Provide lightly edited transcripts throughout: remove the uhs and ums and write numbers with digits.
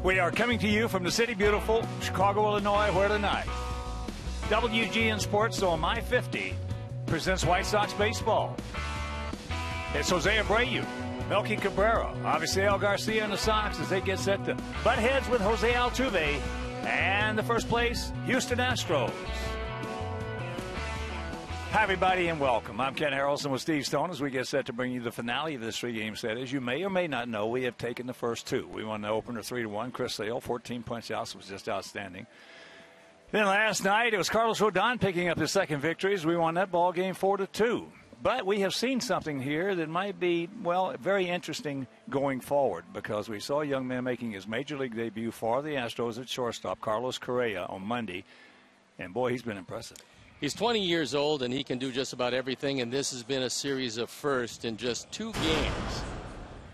We are coming to you from the city beautiful Chicago, Illinois, where tonight WGN Sports on My 50 presents White Sox baseball. It's Jose Abreu, Melky Cabrera, obviously El Garcia and the Sox as they get set to butt heads with Jose Altuve and the first place Houston Astros. Hi, everybody, and welcome. I'm Ken Harrelson with Steve Stone as we get set to bring you the finale of this three-game set. As you may or may not know, we have taken the first two. We won the opener 3-1. Chris Sale, 14 punch-outs, was just outstanding. Then last night, it was Carlos Rodon picking up his second victories. We won that ball game 4-2. But we have seen something here that might be, well, very interesting going forward because we saw a young man making his major league debut for the Astros at shortstop, Carlos Correa, on Monday. And, boy, he's been impressive. He's 20 years old, and he can do just about everything, and this has been a series of firsts in just 2 games.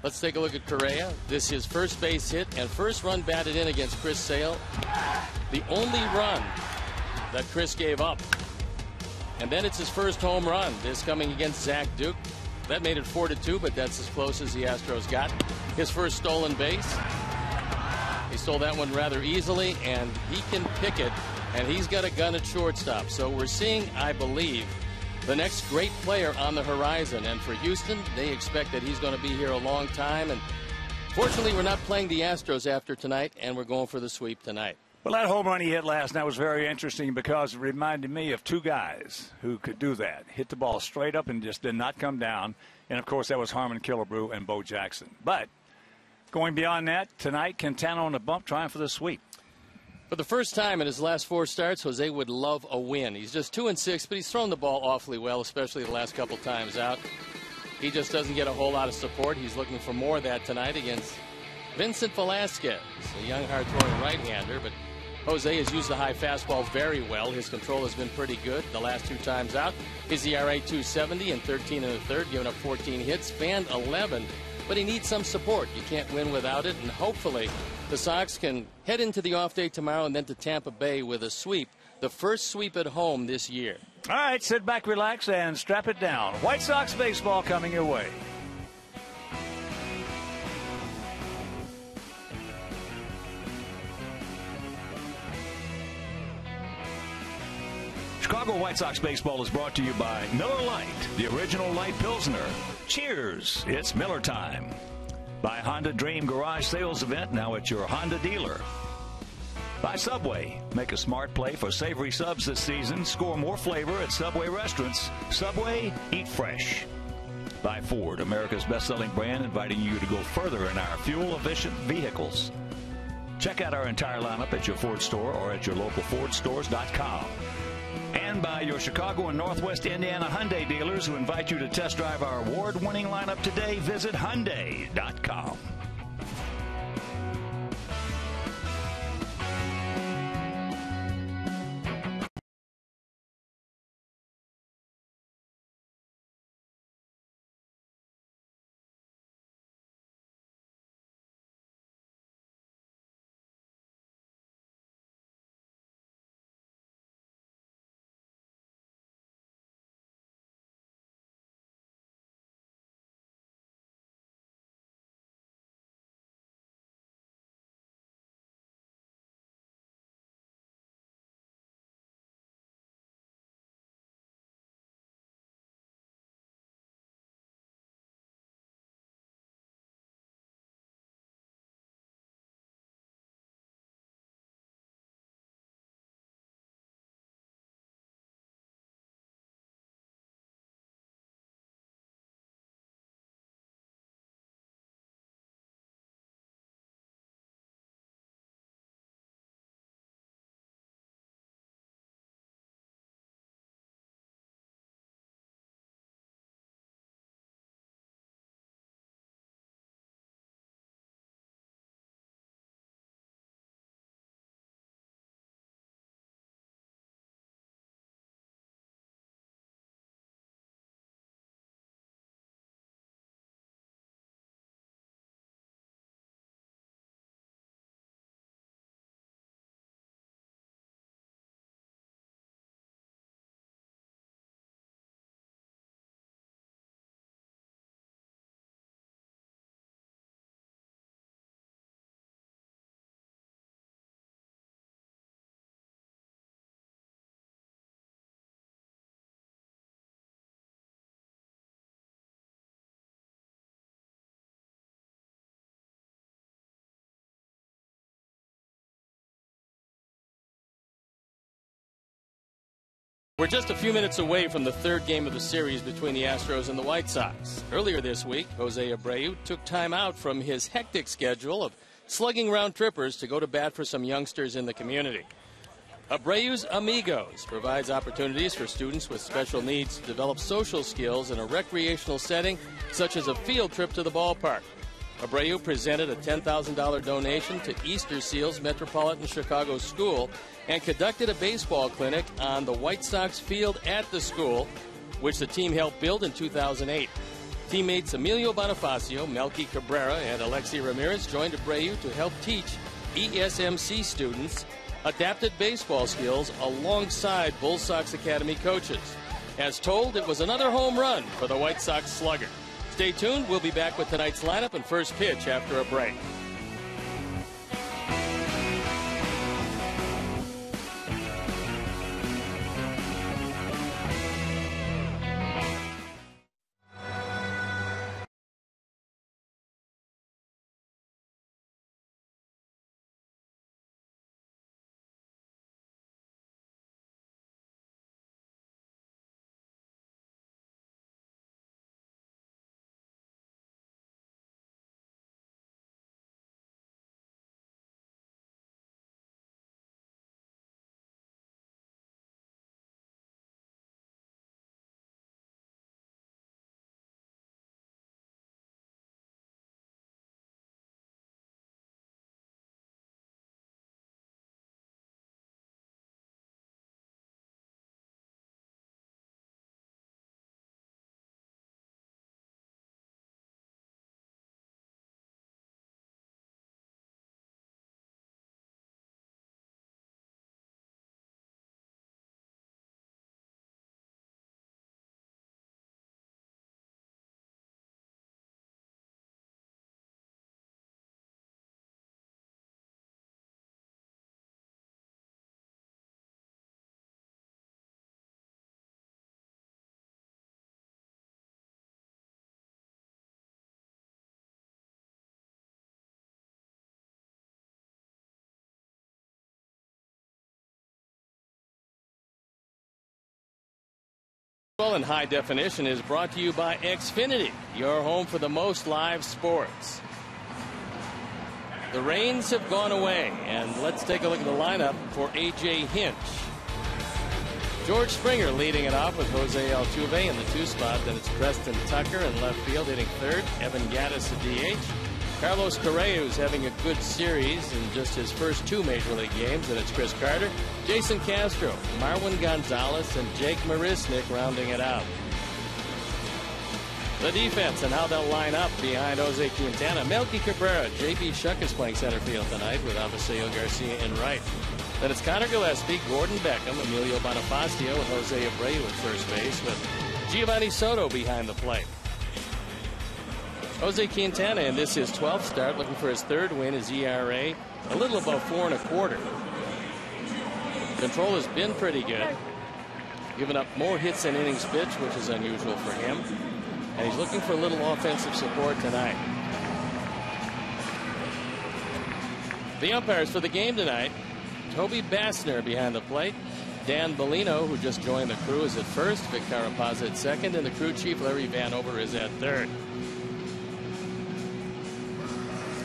Let's take a look at Correa. This is his first base hit and first run batted in against Chris Sale. The only run that Chris gave up. And then it's his first home run, this coming against Zach Duke. That made it 4-2, but that's as close as the Astros got. His first stolen base. He stole that one rather easily, and he can pick it. And he's got a gun at shortstop. So we're seeing, I believe, the next great player on the horizon. And for Houston, they expect that he's going to be here a long time. And fortunately, we're not playing the Astros after tonight, and we're going for the sweep tonight. Well, that home run he hit last night was very interesting because it reminded me of 2 guys who could do that. Hit the ball straight up and just did not come down. And, of course, that was Harmon Killebrew and Bo Jackson. But going beyond that, tonight, Quintana on the bump trying for the sweep. For the first time in his last 4 starts, Jose would love a win. He's just 2-6, but he's thrown the ball awfully well, especially the last couple times out. He just doesn't get a whole lot of support. He's looking for more of that tonight against Vincent Velasquez, a young, hard-throwing right-hander. But Jose has used the high fastball very well. His control has been pretty good the last 2 times out. His ERA 2.70 and 13 1/3, giving up 14 hits, fanned 11. But he needs some support. You can't win without it, and hopefully the Sox can head into the off day tomorrow and then to Tampa Bay with a sweep, the first sweep at home this year. All right, sit back, relax, and strap it down. White Sox baseball coming your way. Chicago White Sox baseball is brought to you by Miller Lite, the original light Pilsner. Cheers, it's Miller time. By Honda Dream Garage Sales Event, now at your Honda dealer. By Subway, make a smart play for savory subs this season. Score more flavor at Subway restaurants. Subway, eat fresh. By Ford, America's best-selling brand, inviting you to go further in our fuel-efficient vehicles. Check out our entire lineup at your Ford store or at your local FordStores.com. And by your Chicago and Northwest Indiana Hyundai dealers who invite you to test drive our award-winning lineup today. Visit Hyundai.com. We're just a few minutes away from the third game of the series between the Astros and the White Sox. Earlier this week, Jose Abreu took time out from his hectic schedule of slugging round trippers to go to bat for some youngsters in the community. Abreu's Amigos provides opportunities for students with special needs to develop social skills in a recreational setting, such as a field trip to the ballpark. Abreu presented a $10,000 donation to Easter Seals Metropolitan Chicago School and conducted a baseball clinic on the White Sox field at the school, which the team helped build in 2008. Teammates Emilio Bonifacio, Melky Cabrera, and Alexi Ramirez joined Abreu to help teach ESMC students adapted baseball skills alongside Bull Sox Academy coaches. As told, it was another home run for the White Sox slugger. Stay tuned. We'll be back with tonight's lineup and first pitch after a break. In high definition is brought to you by Xfinity, your home for the most live sports. The rains have gone away, and let's take a look at the lineup for A.J. Hinch. George Springer leading it off with Jose Altuve in the 2 spot. Then it's Preston Tucker in left field hitting third. Evan Gattis at DH. Carlos Correa, who's having a good series in just his first 2 Major League games, and it's Chris Carter, Jason Castro, Marwin Gonzalez, and Jake Marisnick rounding it out. The defense and how they'll line up behind Jose Quintana. Melky Cabrera, J.B. Shuck is playing center field tonight with Avisail Garcia in right. Then it's Connor Gillespie, Gordon Beckham, Emilio Bonifacio, and Jose Abreu at first base with Giovanni Soto behind the plate. Jose Quintana, in this his 12th start, looking for his 3rd win. His ERA a little above 4 1/4. Control has been pretty good. Giving up more hits than innings pitched, which is unusual for him. And he's looking for a little offensive support tonight. The umpires for the game tonight: Toby Bassner behind the plate. Dan Bellino, who just joined the crew, is at first. Vic Carapazza at second. And the crew chief, Larry Vanover, is at third.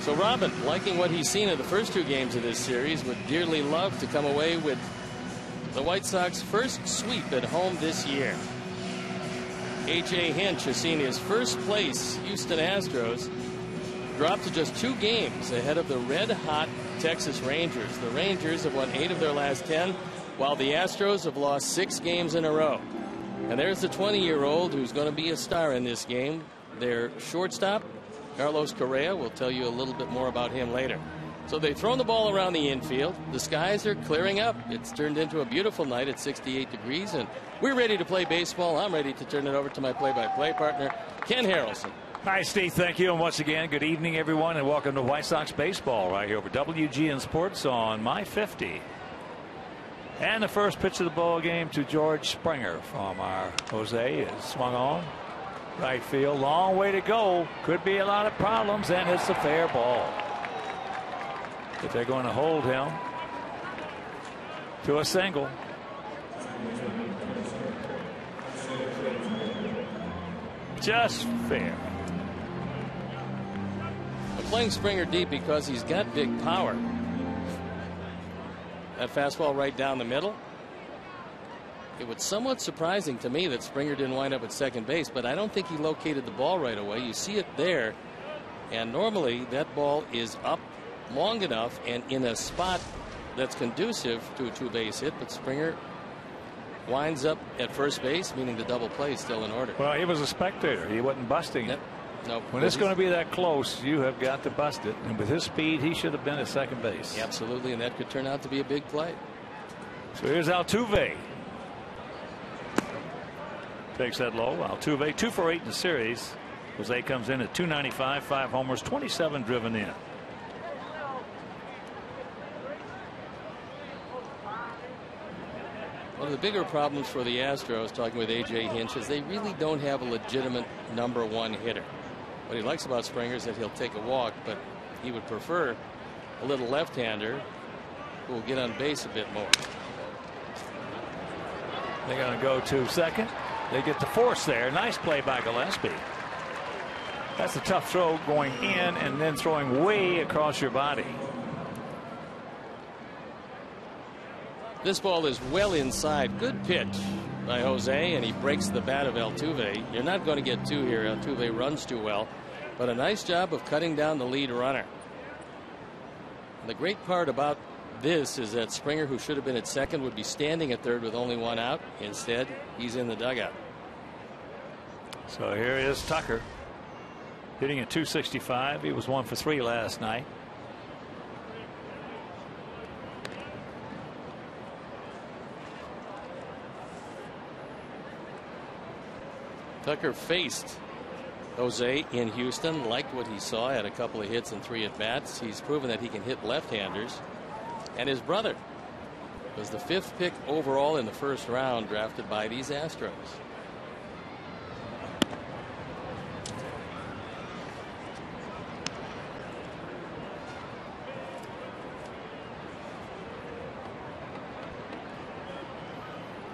So Robin, liking what he's seen in the first 2 games of this series, would dearly love to come away with the White Sox first sweep at home this year. A.J. Hinch has seen his first place Houston Astros drop to just 2 games ahead of the red-hot Texas Rangers. The Rangers have won 8 of their last 10, while the Astros have lost 6 games in a row. And there's the 20-year-old who's going to be a star in this game. Their shortstop, Carlos Correa. We'll tell you a little bit more about him later. So they've thrown the ball around the infield. The skies are clearing up. It's turned into a beautiful night at 68 degrees, and we're ready to play baseball. I'm ready to turn it over to my play-by-play partner, Ken Harrelson. Hi, Steve. Thank you. And once again, good evening, everyone, and welcome to White Sox baseball right here over WGN Sports on My 50. And the first pitch of the ball game to George Springer from our Jose is swung on. Right field, long way to go. Could be a lot of problems, and it's a fair ball. But they're going to hold him to a single. Just fair. I'm playing Springer deep because he's got big power. That fastball right down the middle. It was somewhat surprising to me that Springer didn't wind up at second base, but I don't think he located the ball right away. You see it there, and normally that ball is up long enough and in a spot that's conducive to a two-base hit, but Springer winds up at first base, meaning the double play is still in order. Well, he was a spectator. He wasn't busting it. Nope. When it's going to be that close, you have got to bust it. And with his speed, he should have been at second base. Absolutely, and that could turn out to be a big play. So here's Altuve. Takes that low. Altuve 2 for 8 in the series. Jose comes in at .295, 5 homers, 27 driven in. One of the bigger problems for the Astros, talking with A.J. Hinch, is they really don't have a legitimate #1 hitter. What he likes about Springer is that he'll take a walk, but he would prefer a little left-hander who will get on base a bit more. They're going to go to second. They get the force there. Nice play by Gillespie. That's a tough throw, going in and then throwing way across your body. This ball is well inside. Good pitch by Jose, and he breaks the bat of Altuve. You're not going to get two here. Altuve runs too well, but a nice job of cutting down the lead runner. And the great part about this is that Springer, who should have been at second, would be standing at third with only one out. Instead, he's in the dugout. So here is Tucker hitting at .265. He was 1 for 3 last night. Tucker faced Jose in Houston, liked what he saw, had a couple of hits and 3 at-bats. He's proven that he can hit left-handers. And his brother was the 5th pick overall in the first round, drafted by these Astros.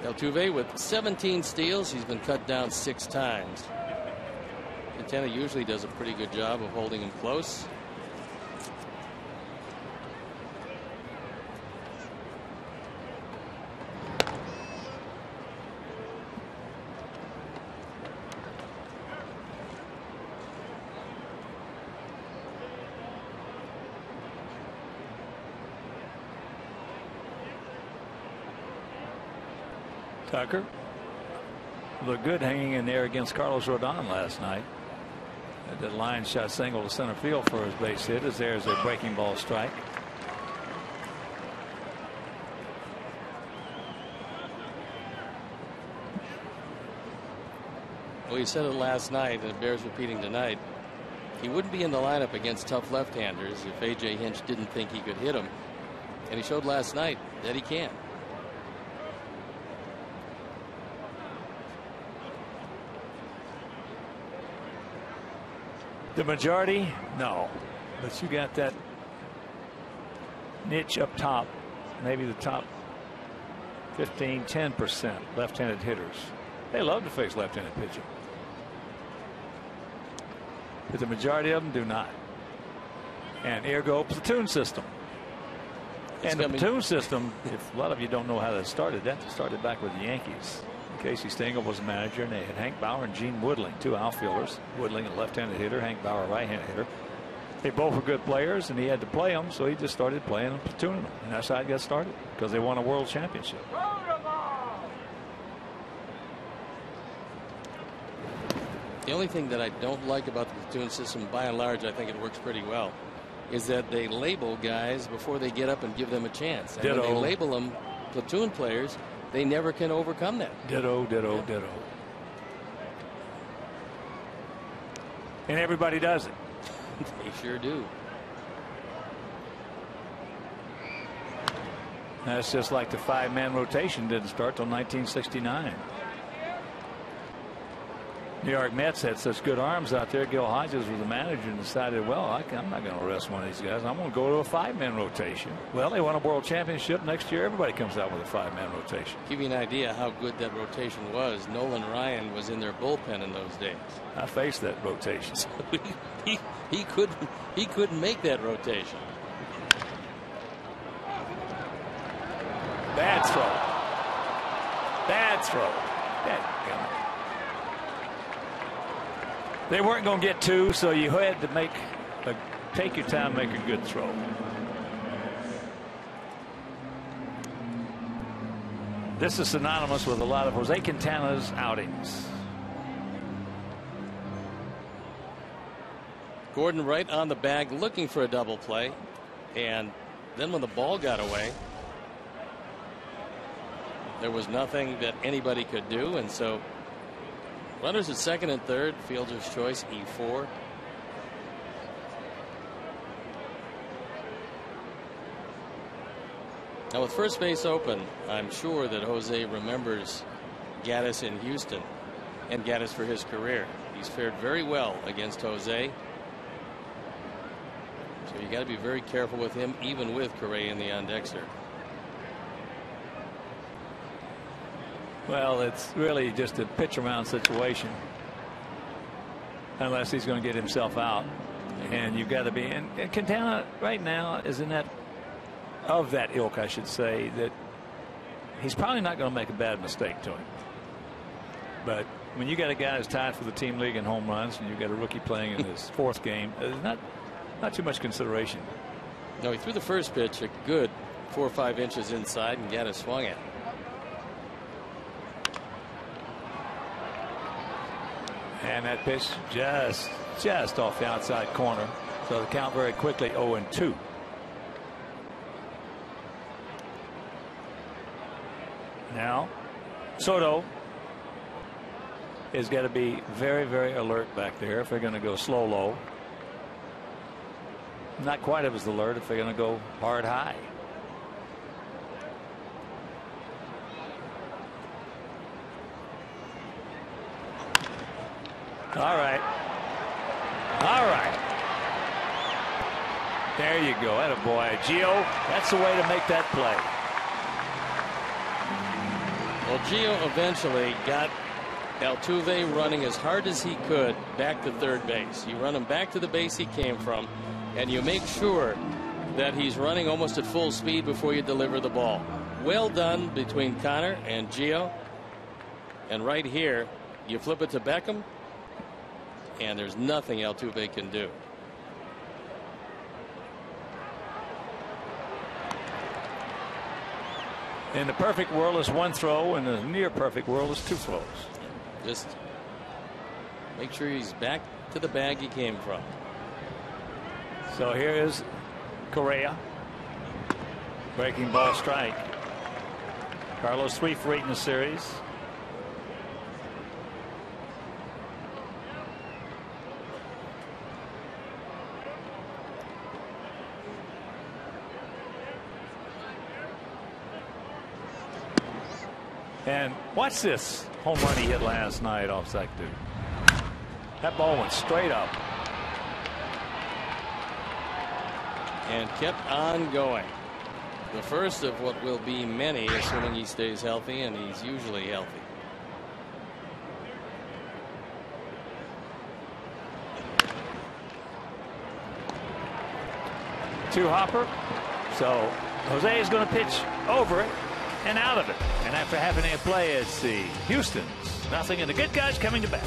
Altuve with 17 steals. He's been cut down 6 times. Quintana usually does a pretty good job of holding him close. Tucker looked good hanging in there against Carlos Rodon last night. That line shot single to center field for his base hit, as there's a breaking ball strike. Well, he said it last night, and it bears repeating tonight. He wouldn't be in the lineup against tough left-handers if A.J. Hinch didn't think he could hit him. And he showed last night that he can. The majority, no. But you got that niche up top, maybe the top 15, 10% left-handed hitters. They love to face left-handed pitching. But the majority of them do not. And ergo, platoon system. And the platoon system, if a lot of you don't know how that started back with the Yankees. Casey Stengel was a manager, and they had Hank Bauer and Gene Woodling, 2 outfielders. Woodling, a left-handed hitter, Hank Bauer, a right-handed hitter. They both were good players, and he had to play them, so he just started playing and platooning them. And that's how it got started, because they won a world championship. The only thing that I don't like about the platoon system, by and large, I think it works pretty well, is that they label guys before they get up and give them a chance. And when they label them platoon players, they never can overcome that. Ditto, ditto, ditto. And everybody does it. They sure do. That's just like the 5-man rotation didn't start till 1969. New York Mets had such good arms out there. Gil Hodges was the manager and decided, well, I'm not going to rest one of these guys. I'm going to go to a 5-man rotation. Well, they won a world championship. Next year, everybody comes out with a 5-man rotation. Give you an idea how good that rotation was. Nolan Ryan was in their bullpen in those days. I faced that rotation. So he couldn't make that rotation. Bad throw. Bad throw. They weren't going to get 2, so you had to take your time, make a good throw. This is synonymous with a lot of Jose Quintana's outings. Gordon right on the bag looking for a double play, and then when the ball got away, there was nothing that anybody could do, and so runners at second and third, fielder's choice E4. Now with first base open, I'm sure that Jose remembers Gaddis in Houston and Gaddis for his career. He's fared very well against Jose. So you got to be very careful with him, even with Correa in the on-deck circle. Well, it's really just a pitch around situation unless he's going to get himself out, and you've got to be. And Quintana right now is in that ilk, I should say, that he's probably not going to make a bad mistake to him. But when you got a guy who's tied for the team league in home runs, and you've got a rookie playing in his 4th game, there's not too much consideration. No, he threw the first pitch a good 4 or 5 inches inside, and Gaddis swung at it. And that pitch just off the outside corner. So the count very quickly 0-2. Now Soto has got to be very, very alert back there if they're going to go slow low. Not quite as alert if they're going to go hard high. All right. All right. There you go. Attaboy. Gio, that's the way to make that play. Well, Gio eventually got Altuve running as hard as he could back to third base. You run him back to the base he came from, and you make sure that he's running almost at full speed before you deliver the ball. Well done between Connor and Gio. And right here, you flip it to Beckham, and there's nothing Altuve can do. In the perfect world is 1 throw, and the near perfect world is 2 throws. Just make sure he's back to the bag he came from. So here is Correa. Breaking ball strike. Carlos 3 for 8 in the series. And watch this home run he hit last night off Zach Duke. That ball went straight up. And kept on going. The first of what will be many, assuming he stays healthy, and he's usually healthy. Two hopper. So Jose is going to pitch over it and out of it. And after having a play, it's the Houston's 0, and the good guys coming to bat.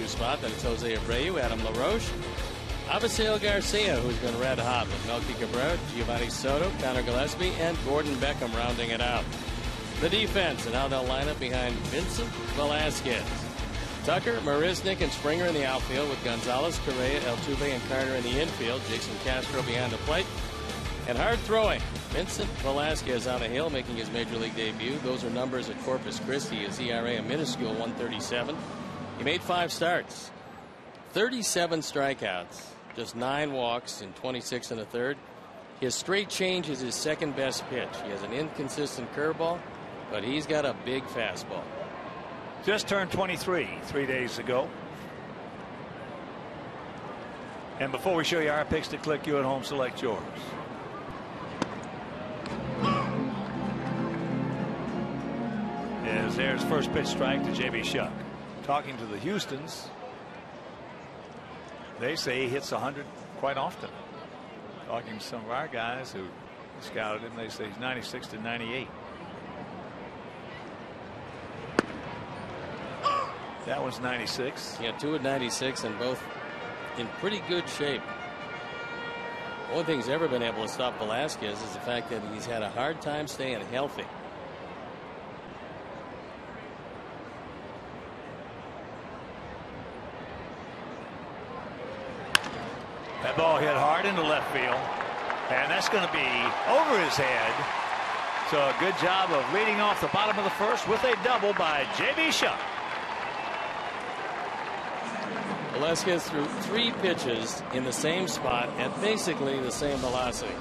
2 spot. Then it's Jose Abreu, Adam LaRoche, Avisail Garcia, who's been red hot, with Melky Cabrera, Giovanni Soto, Connor Gillespie, and Gordon Beckham rounding it out. The defense and how they'll line up behind Vincent Velasquez. Tucker, Marisnick, and Springer in the outfield, with Gonzalez, Correa, Altuve, and Carter in the infield. Jason Castro behind the plate. And hard throwing, Vincent Velasquez on a hill, making his major league debut. Those are numbers at Corpus Christi. His ERA a minuscule 1.37. He made 5 starts, 37 strikeouts, just 9 walks in 26 1/3. His straight change is his second best pitch. He has an inconsistent curveball, but he's got a big fastball. Just turned 23 3 days ago. And before we show you our picks to click, you at home select yours. As there's first pitch strike to J.B. Shuck. Talking to the Houstons, they say he hits 100 quite often. Talking to some of our guys who scouted him, they say he's 96 to 98. That was 96. Yeah, 2 at 96, and both in pretty good shape. Only thing he's ever been able to stop Velasquez is the fact that he's had a hard time staying healthy. That ball hit hard into left field, and that's going to be over his head. So a good job of leading off the bottom of the first with a double by J.B. Shuck. Velasquez threw 3 pitches in the same spot at basically the same velocity.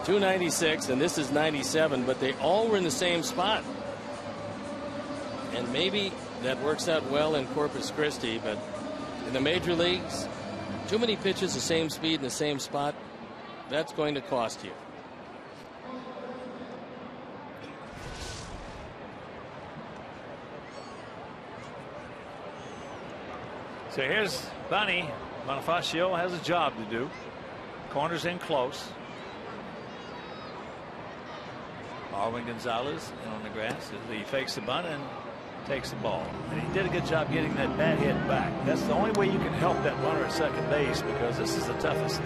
296, and this is 97, but they all were in the same spot. And maybe that works out well in Corpus Christi, but in the major leagues, too many pitches, the same speed in the same spot, that's going to cost you. So here's Bunny. Bonifacio has a job to do. Corners in close. Marwin Gonzalez in on the grass as he fakes the bunt and takes the ball. And he did a good job getting that bat hit back. That's the only way you can help that runner at second base, because this is the toughest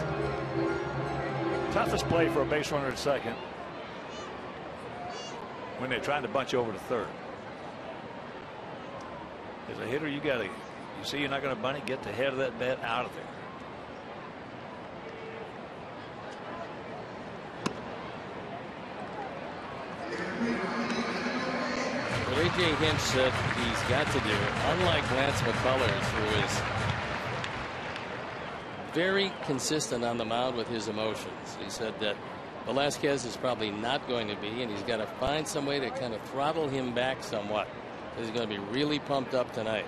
play for a base runner at second when they're trying to bunch over to third. As a hitter, you see you're not going to bunt it, get the head of that bat out of there. What A.J. Hinch said he's got to do, unlike Lance McCullers, who is very consistent on the mound with his emotions. He said that Velasquez is probably not going to be, and he's got to find some way to kind of throttle him back somewhat, because he's going to be really pumped up tonight.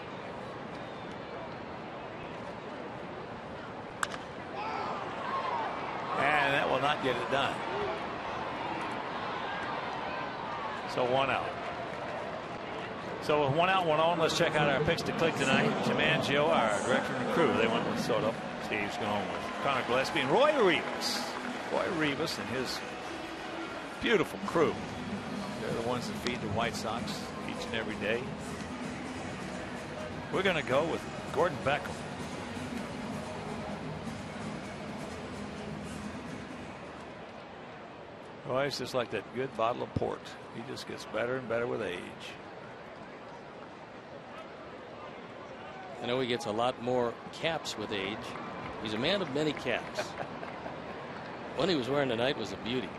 And that will not get it done. So 1 out. So with 1 out, 1 on, let's check out our picks to click tonight. Jim and Joe, our director and crew, they went with Soto. Steve's going with Connor Gillespie and Roy Rivas. Roy Rivas and his beautiful crew. They're the ones that feed the White Sox each and every day. We're going to go with Gordon Beckham. Roy is just like that good bottle of port. He just gets better and better with age. I know he gets a lot more caps with age. He's a man of many caps. One he was wearing tonight was a beauty.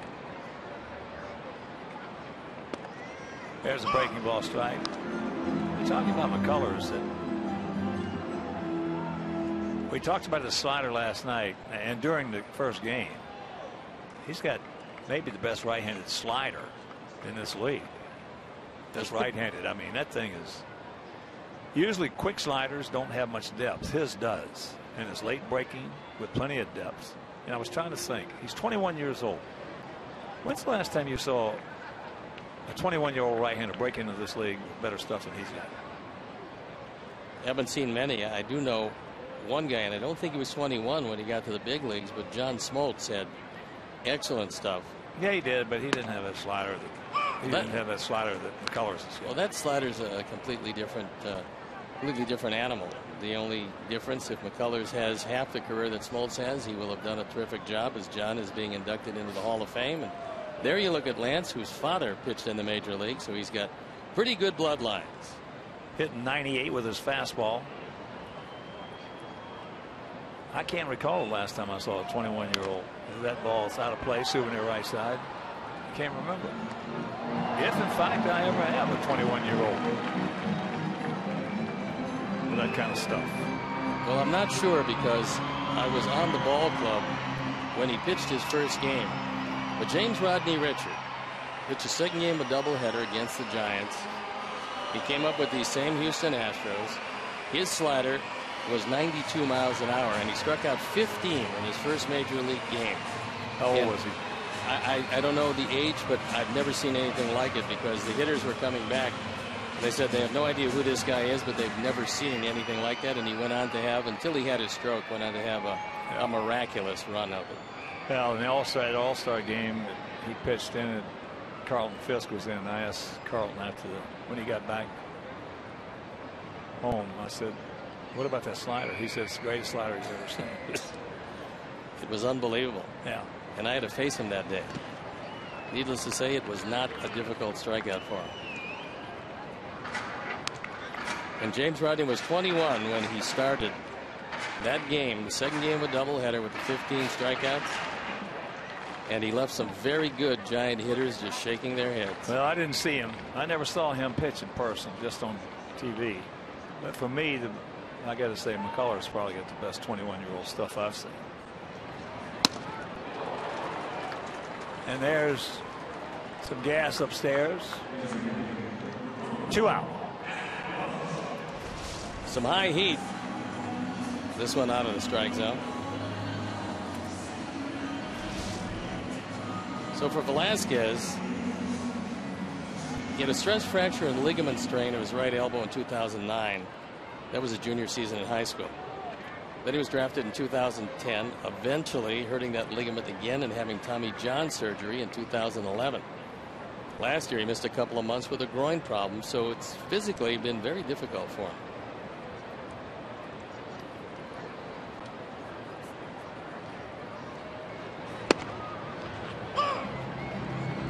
There's a breaking ball strike. We're talking about McCullers. We talked about the slider last night and during the first game. He's got maybe the best right-handed slider in this league. That's right-handed. I mean, that thing is. Usually quick sliders don't have much depth. His does. And it's late breaking with plenty of depth. And I was trying to think. He's 21 years old. When's the last time you saw a 21-year-old right-hander break into this league with better stuff than he's got? I haven't seen many. I do know one guy, and I don't think he was 21 when he got to the big leagues, but John Smoltz had excellent stuff. Yeah, he did, but he didn't have that slider. He didn't have that slider that McCullers has got. Well, that slider's a completely different completely different animal. The only difference, if McCullers has half the career that Smoltz has, he will have done a terrific job as John is being inducted into the Hall of Fame. And there you look at Lance, whose father pitched in the major league, so he's got pretty good bloodlines. Hitting 98 with his fastball. I can't recall the last time I saw a 21-year-old. That ball's out of play, souvenir right side. I can't remember. If, in fact, I ever have a 21-year-old with that kind of stuff. Well, I'm not sure because I was on the ball club when he pitched his first game. But James Rodney Richard pitched a second game of doubleheader against the Giants. He came up with these same Houston Astros. His slider was 92 miles an hour, and he struck out 15 in his first major league game. How old was he? I don't know the age, but I've never seen anything like it because the hitters were coming back. They said they have no idea who this guy is, but they've never seen anything like that. And he went on to have, until he had his stroke, went on to have a miraculous run of it. Well, in the All-Star game that he pitched in it, Carlton Fisk was in. I asked Carlton when he got back home, I said, what about that slider? He said it's the greatest slider he's ever seen. It was unbelievable. Yeah. And I had to face him that day. Needless to say, it was not a difficult strikeout for him. And James Rodney was 21 when he started that game, the second game of doubleheader with the 15 strikeouts. And he left some very good Giant hitters just shaking their heads. Well, I didn't see him. I never saw him pitch in person, just on TV. But for me, I got to say, McCullers probably got the best 21-year-old stuff I've seen. And there's some gas upstairs. 2 out. Some high heat. This one out of the strike zone. So for Velasquez, he had a stress fracture and ligament strain of his right elbow in 2009. That was his junior season in high school. Then he was drafted in 2010, eventually hurting that ligament again and having Tommy John surgery in 2011. Last year he missed a couple of months with a groin problem, so it's physically been very difficult for him.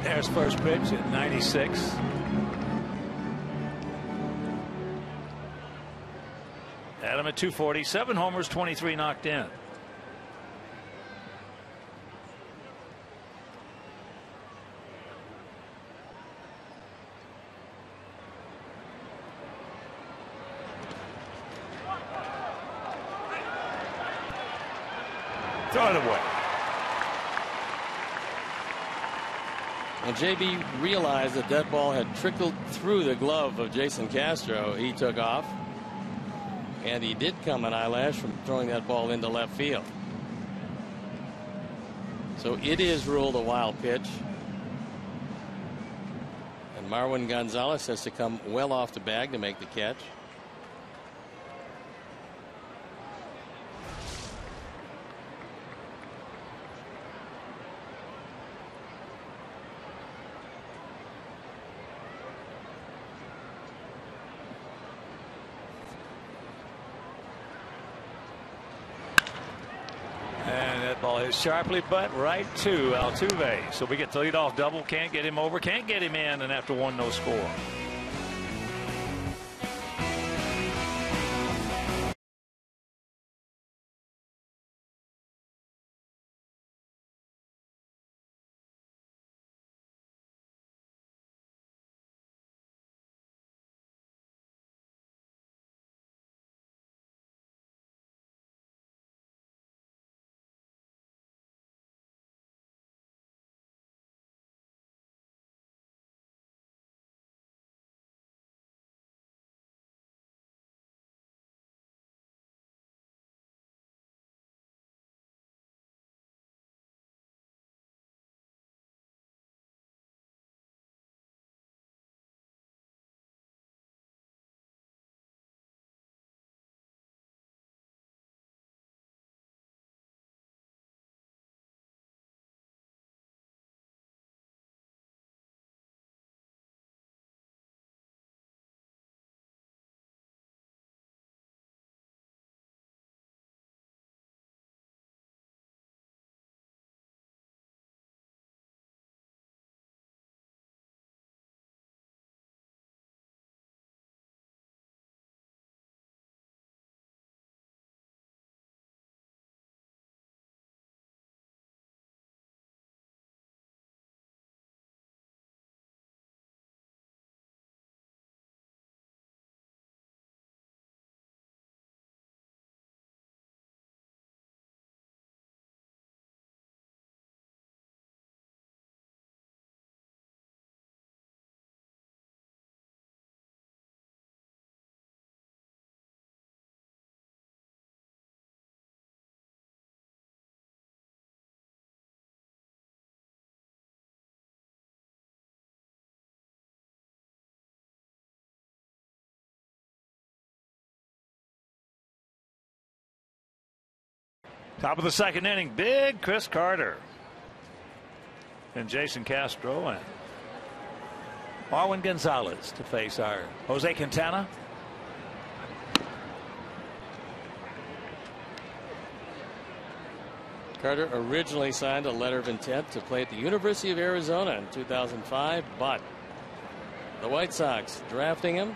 There's first pitch at 96. Adam at 240, 7 homers, 23 knocked in. Throw it away. When JB realized that that ball had trickled through the glove of Jason Castro, he took off. And he did come an eyelash from throwing that ball into left field. So it is ruled a wild pitch. And Marwin Gonzalez has to come well off the bag to make the catch. Ball is sharply but right to Altuve. So we get the leadoff double. Can't get him over. Can't get him in. And after one, no score. Top of the second inning, big Chris Carter and Jason Castro and Marwin Gonzalez to face our Jose Quintana. Carter originally signed a letter of intent to play at the University of Arizona in 2005, but the White Sox drafting him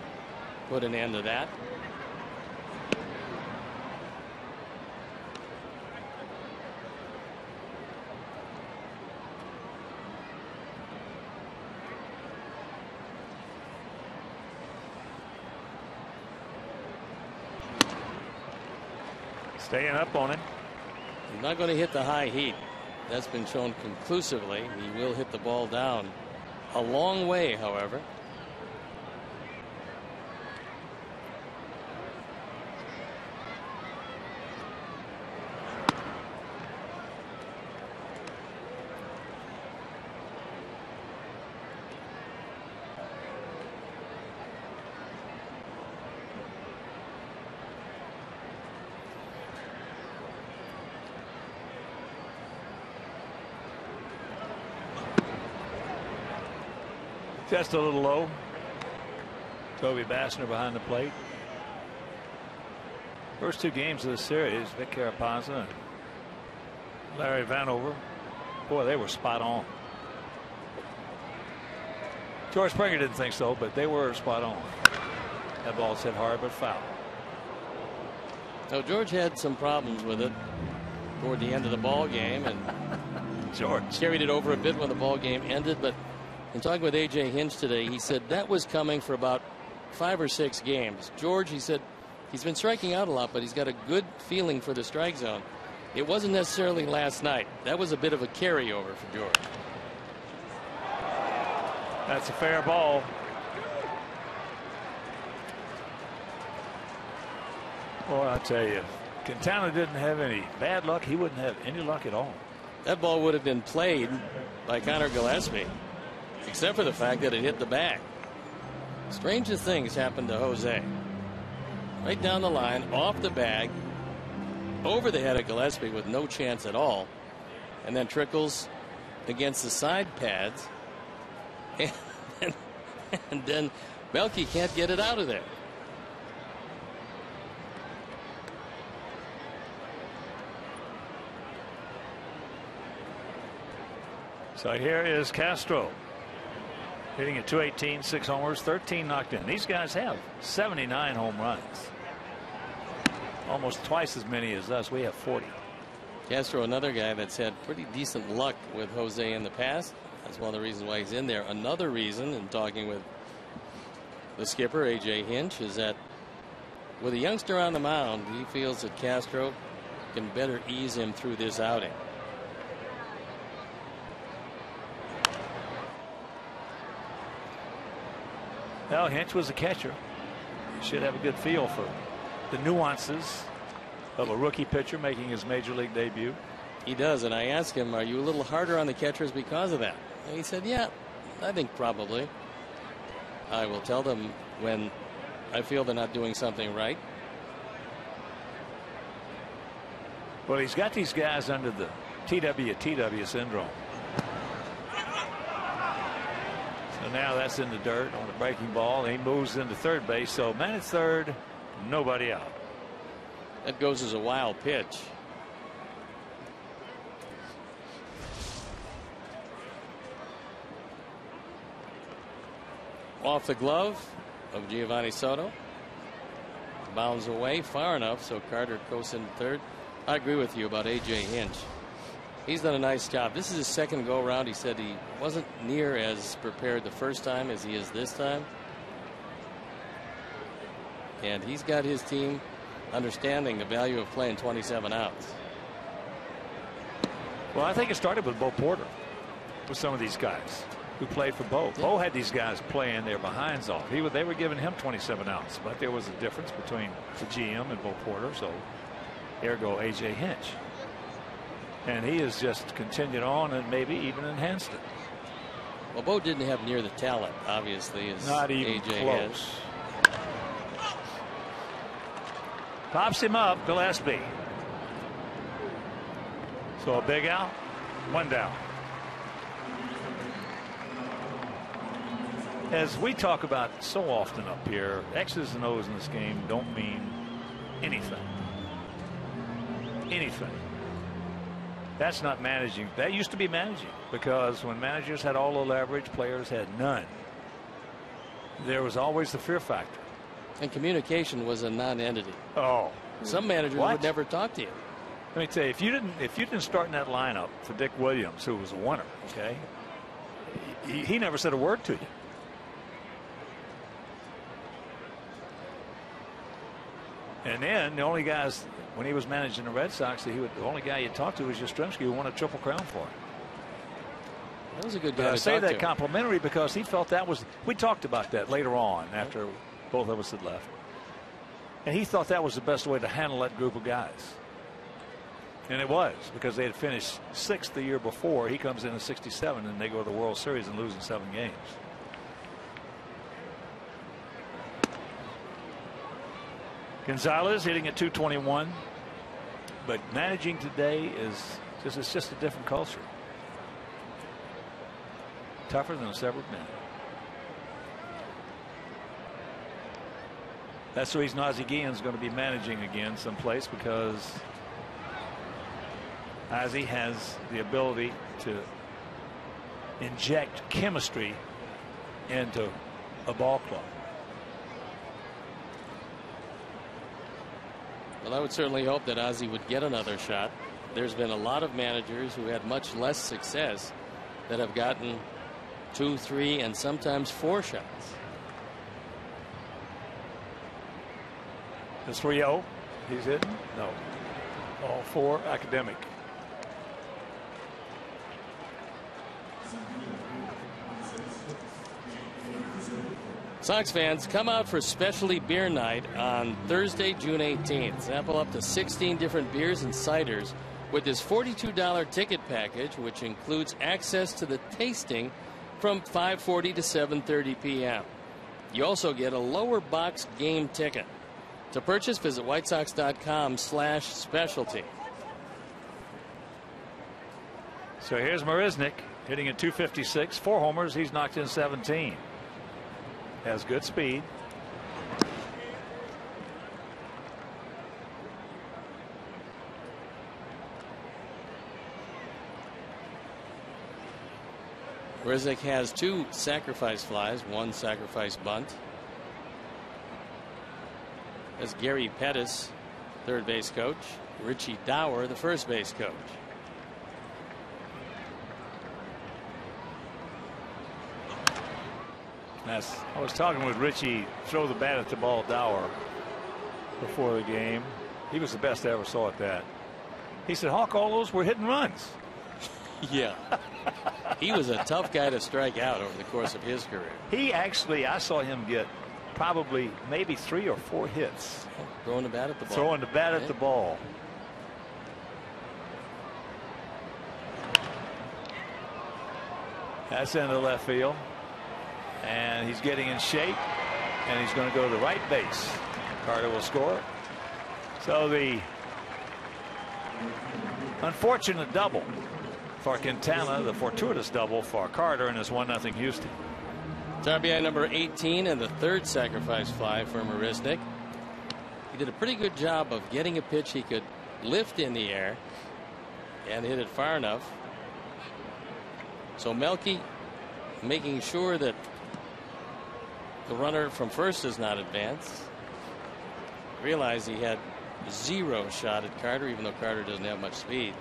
put an end to that. Staying up on him. He's not going to hit the high heat. That's been shown conclusively. He will hit the ball down a long way, however. Just a little low. Toby Bassner behind the plate. First two games of the series, Vic Carapazza and Larry Vanover. Boy, they were spot on. George Springer didn't think so, but they were spot on. That ball's hit hard but foul. Now George had some problems with it toward the end of the ball game, and George carried it over a bit when the ball game ended. But in talking with A.J. Hinch today, he said that was coming for about 5 or 6 games. George, he said, he's been striking out a lot, but he's got a good feeling for the strike zone. It wasn't necessarily last night. That was a bit of a carryover for George. That's a fair ball. Boy, I tell you, Quintana didn't have any bad luck. He wouldn't have any luck at all. That ball would have been played by Connor Gillespie, except for the fact that it hit the bag. Strangest things happened to Jose. Right down the line, off the bag, over the head of Gillespie with no chance at all, and then trickles against the side pads, and then Melky can't get it out of there. So here is Castro hitting at .218, 6 homers, 13 knocked in. These guys have 79 home runs. Almost twice as many as us. We have 40. Castro, another guy that's had pretty decent luck with Jose in the past. That's one of the reasons why he's in there. Another reason, in talking with the skipper, A.J. Hinch, is that with a youngster on the mound, he feels that Castro can better ease him through this outing. Well, Hinch was a catcher. He should have a good feel for the nuances of a rookie pitcher making his major league debut. He does, and I asked him, are you a little harder on the catchers because of that? And he said, yeah, I think probably. I will tell them when I feel they're not doing something right. Well, he's got these guys under the TW syndrome. So now that's in the dirt on the breaking ball. He moves into third base. So man at third, nobody out. That goes as a wild pitch. Off the glove of Giovanni Soto. Bounds away far enough so Carter goes in third. I agree with you about A.J. Hinch. He's done a nice job. This is his second go around. He said he wasn't near as prepared the first time as he is this time. And he's got his team understanding the value of playing 27 outs. Well, I think it started with Bo Porter with some of these guys who played for Bo. Yeah. Bo had these guys playing their behinds off. They were giving him 27 outs, but there was a difference between the GM and Bo Porter. So ergo A.J. Hinch. And he has just continued on and maybe even enhanced it. Well, Bo didn't have near the talent, obviously, as not even A.J. close. has. Pops him up, Gillespie. So a big out, 1 down. As we talk about so often up here, X's and O's in this game don't mean anything. Anything. That's not managing. That used to be managing, because when managers had all the leverage, players had none. There was always the fear factor. And communication was a non-entity. Oh. Some managers would never talk to you. Let me tell you, if you didn't start in that lineup for Dick Williams, who was a winner, okay, he never said a word to you. And then the only guys, when he was managing the Red Sox, the only guy you talked to was Yastrzemski, who won a Triple Crown for him. That was a good guy to I say talk that to. complimentary because he felt that was. We talked about that later on after both of us had left, and he thought that was the best way to handle that group of guys. And it was, because they had finished 6th the year before. He comes in at 67, and they go to the World Series and lose in 7 games. Gonzalez hitting at .221, but managing today is just a different culture. Tougher than it's ever been. That's the reason Ozzie Guillen's going to be managing again someplace, because Ozzie has the ability to inject chemistry into a ball club. Well, I would certainly hope that Ozzie would get another shot. There's been a lot of managers who had much less success that have gotten 2, 3, and sometimes 4 shots. The 3-0 he's hitting? No. All 4 academic. Sox fans, come out for specialty beer night on Thursday, June 18th. Sample up to 16 different beers and ciders with this $42 ticket package, which includes access to the tasting from 5:40 to 7:30 p.m. You also get a lower box game ticket. To purchase, visit whitesox.com/specialty. So here's Marisnik hitting at .256, 4 homers. He's knocked in 17. Has good speed. Rizek has 2 sacrifice flies, 1 sacrifice bunt. As Gary Pettis, third base coach. Richie Dower, the first base coach. I was talking with Richie, throw the bat at the ball, Dower, before the game. He was the best I ever saw at that. He said, Hawk, all those were hit and runs. Yeah. He was a tough guy to strike out over the course of his career. He actually, I saw him get probably maybe 3 or 4 hits. Throwing the bat at the ball. Throwing the bat at the ball. That's into left field. And he's getting in shape, and he's going to go to the right base. Carter will score. So the unfortunate double for Quintana, the fortuitous double for Carter, and his 1-0 Houston. It's RBI number 18 and the 3rd sacrifice fly for Marisnik. He did a pretty good job of getting a pitch he could lift in the air and hit it far enough. So Melky making sure that the runner from first does not advance. Realized he had 0 shot at Carter, even though Carter doesn't have much speed.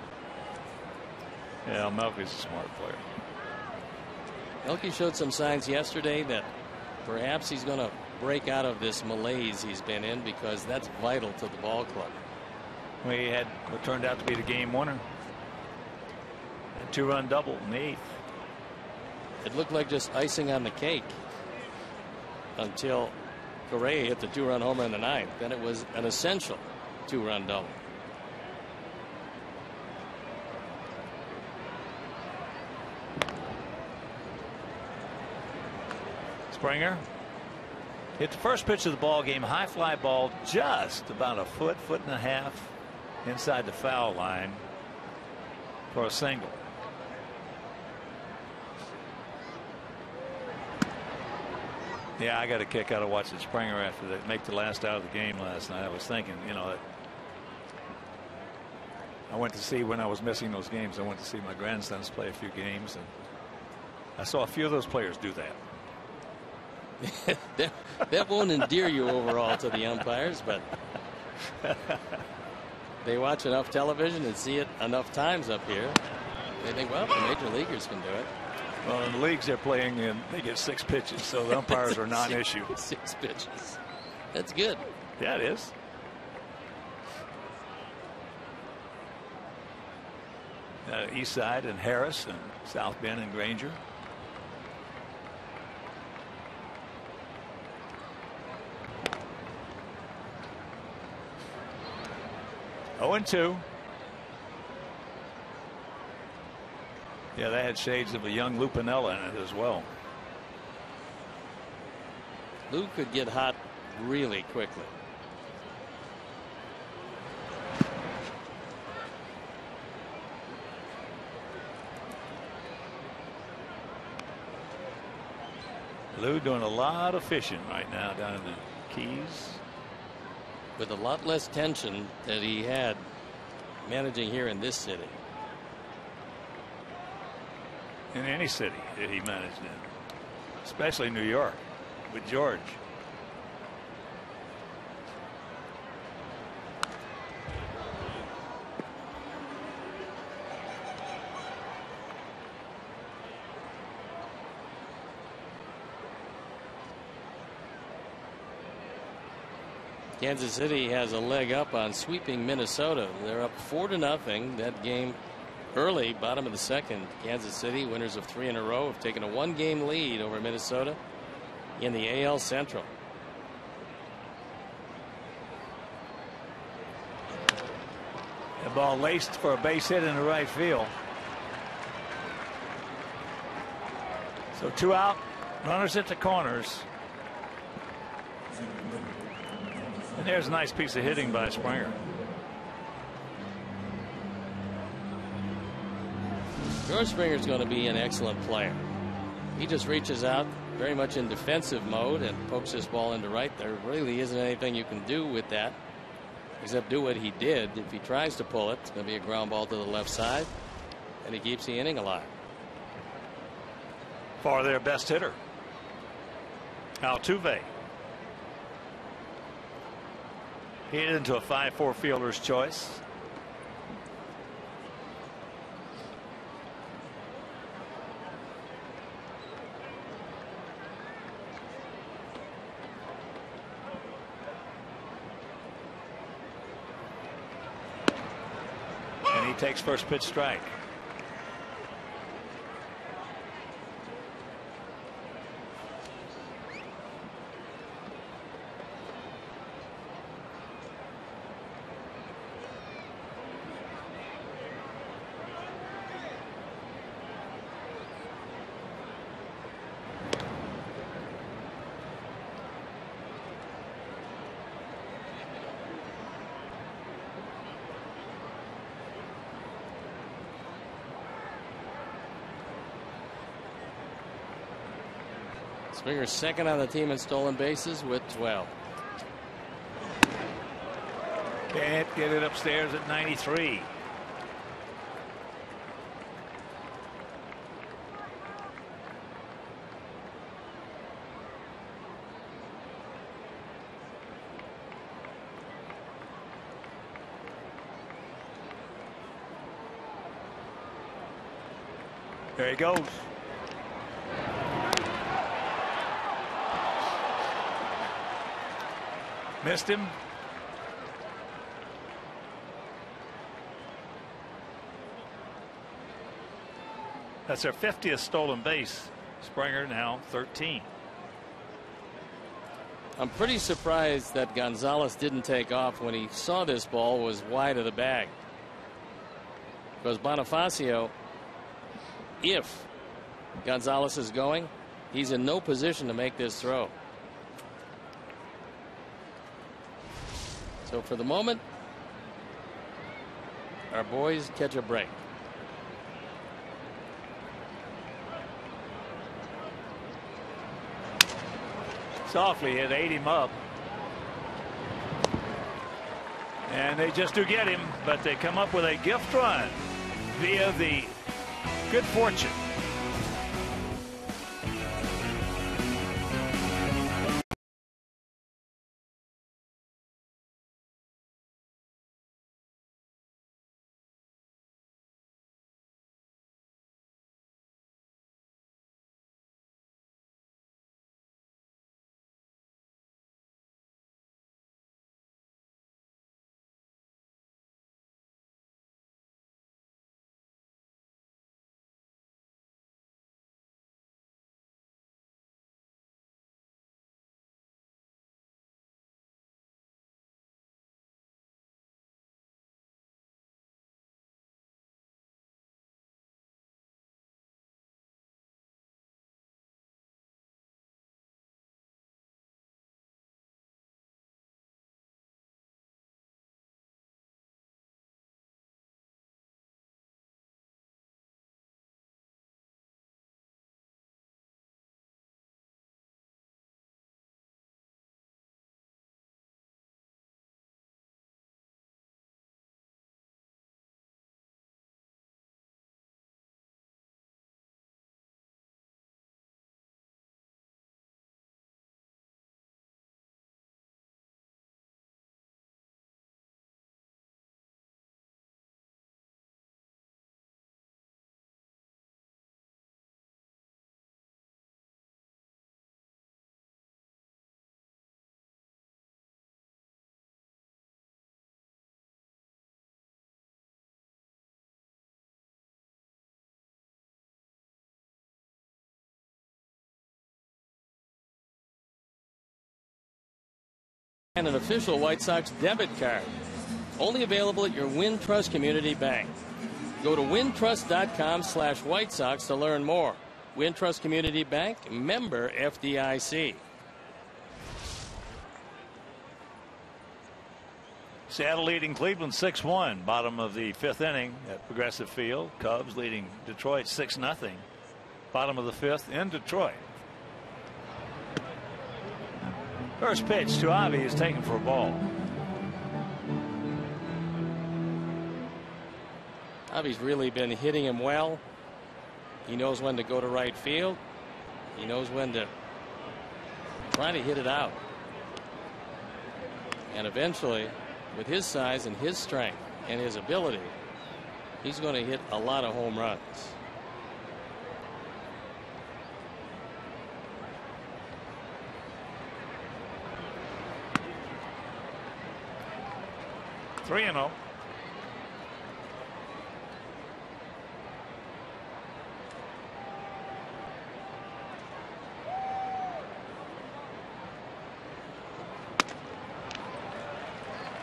Yeah, Melky's a smart player. Melky showed some signs yesterday that perhaps he's going to break out of this malaise he's been in, because that's vital to the ball club. We had what turned out to be the game winner. A 2-run double in the 8th. It looked like just icing on the cake until Correa hit the 2-run homer in the 9th. Then it was an essential 2-run double. Springer hit the first pitch of the ball game, high fly ball, just about a foot and a half inside the foul line. for a single. Yeah, I got a kick out of watching Springer after they make the last out of the game last night. I was thinking, you know, that I went to see, when I was missing those games, I went to see my grandsons play a few games, and I saw a few of those players do that. That won't endear you overall to the umpires, but they watch enough television and see it enough times up here. They think, well, the major leaguers can do it. Well, in the leagues they're playing in, they get 6 pitches, so the umpires are non-issue. 6 pitches. That's good. Yeah, it is. East Side and Harris and South Bend and Granger. Oh, and 2. Yeah, they had shades of a young Lupinella in it as well. Lou could get hot really quickly. Lou doing a lot of fishing right now down in the Keys. With a lot less tension that he had managing here in this city. In any city that he managed in, especially New York with George. Kansas City has a leg up on sweeping Minnesota. They're up 4-0. That game early, bottom of the second. Kansas City, winners of 3 in a row, have taken a 1-game lead over Minnesota in the AL Central. The ball laced for a base hit in the right field. So 2 out, runners at the corners. And there's a nice piece of hitting by Springer. George Springer's going to be an excellent player. He just reaches out very much in defensive mode and pokes this ball into right. There really isn't anything you can do with that except do what he did. If he tries to pull it, it's going to be a ground ball to the left side, and he keeps the inning alive. For their best hitter, Altuve. He hit into a 5-4 fielder's choice. And he takes first pitch strike. Springer's second on the team in stolen bases with 12. Can't get it upstairs at 93. There he goes. Missed him. That's their 50th stolen base. Springer now 13. I'm pretty surprised that Gonzalez didn't take off when he saw this ball was wide of the bag. Because Bonifacio, if Gonzalez is going, he's in no position to make this throw. So for the moment, our boys catch a break. softly hit, ate him up. And they just do get him, but they come up with a gift run via the good fortune. And an official White Sox debit card. Only available at your Wintrust Community Bank. Go to wintrust.com/White Sox to learn more. Wintrust Community Bank, member FDIC. Seattle leading Cleveland 6-1, bottom of the 5th inning at Progressive Field. Cubs leading Detroit 6-0, bottom of the 5th in Detroit. First pitch to Avi is taken for a ball. Avi's really been hitting him well. He knows when to go to right field. He knows when to try to hit it out. And eventually, with his size and his strength and his ability, he's going to hit a lot of home runs. Three and 0.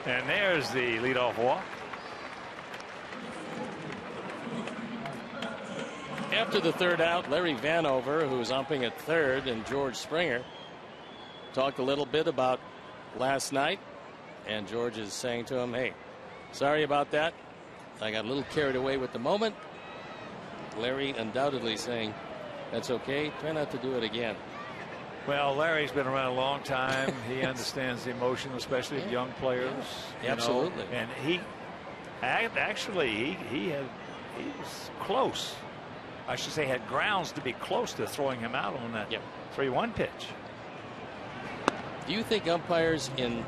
And there's the leadoff walk. After the third out, Larry Vanover, who's umping at third, and George Springer talked a little bit about last night. And George is saying to him, hey, sorry about that. I got a little carried away with the moment. Larry undoubtedly saying, that's okay. Try not to do it again. Well, Larry's been around a long time. He understands the emotion, especially of young players. Absolutely. And he was close. I should say had grounds to be close to throwing him out on that 3-1 pitch. Do you think umpires in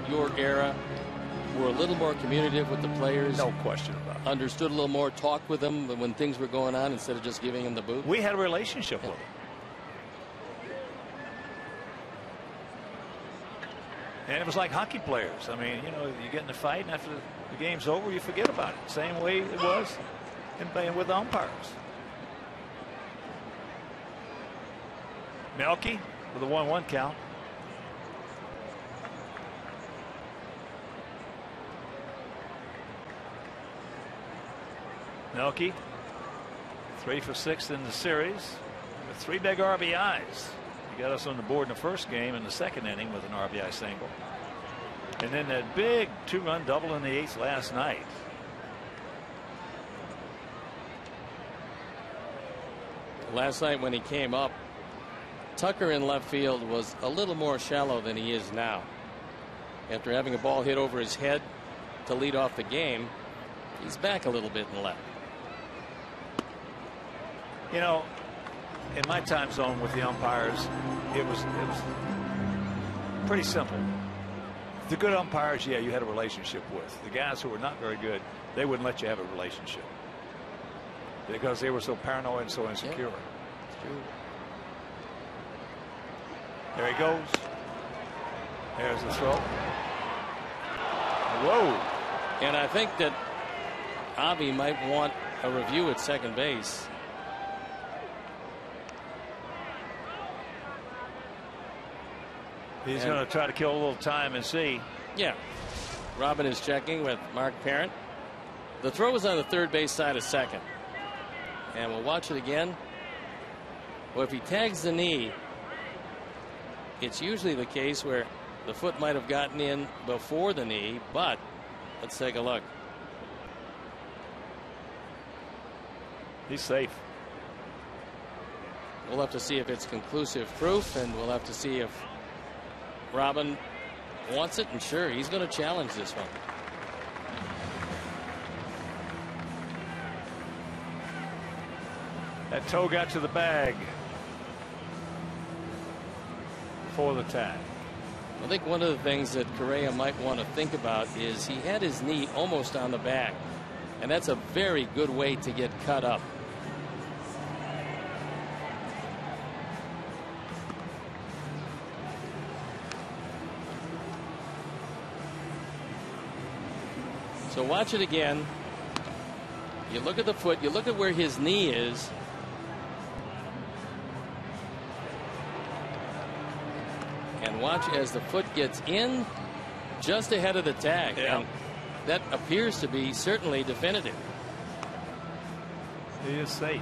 your era were a little more communicative with the players? No question about it. Understood a little more, talked with them when things were going on instead of just giving them the boot? We had a relationship with them. And it was like hockey players. I mean, you know, you get in a fight, and after the game's over, you forget about it. Same way it was in playing with the umpires. Melky with a 1-1 count. Melky 3 for 6 in the series with 3 big RBIs. He got us on the board in the first game in the second inning with an RBI single. And then that big 2-run double in the 8th last night. Last night when he came up, Tucker in left field was a little more shallow than he is now. After having a ball hit over his head to lead off the game, he's back a little bit in left. You know, in my time zone with the umpires, it was pretty simple. The good umpires, yeah, you had a relationship with. The guys who were not very good, they wouldn't let you have a relationship because they were so paranoid and so insecure. Yeah, it's true. There he goes. There's the throw. Whoa. And I think that Avi might want a review at second base. He's going to try to kill a little time and see. Yeah. Robin is checking with Mark Parent. The throw was on the third base side of second. And we'll watch it again. Well, if he tags the knee, it's usually the case where the foot might have gotten in before the knee, but let's take a look. He's safe. We'll have to see if it's conclusive proof, and we'll have to see if Robin wants it, and sure, he's going to challenge this one. That toe got to the bag for the tag. I think one of the things that Correa might want to think about is he had his knee almost on the bag, and that's a very good way to get cut up. So watch it again. You look at the foot, you look at where his knee is. And watch as the foot gets in just ahead of the tag. Yeah. And that appears to be certainly definitive. He is safe.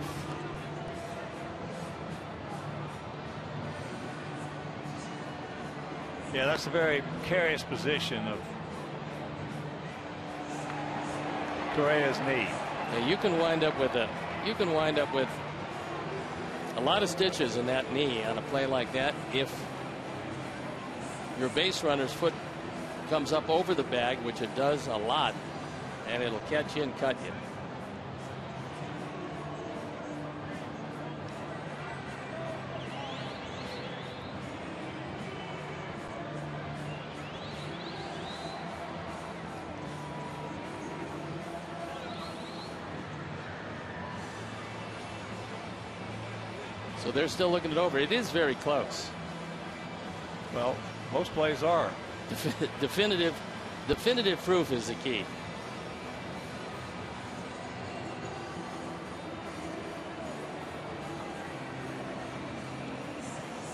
Yeah, that's a very precarious position of Correa's knee. Now you can wind up with a lot of stitches in that knee on a play like that if your base runner's foot comes up over the bag, which it does a lot, and it'll catch you and cut you. So they're still looking it over. It is very close. Well, most plays are. Definitive proof is the key.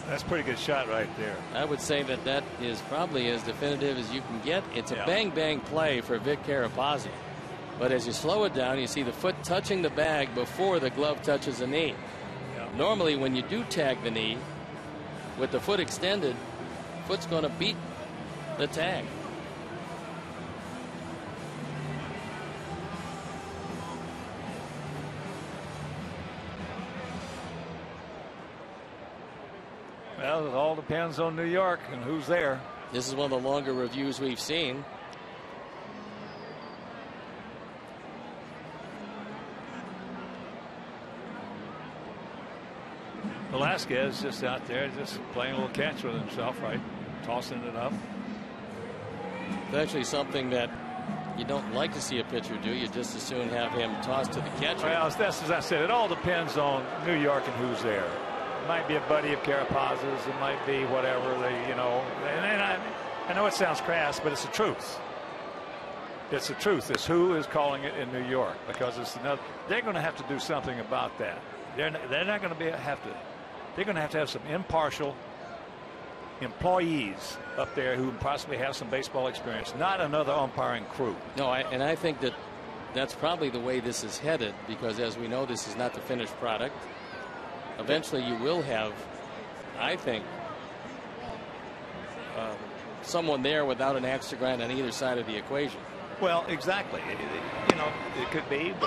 That's a pretty good shot right there. I would say that that is probably as definitive as you can get. It's a bang-bang play for Vic Carapazzi. But as you slow it down, you see the foot touching the bag before the glove touches the knee. Normally, when you do tag the knee with the foot extended, foot's going to beat the tag. Well, it all depends on New York and who's there. This is one of the longer reviews we've seen. Velasquez just out there just playing a little catch with himself, right? Tossing it up. It's actually something that you don't like to see a pitcher do. You just as soon have him tossed to the catcher. Well, that's as I said. It all depends on New York and who's there. It might be a buddy of Carapaz's. It might be whatever they, you know. And I know it sounds crass, but it's the truth. It's the truth. It's who is calling it in New York, because it's another. They're going to have to do something about that. They're not going to have to. They're going to have some impartial employees up there who possibly have some baseball experience, not another umpiring crew. No, I think that that's probably the way this is headed, because as we know, this is not the finished product. Eventually you will have, I think, someone there without an axe to grind on either side of the equation. Well, exactly. You know, it could be with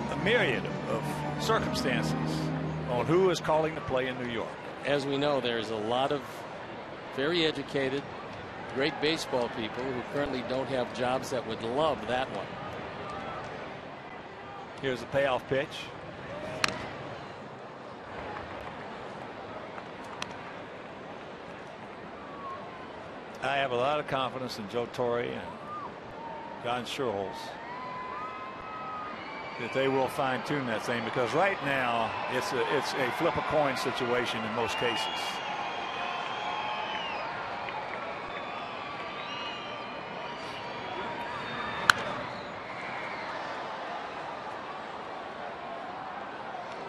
a myriad of circumstances on on who is calling the play in New York. As we know, there's a lot of very educated, great baseball people who currently don't have jobs that would love that one. Here's the payoff pitch. I have a lot of confidence in Joe Torre and John Schuerholz that they will fine tune that thing, because right now it's a flip a coin situation in most cases.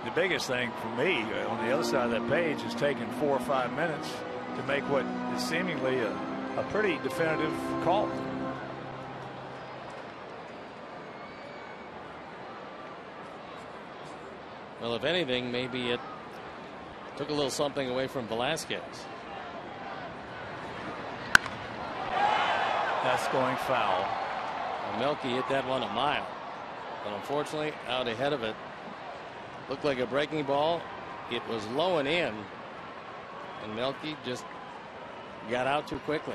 The biggest thing for me on the other side of that page is taking 4 or 5 minutes to make what is seemingly a pretty definitive call. Well, if anything, maybe it took a little something away from Velasquez. That's going foul. Well, Melky hit that one a mile, but unfortunately out ahead of it. Looked like a breaking ball. It was low and in, and Melky just got out too quickly.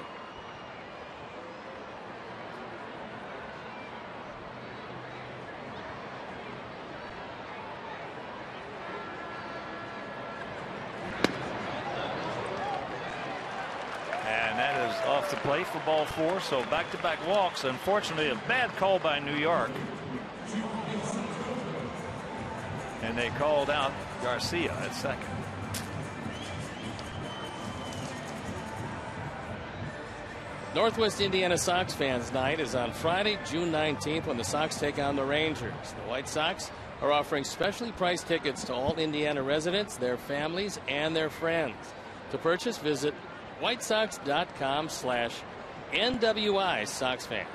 And that is off the plate for ball 4. So back-to-back walks. Unfortunately, a bad call by New York. And they called out Garcia at second. Northwest Indiana Sox fans night is on Friday, June 19th, when the Sox take on the Rangers. The White Sox are offering specially priced tickets to all Indiana residents, their families, and their friends. To purchase, visit whitesox.com/NWI Sox fans.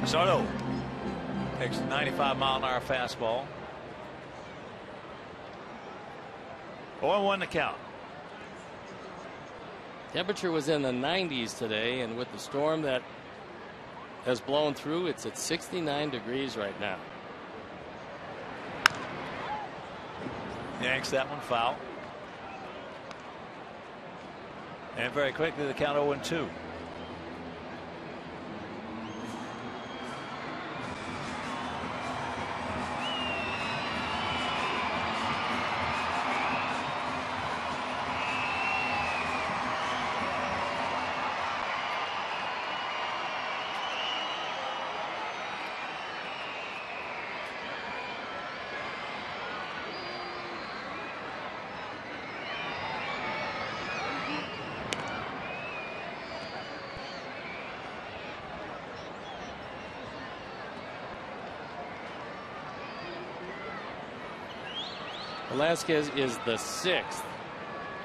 Soto takes a 95-mile-an-hour fastball. 0-1 to count. Temperature was in the 90s today, and with the storm that has blown through, it's at 69 degrees right now. Yanks that one foul. And very quickly the count 0-2. Velasquez is the 6th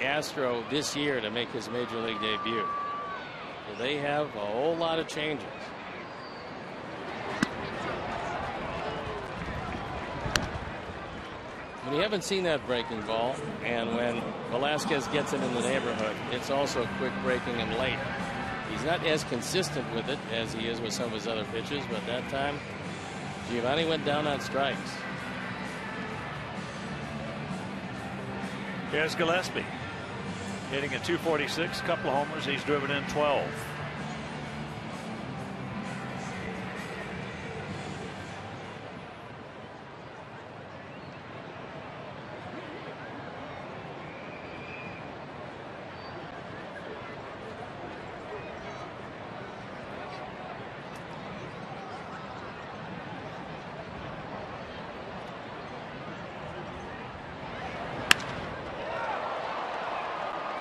Astro this year to make his major league debut. So they have a whole lot of changes. When you haven't seen that breaking ball, and when Velasquez gets it in the neighborhood, it's also quick breaking and late. He's not as consistent with it as he is with some of his other pitches, but that time Giovanni went down on strikes. Here's Gillespie hitting at 246, a couple of homers. He's driven in 12.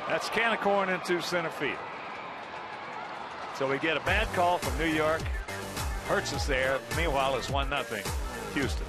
That's Canacorn into center field. So we get a bad call from New York. Hurts us there. Meanwhile, it's 1-0 Houston.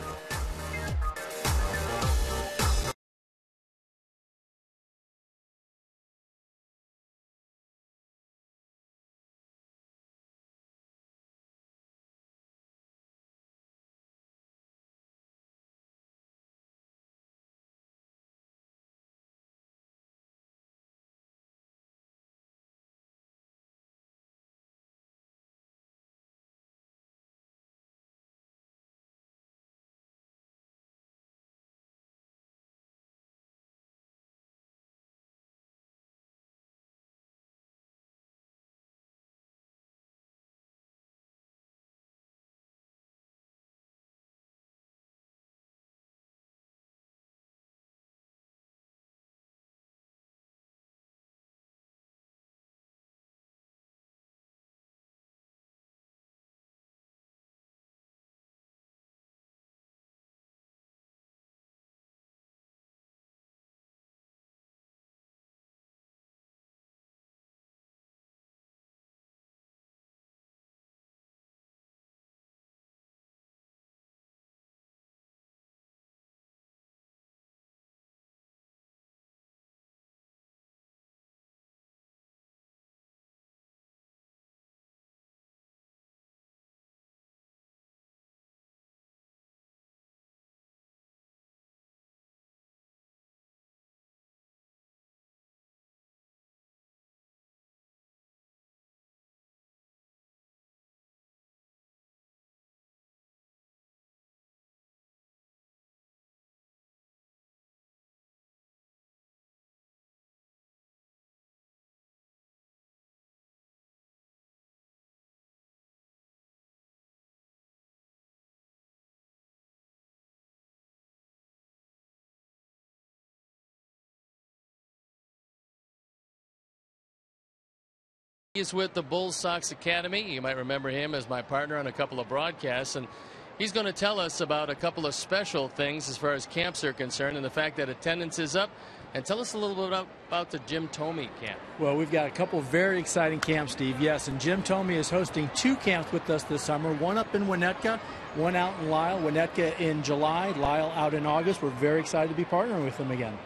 He's with the Bull Sox Academy. You might remember him as my partner on a couple of broadcasts, and he's going to tell us about a couple of special things as far as camps are concerned and the fact that attendance is up. And tell us a little bit about the Jim Thome camp. Well, we've got a couple of very exciting camps, Steve. Yes, and Jim Thome is hosting 2 camps with us this summer, one up in Winnetka, one out in Lyle. Winnetka in July, Lyle out in August. We're very excited to be partnering with them again.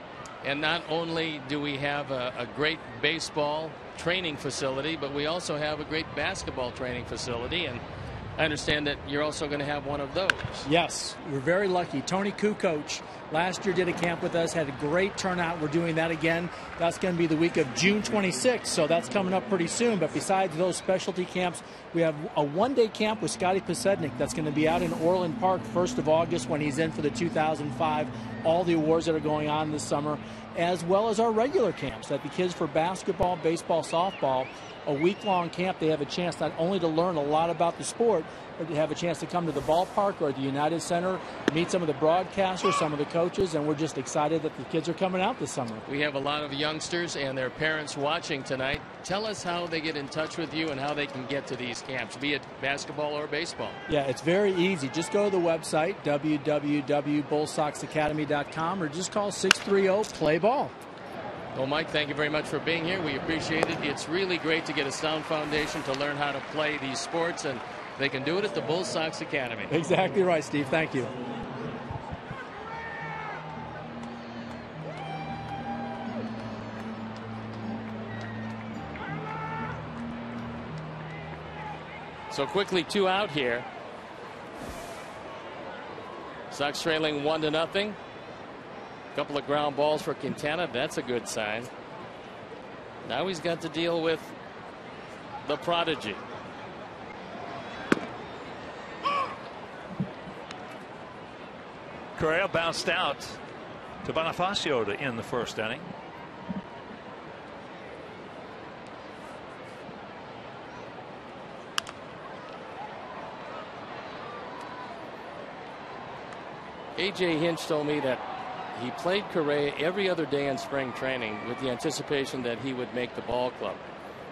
And not only do we have a great baseball training facility, but we also have a great basketball training facility, and I understand that you're also going to have one of those. Yes, we're very lucky. Tony Kukoc last year did a camp with us, had a great turnout. We're doing that again. That's going to be the week of June 26th, so that's coming up pretty soon. But besides those specialty camps, we have a one-day camp with Scotty Posednik that's going to be out in Orland Park 1st of August when he's in for the 2005, all the awards that are going on this summer, as well as our regular camps that the kids for basketball, baseball, softball, a week-long camp. They have a chance not only to learn a lot about the sport, but to have a chance to come to the ballpark or the United Center, meet some of the broadcasters, some of the coaches, and we're just excited that the kids are coming out this summer. We have a lot of youngsters and their parents watching tonight. Tell us how they get in touch with you and how they can get to these camps, be it basketball or baseball. Yeah, it's very easy. Just go to the website, www.bullsoxacademy.com, or just call 630-PLAY-BALL. Well, Mike, thank you very much for being here. We appreciate it. It's really great to get a sound foundation to learn how to play these sports, and they can do it at the Bull Sox Academy. Exactly right, Steve. Thank you. So quickly, 2 out here. Sox trailing 1-0. Couple of ground balls for Quintana. That's a good sign. Now he's got to deal with the prodigy. Correa bounced out to Bonifacio to end the first inning. A.J. Hinch told me that he played Correa every other day in spring training with the anticipation that he would make the ball club,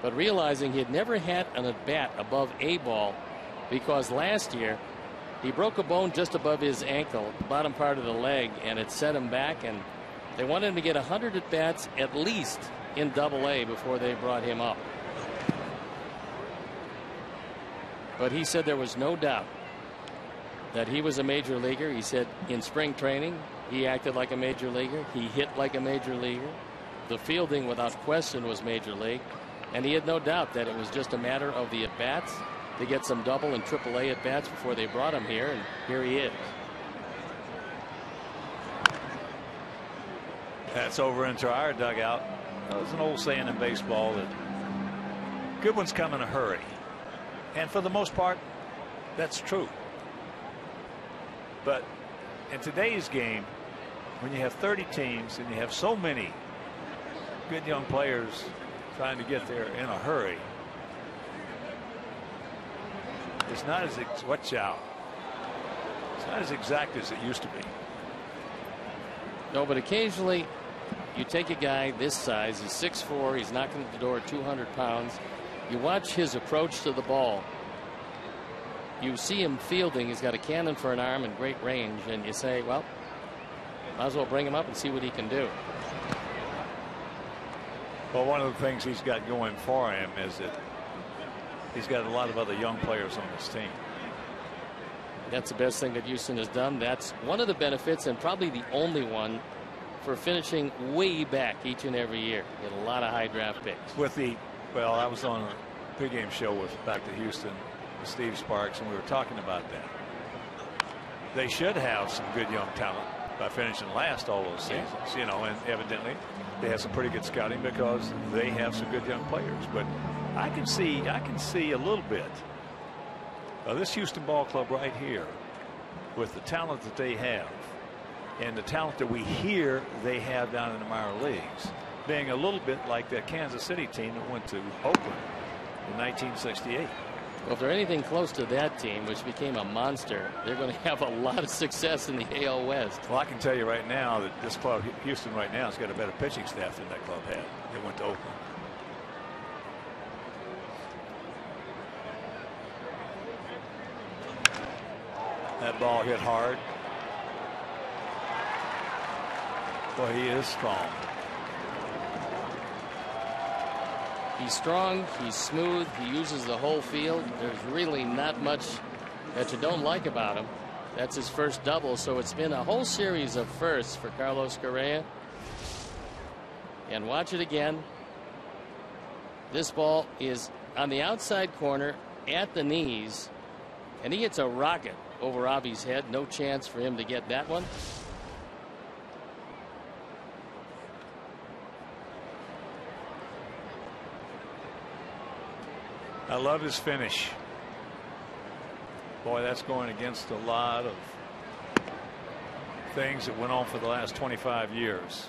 but realizing he had never had an at-bat above A ball because last year he broke a bone just above his ankle, the bottom part of the leg, and it set him back, and they wanted him to get 100 at-bats at least in Double-A before they brought him up. But he said there was no doubt that he was a major leaguer. He said in spring training he acted like a major leaguer. He hit like a major leaguer. The fielding without question was major league, and he had no doubt that it was just a matter of the at-bats to get some double and triple-A at-bats before they brought him here, and here he is. That's over into our dugout. There's an old saying in baseball that good ones come in a hurry, and for the most part that's true. But in today's game, when you have 30 teams and you have so many good young players trying to get there in a hurry, it's not as it's not as exact as it used to be. No, but occasionally you take a guy this size, he's 6'4", he's knocking at the door at 200 pounds. You watch his approach to the ball. You see him fielding. He's got a cannon for an arm and great range, and you say, well, might as well bring him up and see what he can do. Well, one of the things he's got going for him is that he's got a lot of other young players on his team. That's the best thing that Houston has done. That's one of the benefits, and probably the only one, for finishing way back each and every year. Get a lot of high draft picks. Well, I was on a pregame show with Back to Houston with Steve Sparks, and we were talking about that. They should have some good young talent by finishing last all those seasons, you know, and evidently they have some pretty good scouting because they have some good young players. But I can see a little bit of this Houston ball club right here with the talent that they have and the talent that we hear they have down in the minor leagues being a little bit like that Kansas City team that went to Oakland in 1968. Well, if they're anything close to that team, which became a monster, they're going to have a lot of success in the AL West. Well, I can tell you right now that this club, Houston, right now, has got a better pitching staff than that club had. They went to Oakland. That ball hit hard. Boy, he is strong. He's strong, he's smooth, he uses the whole field. There's really not much that you don't like about him. That's his first double, so it's been a whole series of firsts for Carlos Correa. And watch it again. This ball is on the outside corner at the knees, and he hits a rocket over Avi's head. No chance for him to get that one. I love his finish. Boy, that's going against a lot of things that went on for the last 25 years.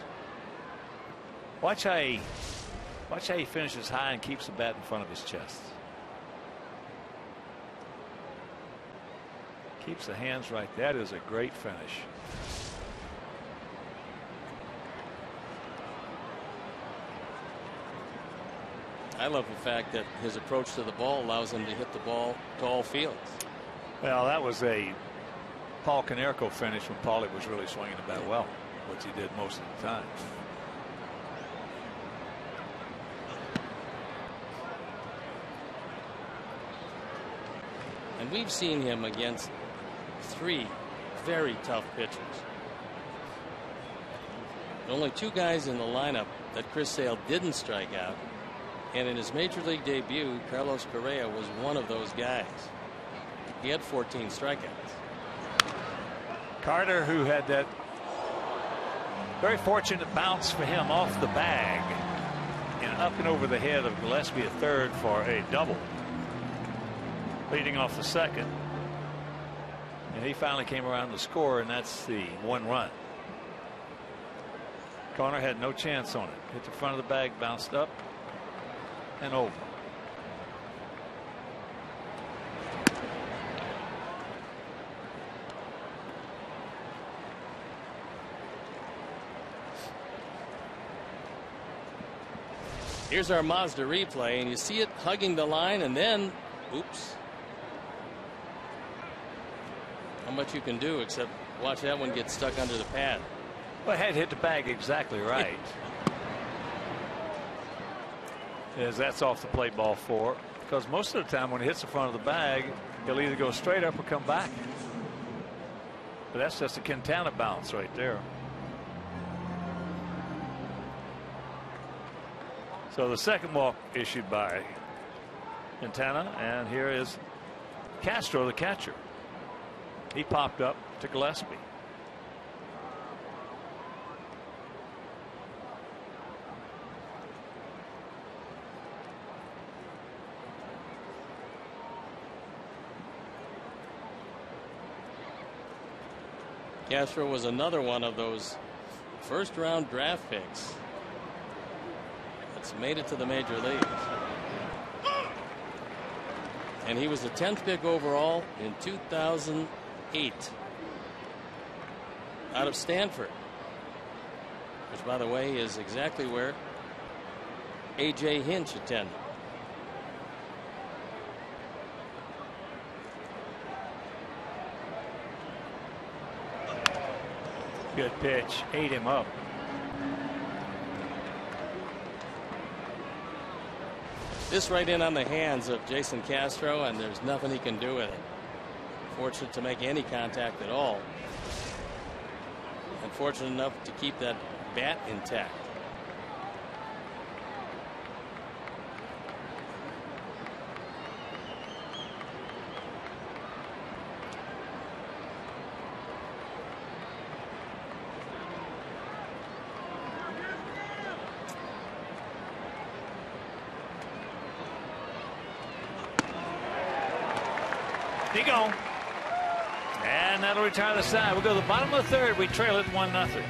Watch how he finishes high and keeps the bat in front of his chest. Keeps the hands right. That is a great finish. I love the fact that his approach to the ball allows him to hit the ball to all fields. Well, that was a Paul Konerko finish when Paulie was really swinging the bat well, which he did most of the time. And we've seen him against 3 very tough pitchers. Only 2 guys in the lineup that Chris Sale didn't strike out. And in his major league debut, Carlos Correa was one of those guys. He had 14 strikeouts. Carter, who had that very fortunate bounce for him off the bag and up and over the head of Gillespie at third for a double, leading off the second. And he finally came around to score, and that's the 1 run. Connor had no chance on it. Hit the front of the bag, bounced up and over. Here's our Mazda replay, and you see it hugging the line, and then oops. Not much you can do except watch that one get stuck under the pad. Well, had hit the bag exactly right. As that's off the plate ball 4, because most of the time when he hits the front of the bag, he'll either go straight up or come back. But that's just a Quintana bounce right there. So the second walk issued by Quintana, and here is Castro, the catcher. He popped up to Gillespie. Castro was another one of those first round draft picks that's made it to the major leagues. And he was the 10th pick overall in 2008 out of Stanford, which, by the way, is exactly where A.J. Hinch attended. Good pitch, ate him up. This right in on the hands of Jason Castro, and there's nothing he can do with it. Fortunate to make any contact at all, and fortunate enough to keep that bat intact. He gone. And that'll retire the side. We'll go to the bottom of the third. We trail it 1-0.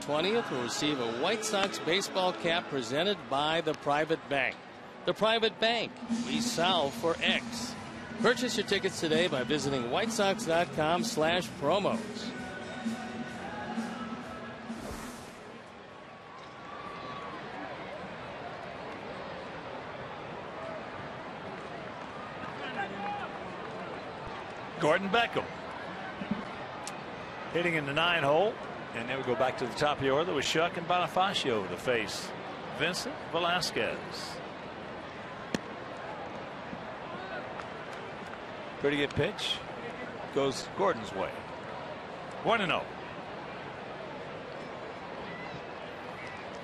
20th will receive a White Sox baseball cap presented by the Private Bank. The Private Bank, we solve for X. Purchase your tickets today by visiting whitesox.com/promos. Gordon Beckham hitting in the 9 hole. And then we go back to the top of the order with Shuck and Bonifacio to face Vincent Velasquez. Pretty good pitch. Goes Gordon's way. 1-0.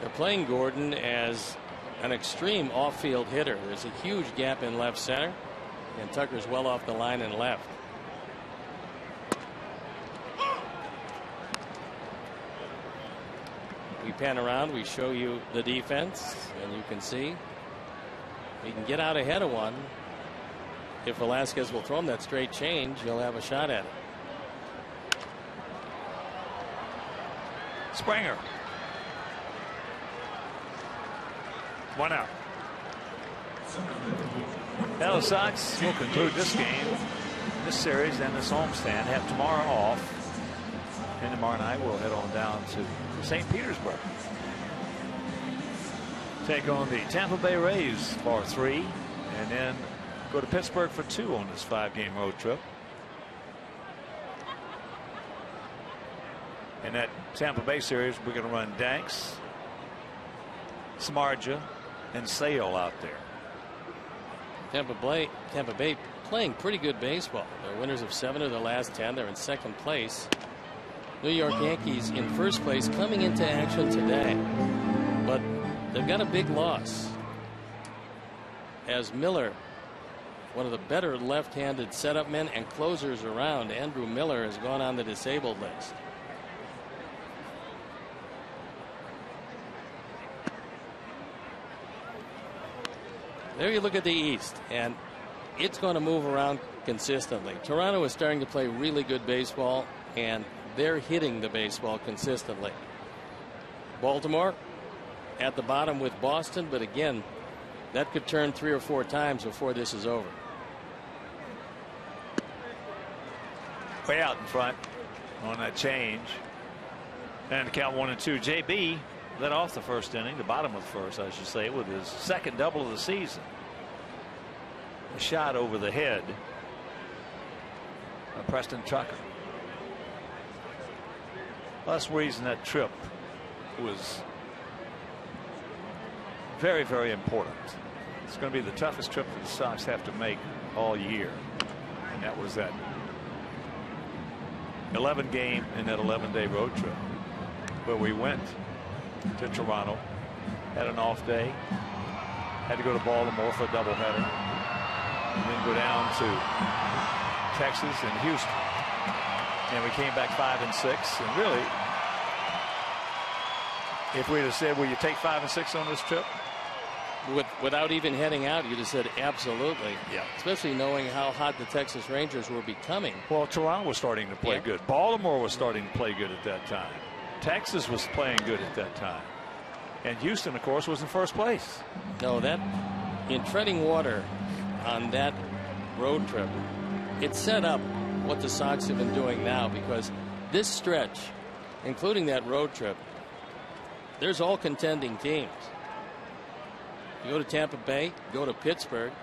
They're playing Gordon as an extreme off-field hitter. There's a huge gap in left center, and Tucker's well off the line in left. We pan around, we show you the defense, and you can see he can get out ahead of one. If Velasquez will throw him that straight change, he'll have a shot at it. Springer. 1 out. Now the Sox will conclude this game, this series, and this homestand. Have tomorrow off, and tomorrow night we'll head on down to St. Petersburg. Take on the Tampa Bay Rays for 3, and then go to Pittsburgh for 2 on this 5-game road trip. In that Tampa Bay series, we're going to run Danks, Samardzija, and Sale out there. Tampa Bay playing pretty good baseball. They're winners of 7 of their last 10. They're in second place. New York Yankees in first place coming into action today, but they've got a big loss as Miller, one of the better left-handed setup men and closers around, Andrew Miller, has gone on the disabled list. There you look at the East, and it's going to move around consistently. Toronto is starting to play really good baseball, and they're hitting the baseball consistently. Baltimore at the bottom with Boston, but again, that could turn 3 or 4 times before this is over. Way out in front on that change. And the count 1-2. JB led off the first inning, the bottom of the first, I should say, with his second double of the season. A shot over the head of Preston Tucker. That's the reason that trip was very, very important. It's going to be the toughest trip that the Sox have to make all year. And that was that 11-game and that 11-day road trip where we went to Toronto, had an off day, had to go to Baltimore for a doubleheader, and then go down to Texas and Houston. And we came back 5 and 6. And really, if we'd have said, will you take 5 and 6 on this trip? Without even heading out, you'd have said absolutely. Yeah. Especially knowing how hot the Texas Rangers were becoming. Well, Toronto was starting to play good. Baltimore was starting to play good at that time. Texas was playing good at that time. And Houston, of course, was in first place. No, that in treading water on that road trip, it set up what the Sox have been doing now, because this stretch, including that road trip, there's all contending teams. You go to Tampa Bay, go to Pittsburgh,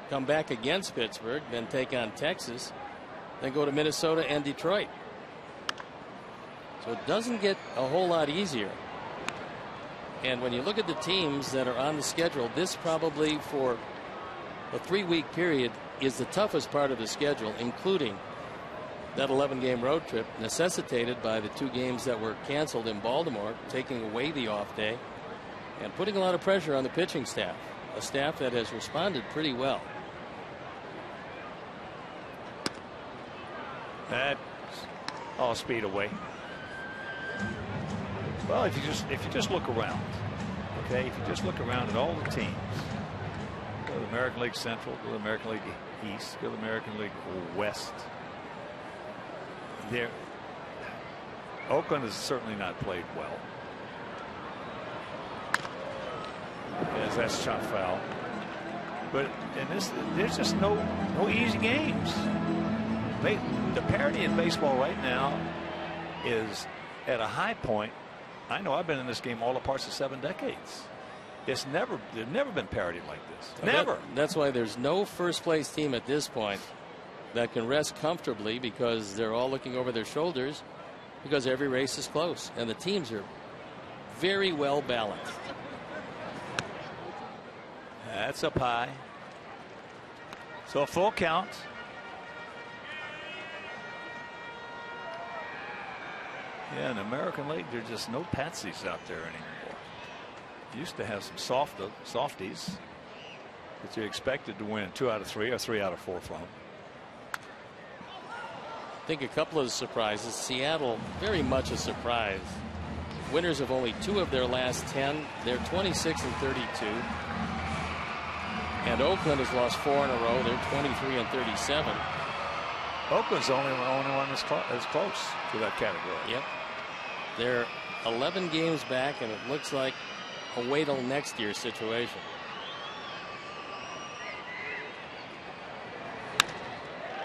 come back against Pittsburgh, then take on Texas, then go to Minnesota and Detroit. So it doesn't get a whole lot easier. And when you look at the teams that are on the schedule, this probably for a 3-week period is the toughest part of the schedule, including that 11-game road trip necessitated by the 2 games that were canceled in Baltimore, taking away the off day and putting a lot of pressure on the pitching staff, a staff that has responded pretty well. That's all speed away. Well, if you just look around, okay, if you just look around at all the teams, go to the American League Central, go to the American League East, go to the American League West. Oakland has certainly not played well. As that's shot foul. But in this, there's just no easy games. The parity in baseball right now is at a high point. I know I've been in this game all the parts of 7 decades. There's never been parity like this. Never. That's why there's no first place team at this point that can rest comfortably, because they're all looking over their shoulders, because every race is close and the teams are very well balanced. That's up high. So a full count. Yeah, in the American League, there's just no patsies out there anymore. Used to have some softies that you expected to win 2 out of 3 or 3 out of 4 from. I think a couple of surprises. Seattle, very much a surprise. Winners of only 2 of their last 10. They're 26 and 32. And Oakland has lost 4 in a row. They're 23 and 37. Oakland's the only one that's close to that category. Yep. They're 11 games back, and it looks like a wait till next year situation.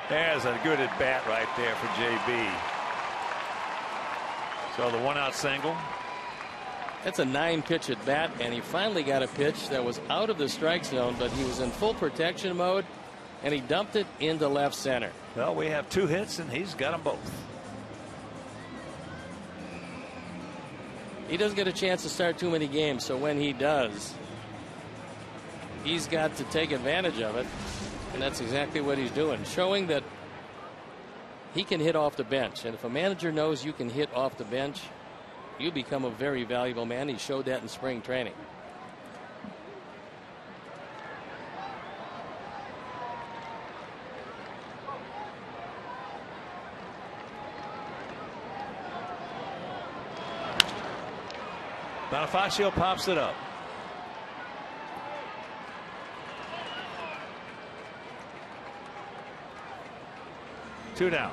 There's a good at bat right there for JB. So the 1-out single. That's a 9-pitch at bat, and he finally got a pitch that was out of the strike zone, but he was in full protection mode, and he dumped it into left center. Well, we have 2 hits, and he's got them both. He doesn't get a chance to start too many games, so when he does, he's got to take advantage of it, and that's exactly what he's doing, showing that he can hit off the bench. And if a manager knows you can hit off the bench, you become a very valuable man. He showed that in spring training. Bonifacio pops it up. Two down.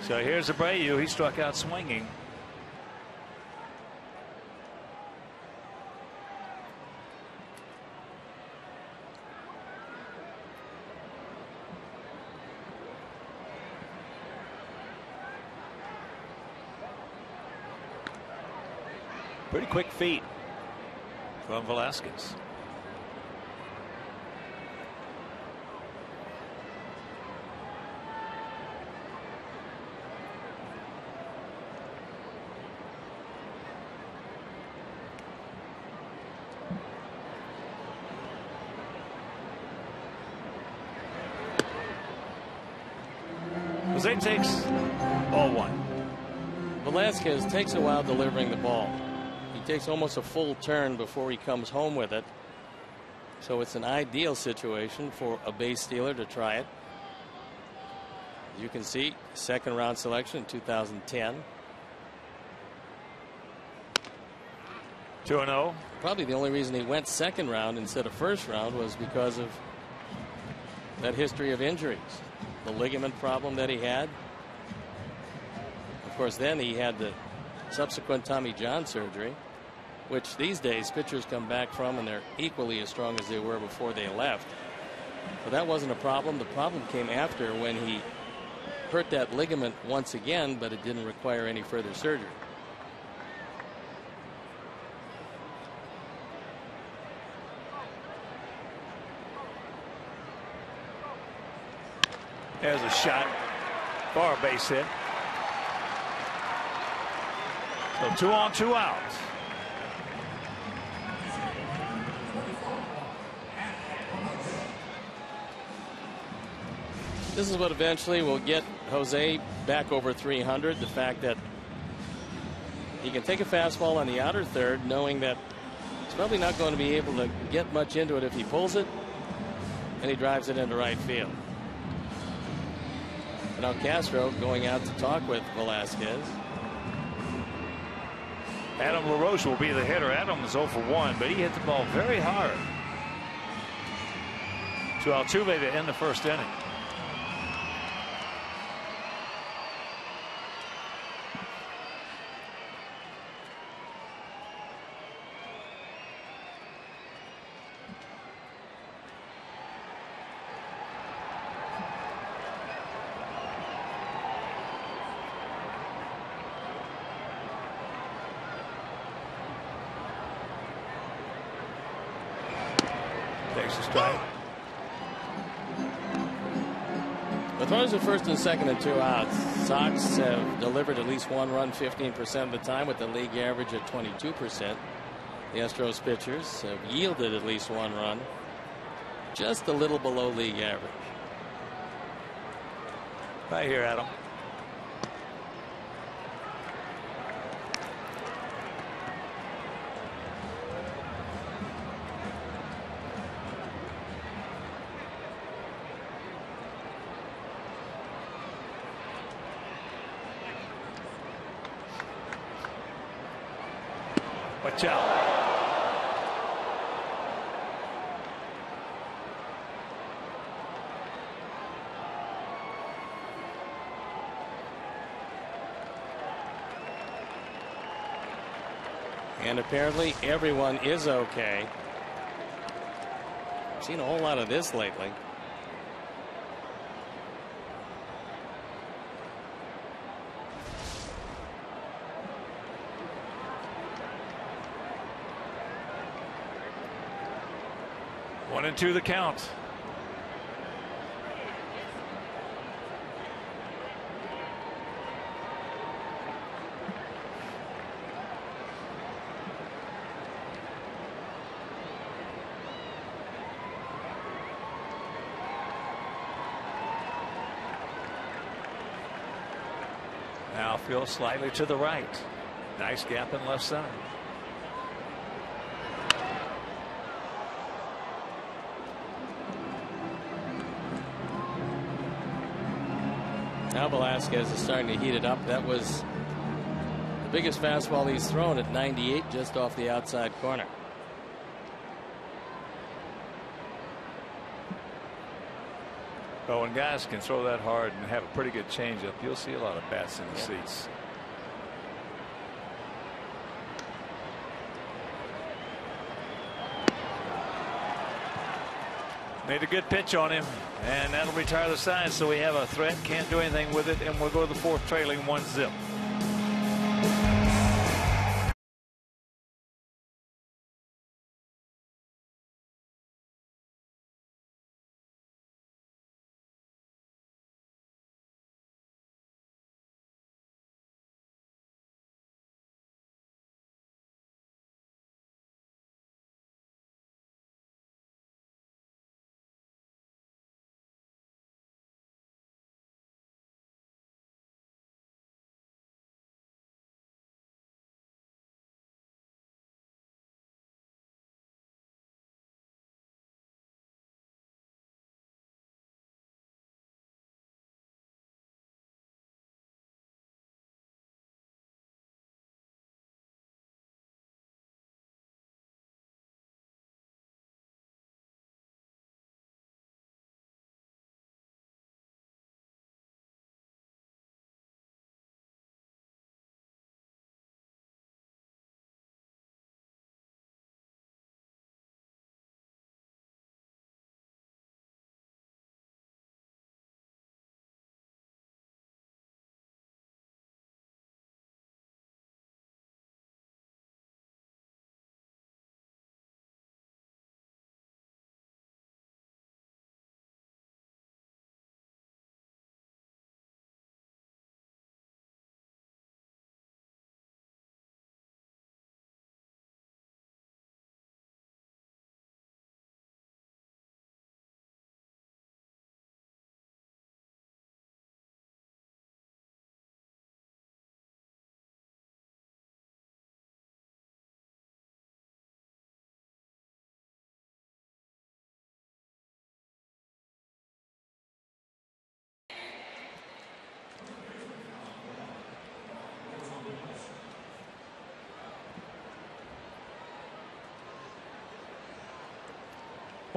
So here's Abreu. He struck out swinging. Pretty quick feet from Velasquez. Jose takes ball 1. Velasquez takes a while delivering the ball. He takes almost a full turn before he comes home with it. So it's an ideal situation for a base stealer to try it. As you can see, 2nd round selection in 2010. 2-0. Probably the only reason he went 2nd round instead of 1st round was because of that history of injuries. The ligament problem that he had. Of course, then he had the subsequent Tommy John surgery, which these days pitchers come back from and they're equally as strong as they were before they left. So that wasn't a problem. The problem came after, when he hurt that ligament once again, but it didn't require any further surgery. There's a shot for a base hit. So 2 on, 2 out. This is what eventually will get Jose back over 300. The fact that he can take a fastball on the outer third, knowing that he's probably not going to be able to get much into it if he pulls it, and he drives it into right field. Now Castro going out to talk with Velasquez. Adam LaRoche will be the hitter. Adam was 0 for 1, but he hit the ball very hard to Altuve to end the first inning. Takes a strike. With runners at first and second and 2 outs, Sox have delivered at least 1 run 15% of the time, with the league average at 22%. The Astros pitchers have yielded at least 1 run, just a little below league average. Right here, Adam. Watch out. And apparently everyone is okay. I've seen a whole lot of this lately. One and 2 the count. Now Phil slightly to the right. Nice gap in left center. Now Velasquez is starting to heat it up. That was the biggest fastball he's thrown at 98, just off the outside corner. Well, when guys can throw that hard and have a pretty good changeup, you'll see a lot of bats in the seats. Made a good pitch on him, and that'll retire the side. So we have a threat, can't do anything with it, and we'll go to the 4th trailing 1-0.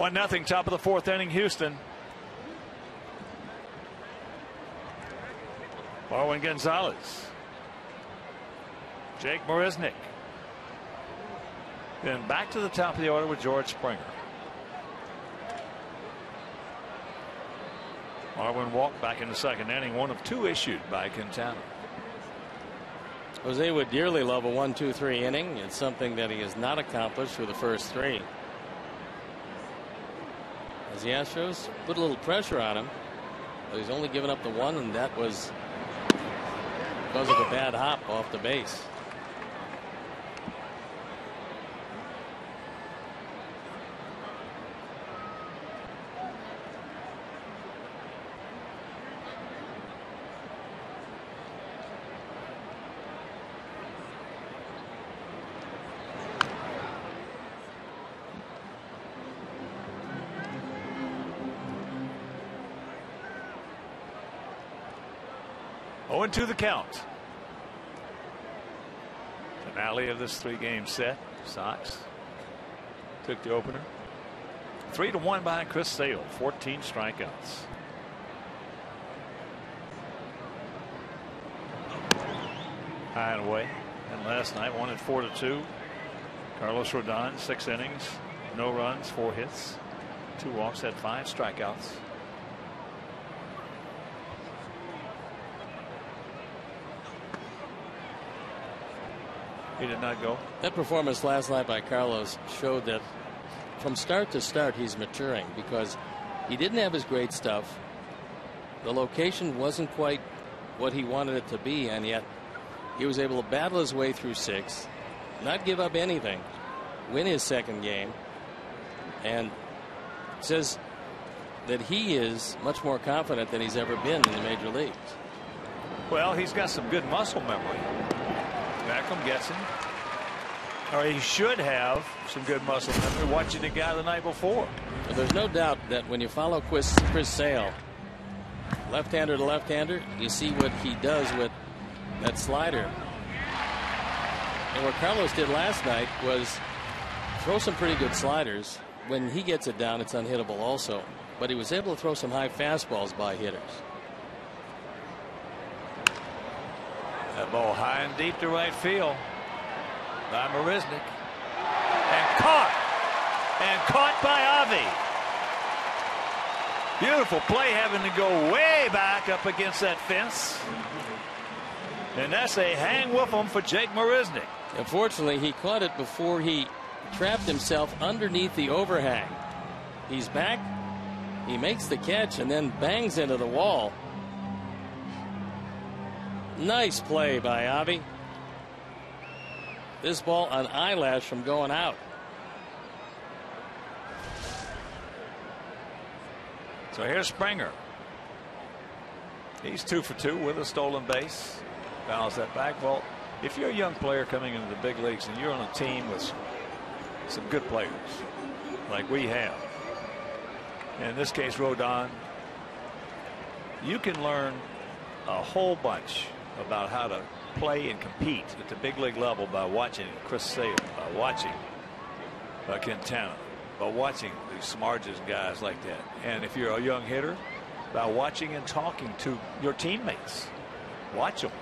1-0, top of the 4th inning, Houston. Marwin Gonzalez. Jake Marisnick. Then back to the top of the order with George Springer. Marwin walked back in the 2nd inning, 1 of 2 issued by Quintana. Jose would dearly love a 1-2-3 inning. It's something that he has not accomplished through the first 3. As the Astros put a little pressure on him, but he's only given up the 1, and that was because of a bad hop off the base. To the count. Finale of this 3-game set. Sox took the opener. 3-1 behind Chris Sale. 14 strikeouts. High and away. And last night won it 4-2. Carlos Rodon, 6 innings, no runs, 4 hits, 2 walks, had 5 strikeouts. He did not go. That performance last night by Carlos showed that from start to start he's maturing, because he didn't have his great stuff. The location wasn't quite what he wanted it to be, and yet he was able to battle his way through 6, not give up anything, win his 2nd game, and says that he is much more confident than he's ever been in the major leagues. Well, he's got some good muscle memory. Beckham gets him. Or he should have some good muscle memory watching the guy the night before. But there's no doubt that when you follow Chris Sale, left-hander to left-hander, you see what he does with that slider. And what Carlos did last night was throw some pretty good sliders. When he gets it down, it's unhittable also. But he was able to throw some high fastballs by hitters. That ball high and deep to right field by Marisnick. And caught by Avi. Beautiful play, having to go way back up against that fence. And that's a hang with him for Jake Marisnick. Unfortunately, he caught it before he trapped himself underneath the overhang. He's back, he makes the catch, and then bangs into the wall. Nice play by Avi. This ball an eyelash from going out. So here's Springer. He's 2 for 2 with a stolen base. Fouls that back. Well, if you're a young player coming into the big leagues and you're on a team with some good players like we have, in this case Rodon, you can learn a whole bunch about how to play and compete at the big league level by watching Chris Sale, by watching Quintana, by watching these Smarges guys like that. And if you're a young hitter, by watching and talking to your teammates. Watch them.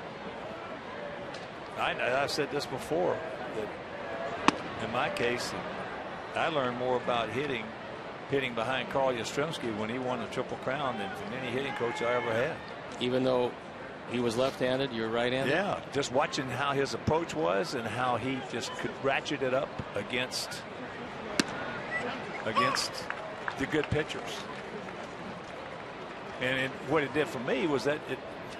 I've said this before, that in my case, I learned more about hitting behind Carl Yastrzemski when he won the Triple Crown than from any hitting coach I ever had. Even though he was left-handed, you're right-handed? Yeah, just watching how his approach was and how he just could ratchet it up against the good pitchers. And what it did for me was that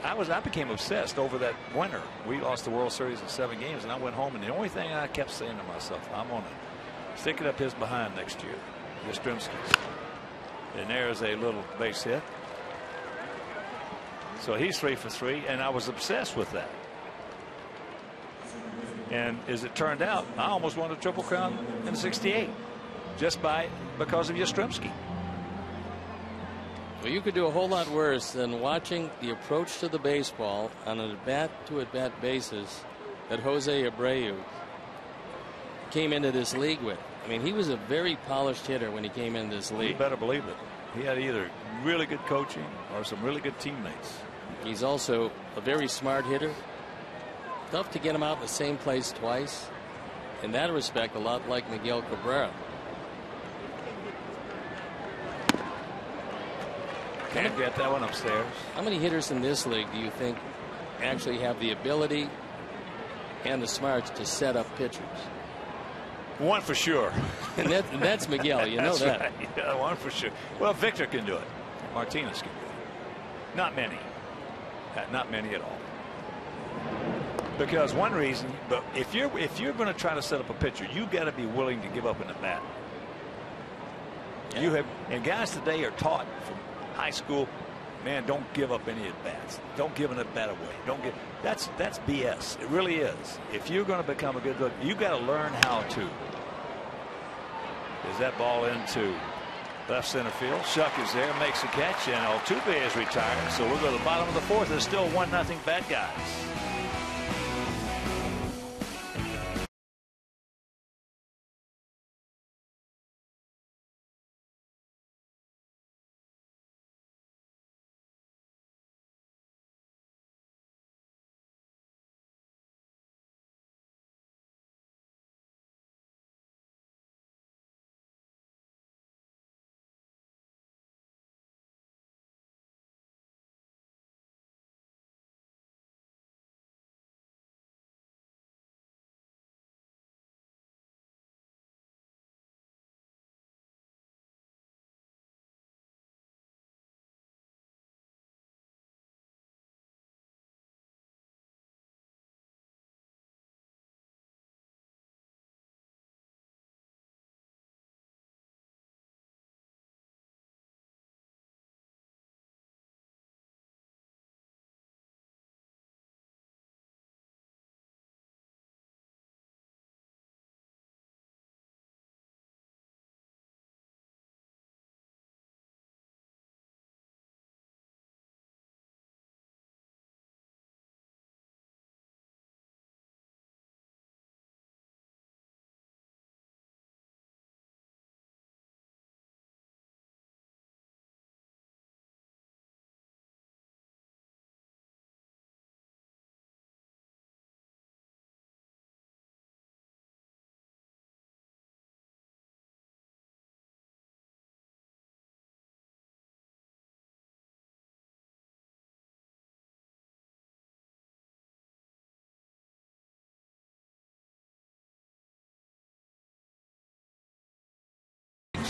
I became obsessed over that winter. We lost the World Series in 7 games, and I went home, and the only thing I kept saying to myself, I'm going to stick it up his behind next year, Yastrzemski's. And there's a little base hit. So he's 3 for 3, and I was obsessed with that. And as it turned out, I almost won a Triple Crown in '68 just because of Yastrzemski. Well, you could do a whole lot worse than watching the approach to the baseball on an at-bat-to-at-bat basis that Jose Abreu came into this league with. I mean, he was a very polished hitter when he came into this league. You better believe it. He had either really good coaching or some really good teammates. He's also a very smart hitter. Tough to get him out in the same place twice. In that respect, a lot like Miguel Cabrera. Can't get that one upstairs. How many hitters in this league do you think actually have the ability and the smarts to set up pitchers? One for sure. And that's Miguel. You know that. Right. Yeah, one for sure. Well, Victor can do it. Martinez can do it. Not many. Not many at all. Because one reason, but if you're going to try to set up a pitcher, you got to be willing to give up an at bat. Yeah. And guys today are taught from high school, man, don't give up any at bats. Don't give an at bat away. That's BS. It really is. If you're going to become a good look, you got to learn how to. Is that ball into left center field? Shuck is there, makes a catch, and Altuve is retired. So we'll go to the bottom of the fourth. There's still 1-0 bad guys.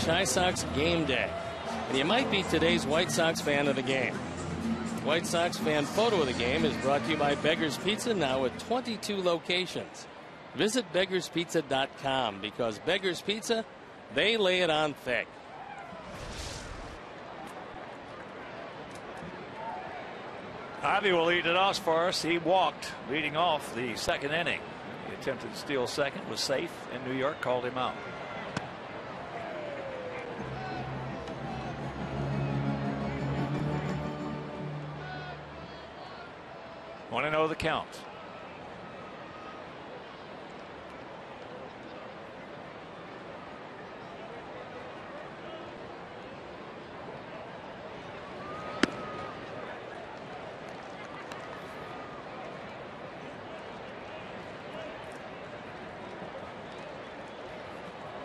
Chi Sox game day. And you might be today's White Sox fan of the game. White Sox fan photo of the game is brought to you by Beggar's Pizza, now with 22 locations. Visit beggarspizza.com because Beggar's Pizza, they lay it on thick. Ivy will lead it off for us. He walked leading off the second inning. He attempted to steal second, was safe, and New York called him out. 1-0 the count.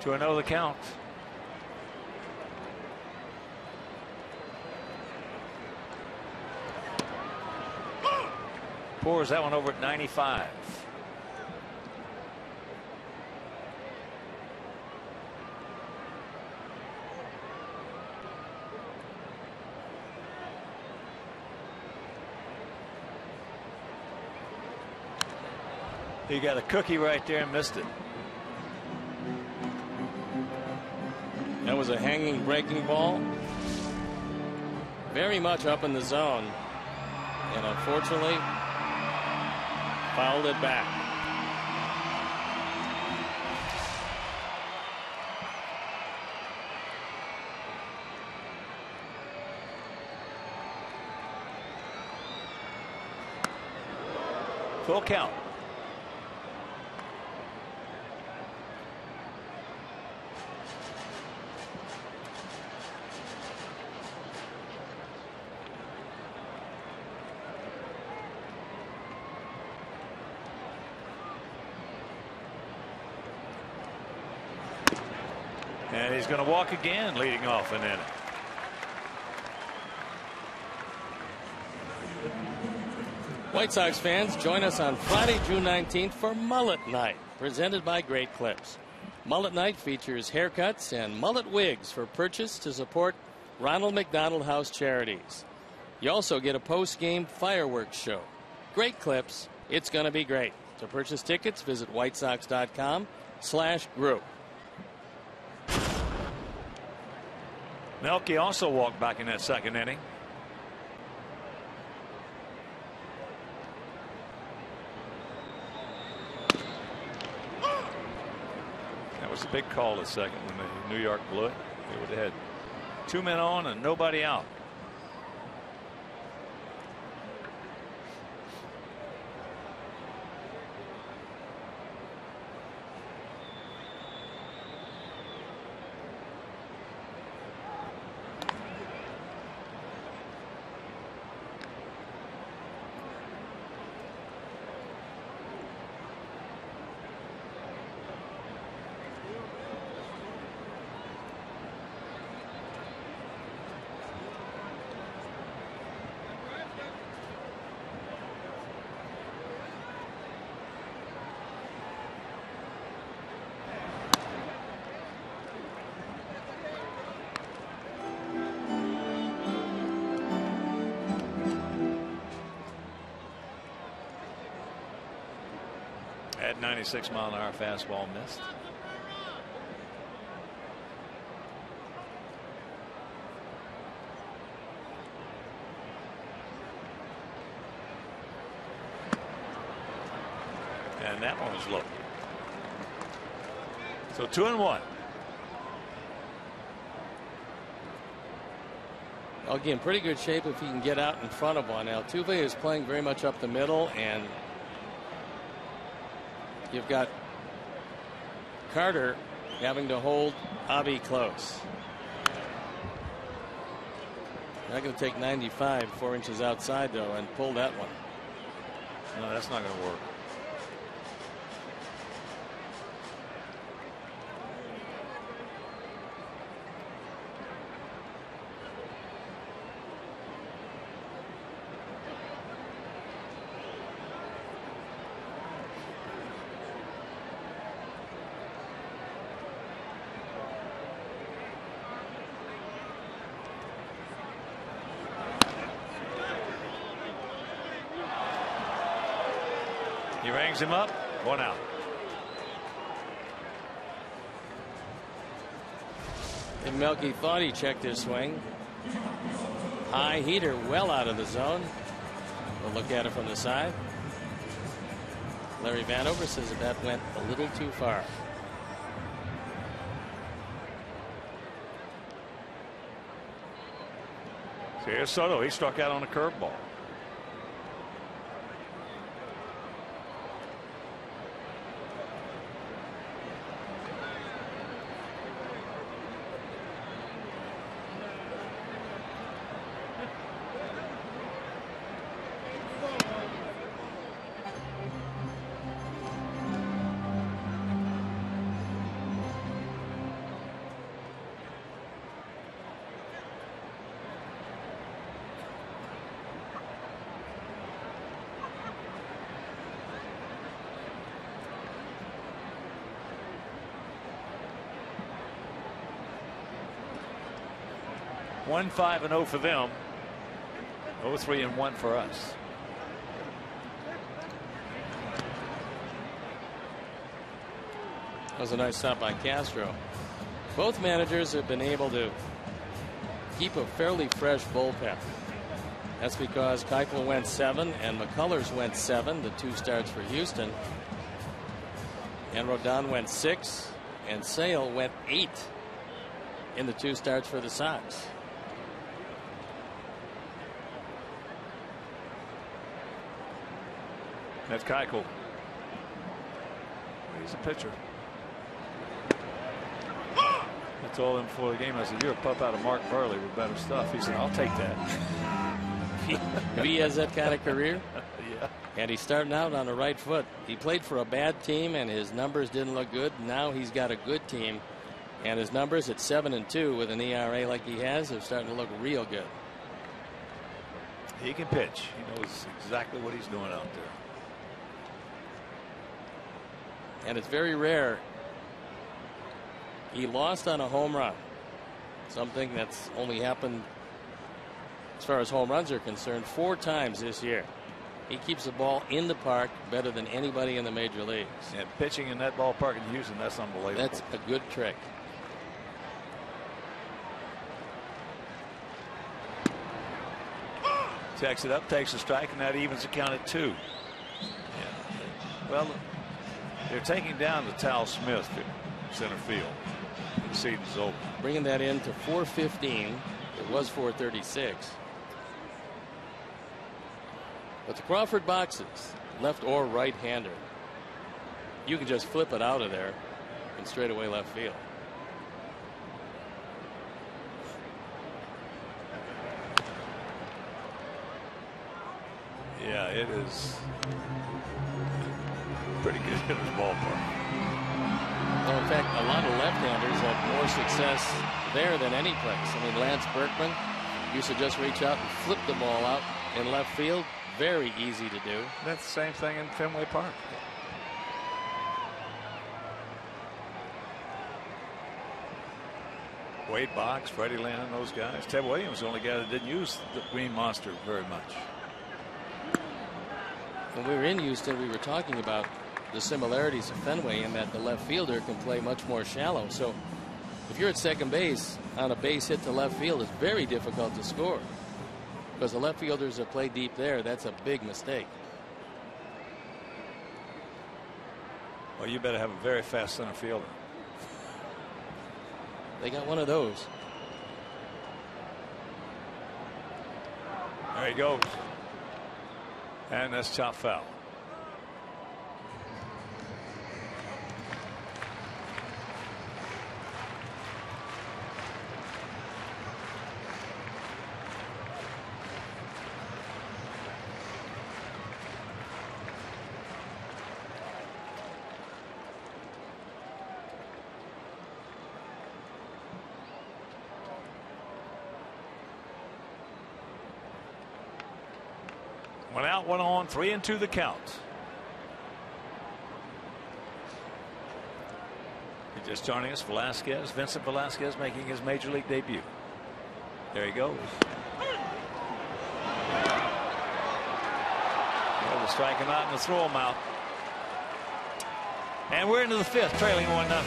To another count. Pours that one over at 95. He got a cookie right there and missed it. That was a hanging breaking ball. Very much up in the zone. And unfortunately, fouled it back. Full count. And he's going to walk again, leading off an inning. White Sox fans, join us on Friday, June 19th for Mullet Night, presented by Great Clips. Mullet Night features haircuts and mullet wigs for purchase to support Ronald McDonald House charities. You also get a post-game fireworks show. Great Clips, it's going to be great. To purchase tickets, visit whitesox.com/group. Melky also walked back in that second inning. That was a big call the second when New York blew it. They would have had 2 men on and nobody out. At 96-mile-an-hour fastball missed. And that one was low. So 2-1. Altuve in pretty good shape if he can get out in front of one. Altuve is playing very much up the middle, and you've got Carter having to hold Avi close. Not going to take 95, 4 inches outside though, and pull that one. No, that's not going to work. He rings him up. 1 out. And Melky thought he checked his swing. High heater well out of the zone. We'll look at it from the side. Larry Vanover says that went a little too far. Here's Soto. He struck out on a curveball. One 5-0 for them. 0-3-1 for us. That was a nice stop by Castro. Both managers have been able to keep a fairly fresh bullpen. That's because Keuchel went 7 and McCullers went 7, the 2 starts for Houston. And Rodon went 6 and Sale went 8 in the 2 starts for the Sox. That's Keuchel. He's a pitcher. That's all in for the game. I said, you're a pup out of Mark Burley with better stuff. He said, I'll take that. He has that kind of career. Yeah. And he's starting out on the right foot. He played for a bad team and his numbers didn't look good. Now he's got a good team And his numbers at 7-2 with an ERA like he has are starting to look real good. He can pitch. He knows exactly what he's doing out there. And it's very rare. He lost on a home run. Something that's only happened, as far as home runs are concerned, 4 times this year. He keeps the ball in the park better than anybody in the major leagues. And pitching in that ballpark in Houston, that's unbelievable. That's a good trick. Checks it up, takes a strike, and that evens the count at 2. Yeah. Well, they're taking down the Tal Smith center field. The season's over. Bringing that in to 415. It was 436. But the Crawford boxes, left or right-hander, you can just flip it out of there and straight away left field. Yeah, it is pretty good hitter's ballpark. Well, in fact, a lot of left-handers have more success there than any place. I mean, Lance Berkman used to just reach out and flip the ball out in left field. Very easy to do. That's the same thing in Fenway Park. Wade Boggs, Freddie Landon, those guys. Ted Williams was the only guy that didn't use the Green Monster very much. When we were in Houston, we were talking about the similarities of Fenway in that the left fielder can play much more shallow. So if you're at second base on a base hit to left field, it's very difficult to score. Because the left fielders that play deep there, that's a big mistake. Well, you better have a very fast center fielder. They got one of those. There he goes. And that's chopped foul. One out, one on, 3-2 the count. Just joining us, Vincent Velasquez making his major league debut. There he goes. To strike him out and to throw him out. And we're into the 5th, trailing 1-0.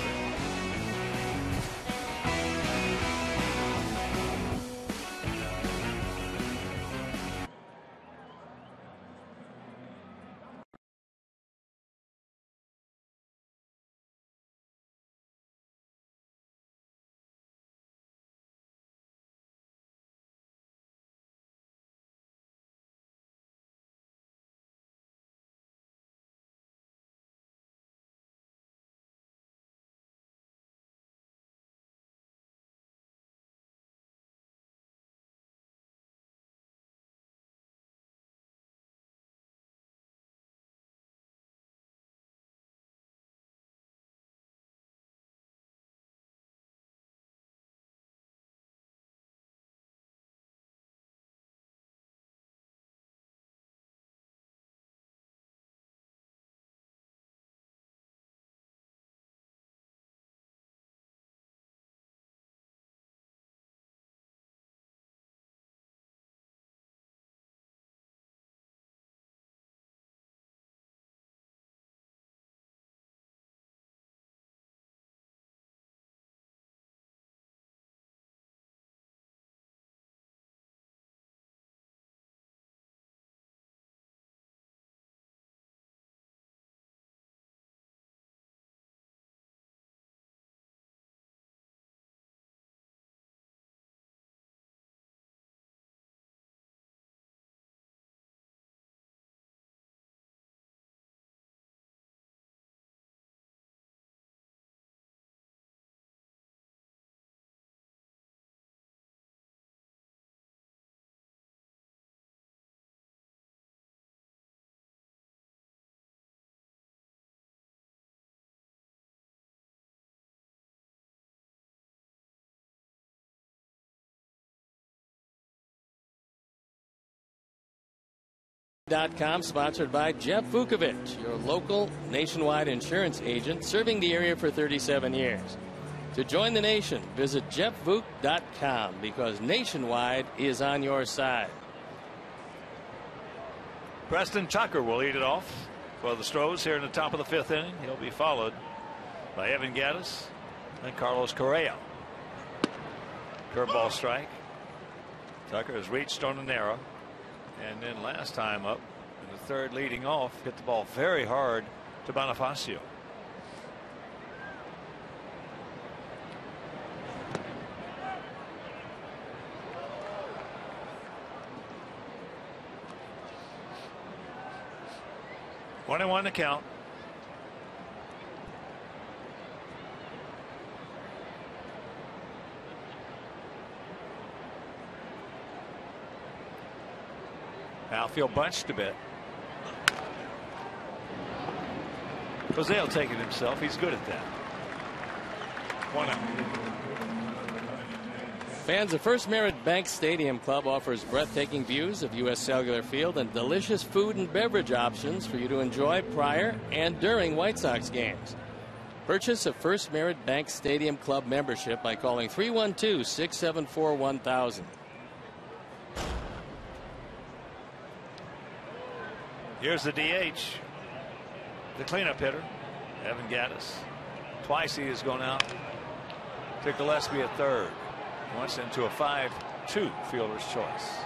HOU.com, sponsored by Jeff Vukovich, your local nationwide insurance agent serving the area for 37 years. To join the nation, visit jeffvuk.com because Nationwide is on your side. Preston Tucker will lead it off for the Astros here in the top of the 5th inning. He'll be followed by Evan Gattis and Carlos Correa. Curveball strike. Tucker has reached on an error, and then last time up in the 3rd leading off, hit the ball very hard to Bonifacio. One and one to count. Outfield bunched a bit. Jose will take it himself. He's good at that. 1-out. Fans of First Merit Bank Stadium Club offers breathtaking views of U.S. Cellular Field and delicious food and beverage options for you to enjoy prior and during White Sox games. Purchase a First Merit Bank Stadium Club membership by calling 312-674-1000. Here's the DH, the cleanup hitter, Evan Gattis. Twice he has gone out. To Gillespie at 3rd. Once into a 5-2 fielder's choice.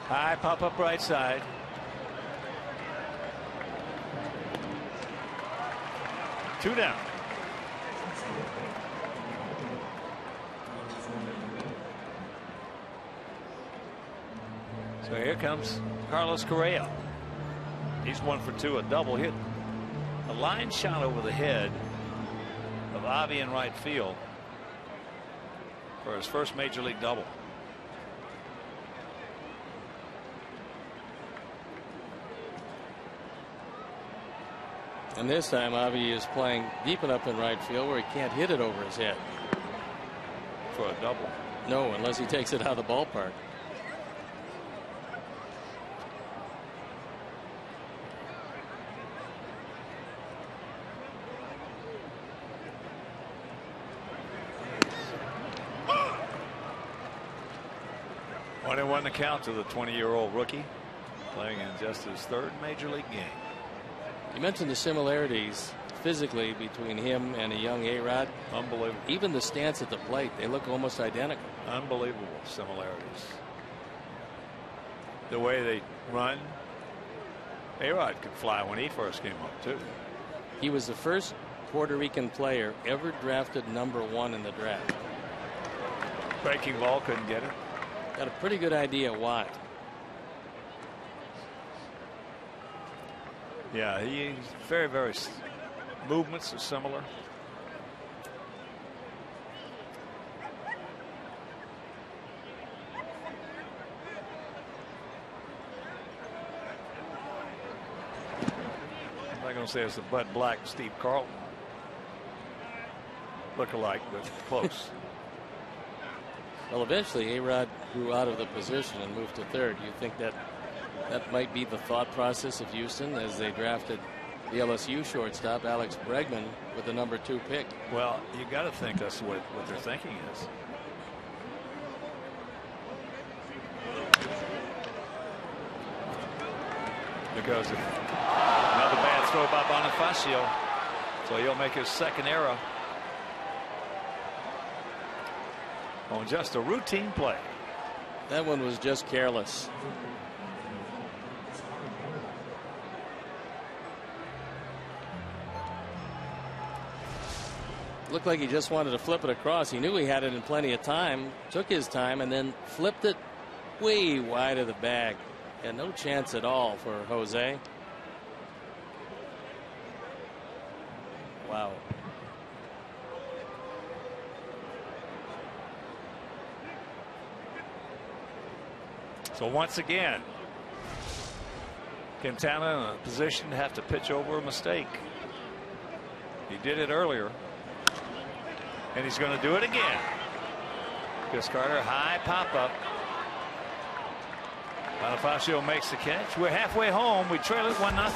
High pop up right side. Two down. So here comes Carlos Correa. He's 1 for 2, a double hit. A line shot over the head of Avi in right field for his first major league double. And this time Avi is playing deep enough in right field where he can't hit it over his head. For a double. No, unless he takes it out of the ballpark. One and one to count to the 20-year-old rookie, playing in just his 3rd major league game. You mentioned the similarities physically between him and a young A-Rod. Unbelievable. Even the stance at the plate, they look almost identical. Unbelievable similarities. The way they run. A-Rod could fly when he first came up too. He was the first Puerto Rican player ever drafted #1 in the draft. Breaking ball, couldn't get it. Got a pretty good idea why. Yeah, he's very movements are similar. I'm not going to say it's the Bud Black, Steve Carlton look-alike, but close. Well, eventually A-Rod grew out of the position and moved to 3rd. You think that might be the thought process of Houston as they drafted the LSU shortstop Alex Bregman with the #2 pick? Well, you got to think that's what their thinking is. Because if another bad throw by Bonifacio, so he'll make his 2nd error on just a routine play. That one was just careless. Looked like he just wanted to flip it across. He knew he had it in plenty of time, took his time, and then flipped it way wide of the bag. And no chance at all for Jose. Wow. So once again, Quintana in a position to have to pitch over a mistake. He did it earlier, and he's going to do it again. Chris Carter, high pop up. Bonifacio makes the catch. We're halfway home. We trail it 1-0.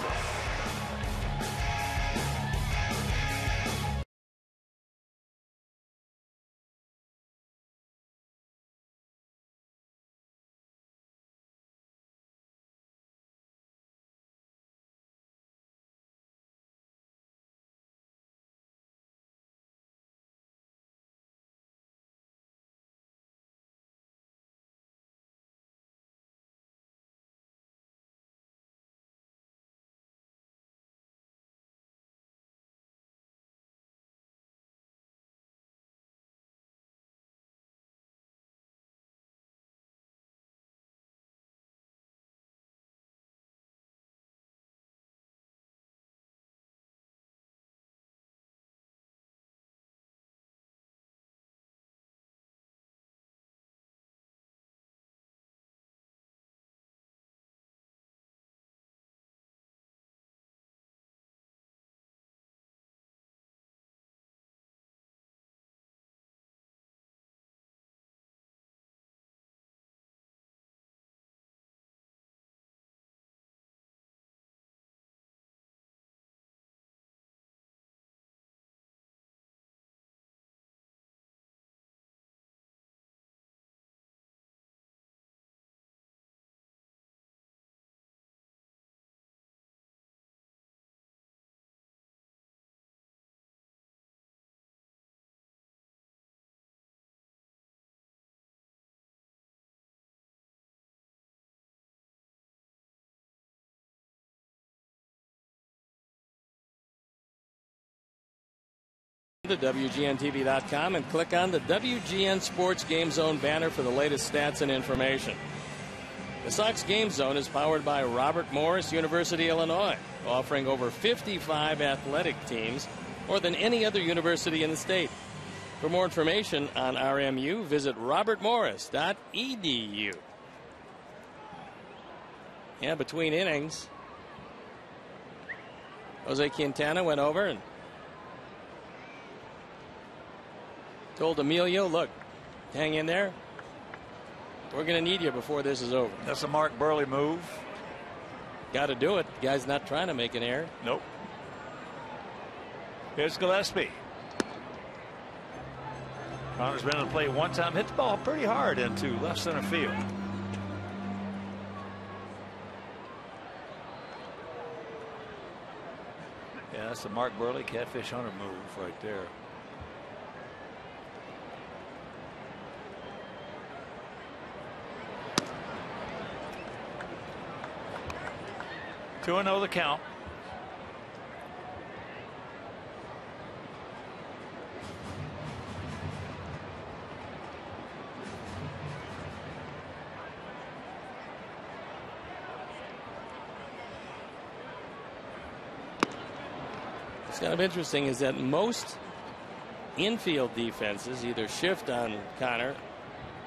To WGNTV.com and click on the WGN Sports Game Zone banner for the latest stats and information. The Sox Game Zone is powered by Robert Morris University, Illinois, offering over 55 athletic teams, more than any other university in the state. For more information on RMU, visit robertmorris.edu. Yeah, between innings, Jose Quintana went over and told Emilio, look, hang in there. We're going to need you before this is over. That's a Mark Burley move. Got to do it. The guy's not trying to make an error. Nope. Here's Gillespie. Connor's been on the plate one time. Hit the ball pretty hard into left center field. Yeah, that's the Mark Burley catfish hunter move right there. Two and 0 the count. What's kind of interesting is that most infield defenses either shift on Connor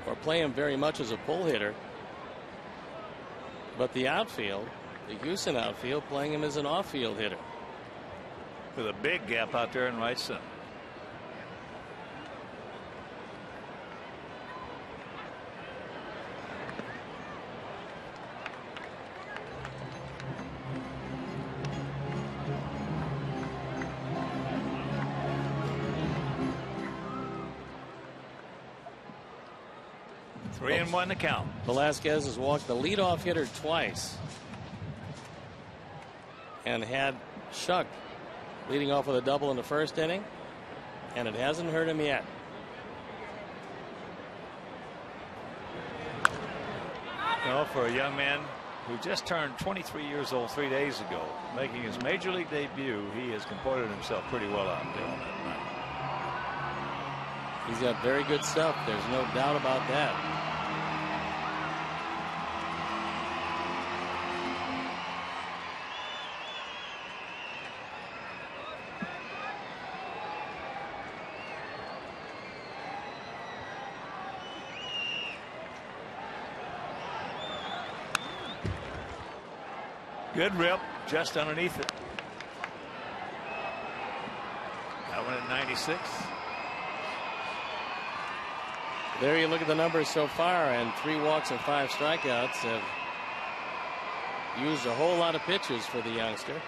or play him very much as a pull hitter. But the outfield, the Houston outfield, playing him as an off-field hitter. With a big gap out there in right center. Three and one to count. Velasquez has walked the leadoff hitter twice and had Shuck leading off with a double in the first inning, and it hasn't hurt him yet. You know, for a young man who just turned 23 years old 3 days ago, making his major league debut, he has comported himself pretty well out there on that night. He's got very good stuff. There's no doubt about that. Good rip, just underneath it. That one at 96. There you look at the numbers so far, and 3 walks and 5 strikeouts have used a whole lot of pitches for the youngster.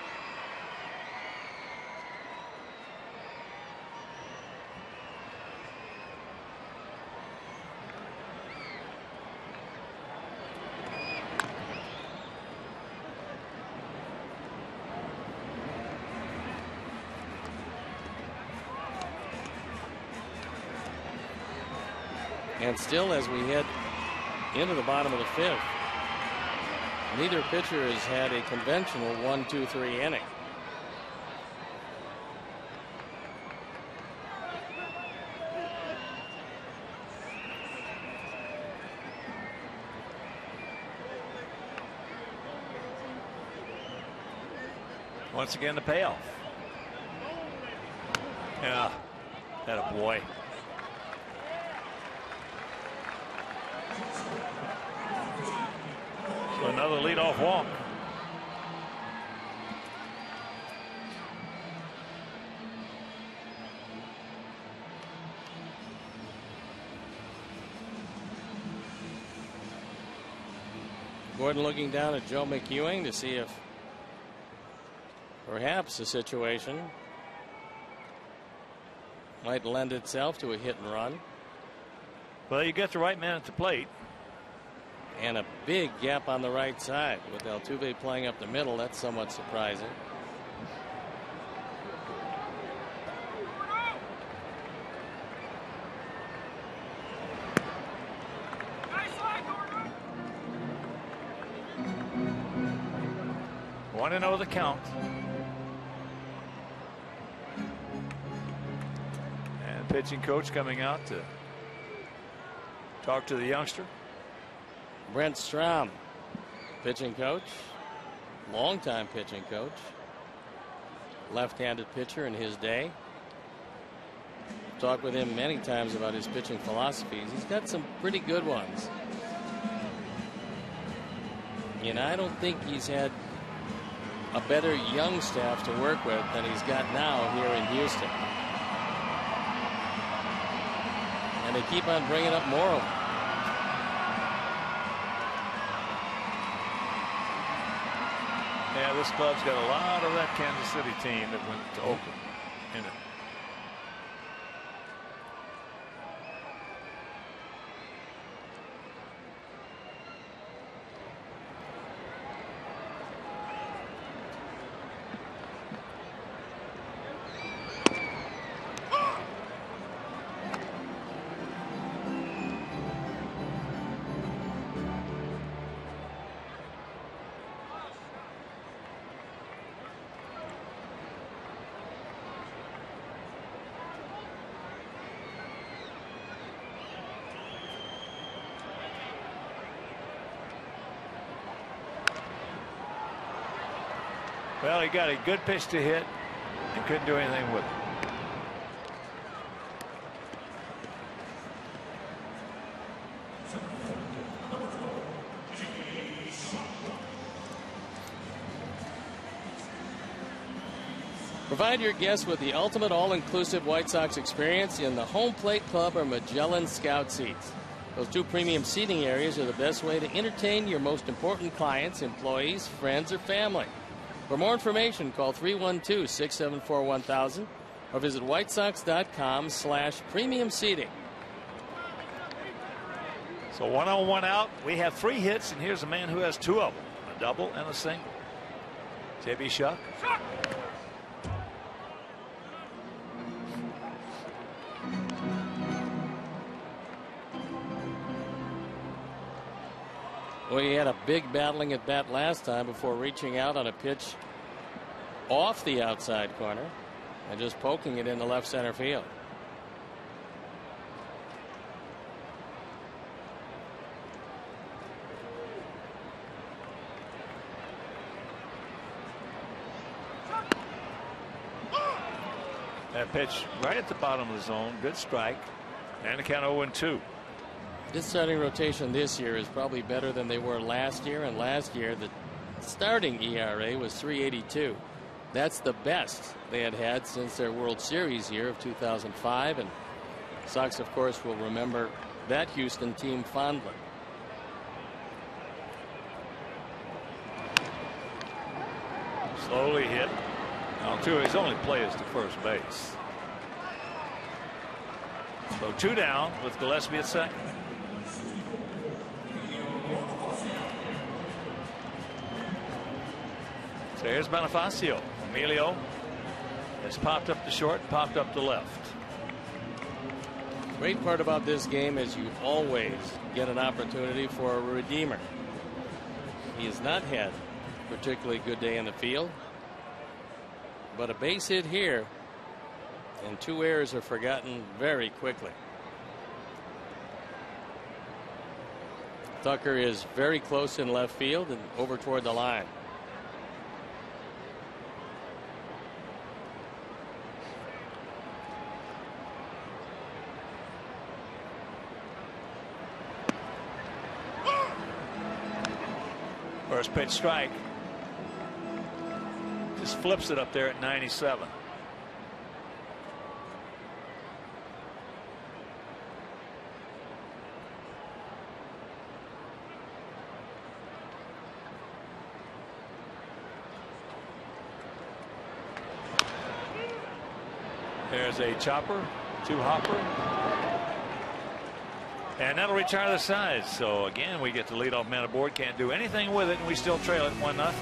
And still, as we head into the bottom of the 5th, neither pitcher has had a conventional 1, 2, 3 inning. Once again, the payoff. Yeah, that a boy. So another leadoff walk. Gordon looking down at Joe McEwing to see if perhaps the situation might lend itself to a hit and run. Well, you get the right man at the plate. And a big gap on the right side with Altuve playing up the middle. That's somewhat surprising. Want to know the count. And pitching coach coming out to talk to the youngster. Brent Strom, pitching coach, longtime pitching coach, left-handed pitcher in his day. Talked with him many times about his pitching philosophies. He's got some pretty good ones. And I don't think he's had a better young staff to work with than he's got now here in Houston. And they keep on bringing up more of them. Yeah, this club's got a lot of that Kansas City team that went to Oakland in it. Well, he got a good pitch to hit and couldn't do anything with it. Provide your guests with the ultimate all-inclusive White Sox experience in the Home Plate Club or Magellan Scout seats. Those 2 premium seating areas are the best way to entertain your most important clients, employees, friends, or family. For more information, call 312-674-1000 or visit whitesox.com/premium seating. So 1 on 1 out. We have 3 hits, and here's a man who has 2 of them, a double and a single. J.B. Shuck. Well, he had a big battling at bat last time before reaching out on a pitch off the outside corner and just poking it into left center field. That pitch right at the bottom of the zone. Good strike. And the count 0-2. This starting rotation this year is probably better than they were last year. And last year, the starting ERA was 3.82. That's the best they had since their World Series year of 2005. And Sox, of course, will remember that Houston team fondly. Slowly hit. Altuve, his only play is to first base. So 2 down with Gillespie at second. So here's Bonifacio. Emilio has popped up to short, popped up to left. Great part about this game is you always get an opportunity for a redeemer. He has not had a particularly good day in the field, but a base hit here and 2 errors are forgotten very quickly. Tucker is very close in left field and over toward the line. First pitch strike. Just flips it up there at 97. There's a chopper, 2-hopper. And that'll retire the side. So again, we get the leadoff man aboard. Can't do anything with it, and we still trail it 1-0.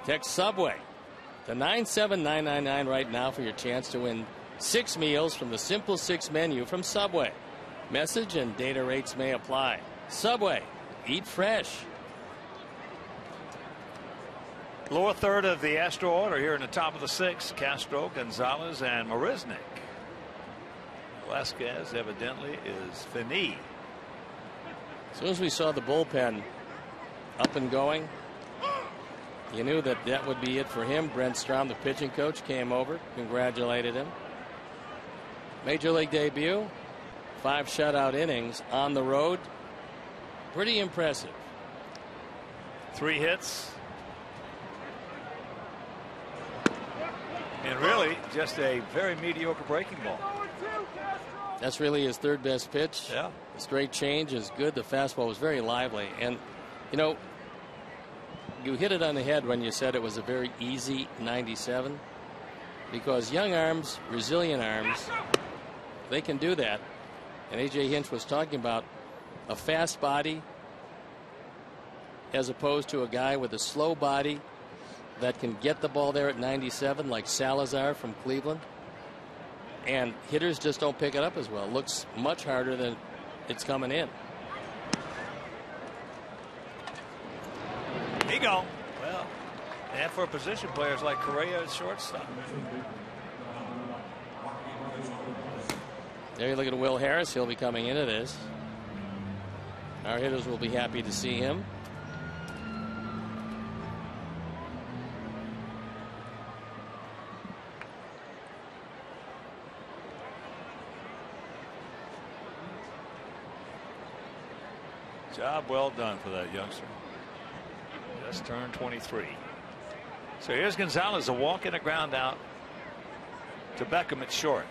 Text Subway to 97999 right now for your chance to win 6 meals from the Simple 6 menu from Subway. Message and data rates may apply. Subway, eat fresh. Lower third of the Astro order here in the top of the 6th. Castro, Gonzalez, and Marisnik. Velasquez evidently is fini. As soon as we saw the bullpen up and going, you knew that that would be it for him. Brent Strom, the pitching coach, came over, congratulated him. Major League debut, 5 shutout innings on the road. Pretty impressive. 3 hits. And really just a very mediocre breaking ball. That's really his 3rd best pitch. Yeah. The straight change is good. The fastball was very lively. And, you know, you hit it on the head when you said it was a very easy 97, because young arms, resilient arms, they can do that. And A.J. Hinch was talking about a fast body as opposed to a guy with a slow body that can get the ball there at 97 like Salazar from Cleveland. And hitters just don't pick it up as well. It looks much harder than it's coming in. He go. Well, and for position players like Correa at shortstop. There you look at Will Harris. He'll be coming into this. Our hitters will be happy to see him. Job well done for that youngster. Just turned 23. So here's Gonzalez, a walk and a ground out to Beckham at short.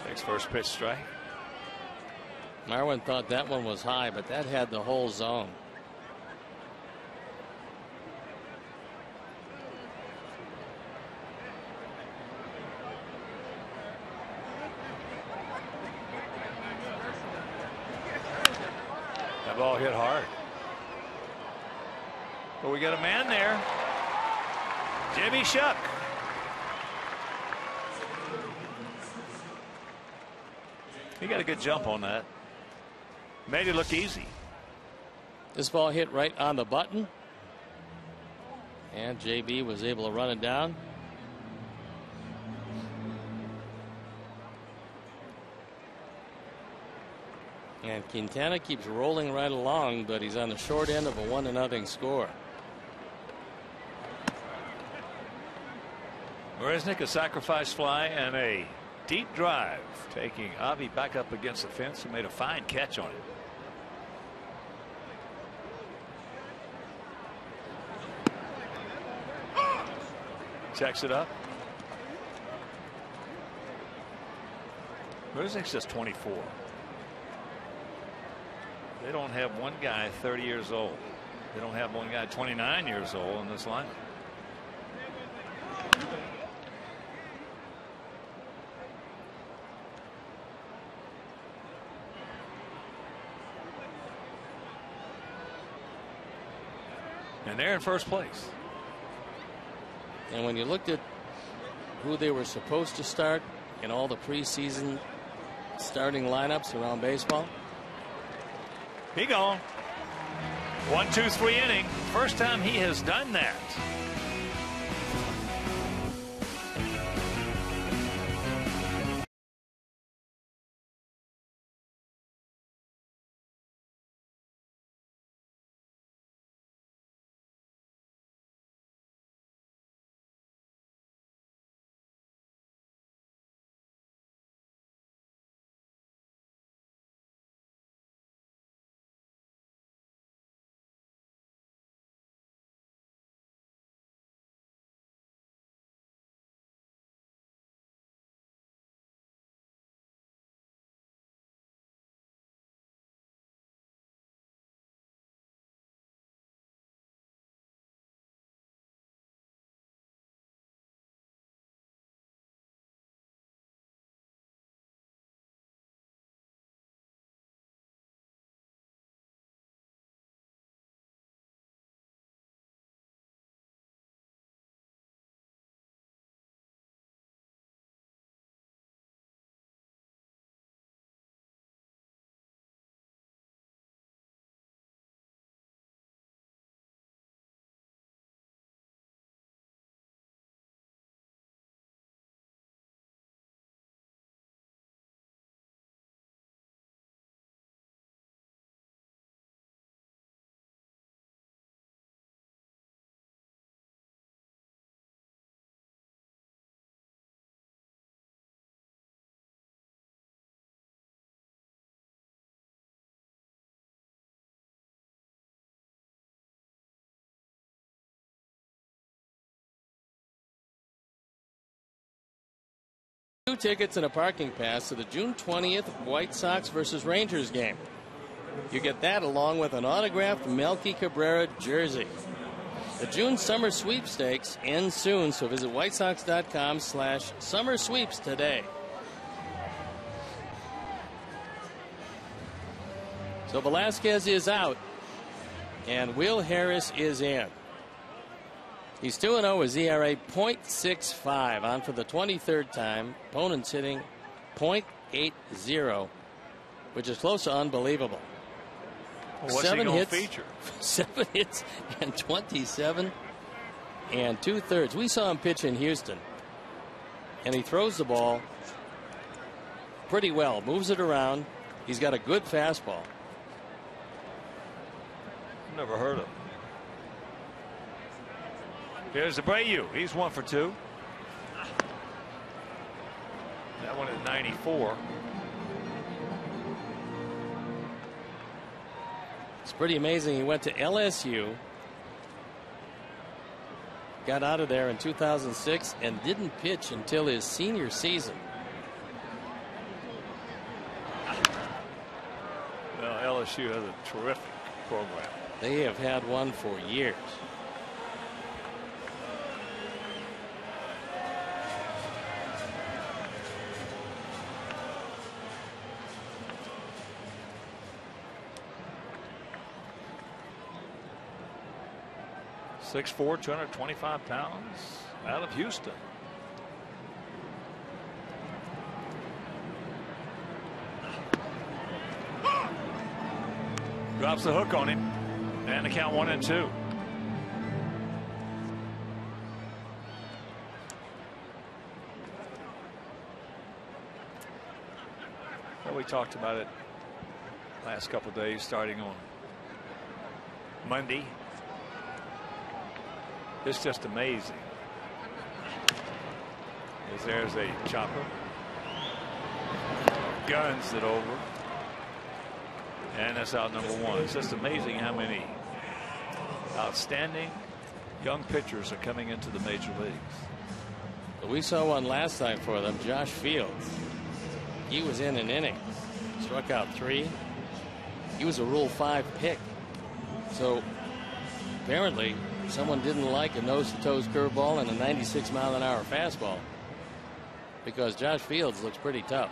Takes first pitch strike. Marwin thought that one was high, but that had the whole zone. That ball hit hard. But we got a man there. Jimmy Shuck. He got a good jump on that. Made it look easy. This ball hit right on the button. And JB was able to run it down. And Quintana keeps rolling right along, but he's on the short end of a 1-0 score. Marisnik, a sacrifice fly and a deep drive, taking Avi back up against the fence, who made a fine catch on it. Checks it up. Marisnik's just 24. They don't have one guy 30 years old. They don't have one guy 29 years old in this lineup. And they're in first place. And when you looked at who they were supposed to start in all the preseason starting lineups around baseball. He gone. 1, 2, 3 inning. First time he has done that. Two tickets and a parking pass to the June 20th White Sox versus Rangers game. You get that along with an autographed Melky Cabrera jersey. The June summer sweepstakes ends soon, so visit WhiteSox.com/summer sweeps today. So Velasquez is out, and Will Harris is in. He's 2-0 with ERA .65, on for the 23rd time. Opponents hitting .80, which is close to unbelievable. Well, what's he going to feature? 7 hits and 27 2/3. We saw him pitch in Houston, and he throws the ball pretty well, moves it around. He's got a good fastball. Never heard of him. Here's Abreu. He's 1 for 2. That one at 94. It's pretty amazing. He went to LSU, got out of there in 2006, and didn't pitch until his senior season. Well, LSU has a terrific program. They have had one for years. .64", 225 pounds, out of Houston. Drops the hook on him, and the count 1-2. Well, we talked about it last couple of days, starting on Monday. It's just amazing. There's a chopper. Guns it over. And that's out number 1. It's just amazing how many outstanding young pitchers are coming into the major leagues. We saw one last time for them, Josh Fields. He was in an inning, struck out 3. He was a Rule 5 pick. So apparently someone didn't like a nose-to-toes curveball and a 96-mile-an-hour fastball, because Josh Fields looks pretty tough.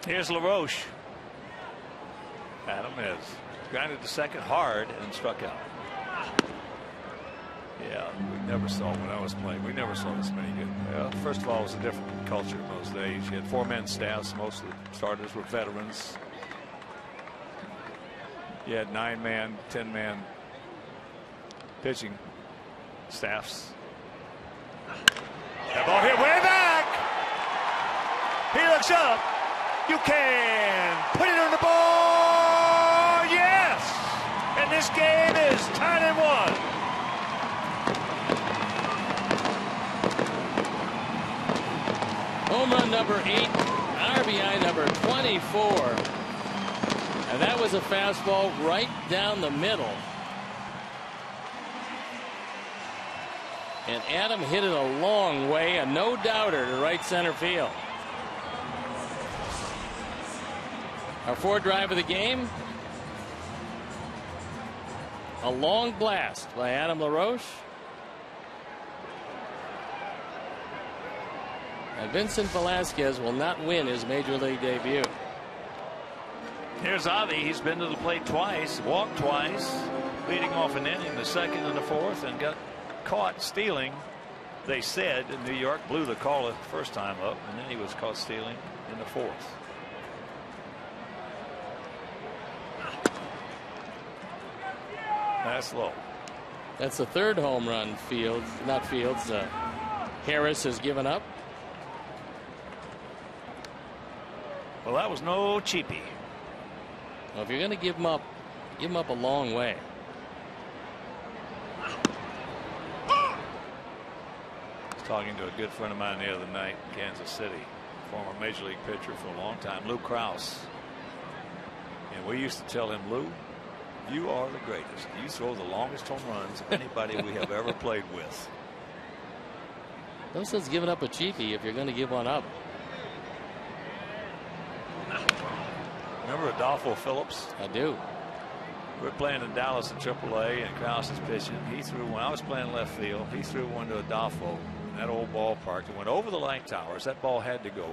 Here's LaRoche. Adam has grounded to second hard and struck out. Yeah, we never saw, when I was playing, we never saw this many good. First of all, it was a different culture in those days. You had 4-man staffs. Most of the starters were veterans. You had 9-man, 10-man pitching staffs. That ball hit way back. He looks up. You can put it on the ball. Yes. And this game is tied at 1. Home run number 8, RBI number 24. And that was a fastball right down the middle. And Adam hit it a long way, a no-doubter to right center field. Our 4th drive of the game. A long blast by Adam LaRoche. And Vincent Velasquez will not win his major league debut. Here's Avi. He's been to the plate twice, walked twice, leading off an inning, the 2nd and the 4th, and got caught stealing. They said in New York, blew the call the first time up, and then he was caught stealing in the 4th. That's low. That's the 3rd home run Harris has given up. Well, that was no cheapie. Well, if you're going to give him up a long way. I was talking to a good friend of mine the other night in Kansas City, former major league pitcher for a long time, Lou Krause. And we used to tell him, Lou, you are the greatest. You throw the longest home runs of anybody we have ever played with. No sense giving up a cheapie if you're going to give one up. Remember Adolfo Phillips? I do. We're playing in Dallas in AAA, and Krause is pitching. He threw one. I was playing left field. He threw one to Adolfo in that old ballpark. It went over the light towers. That ball had to go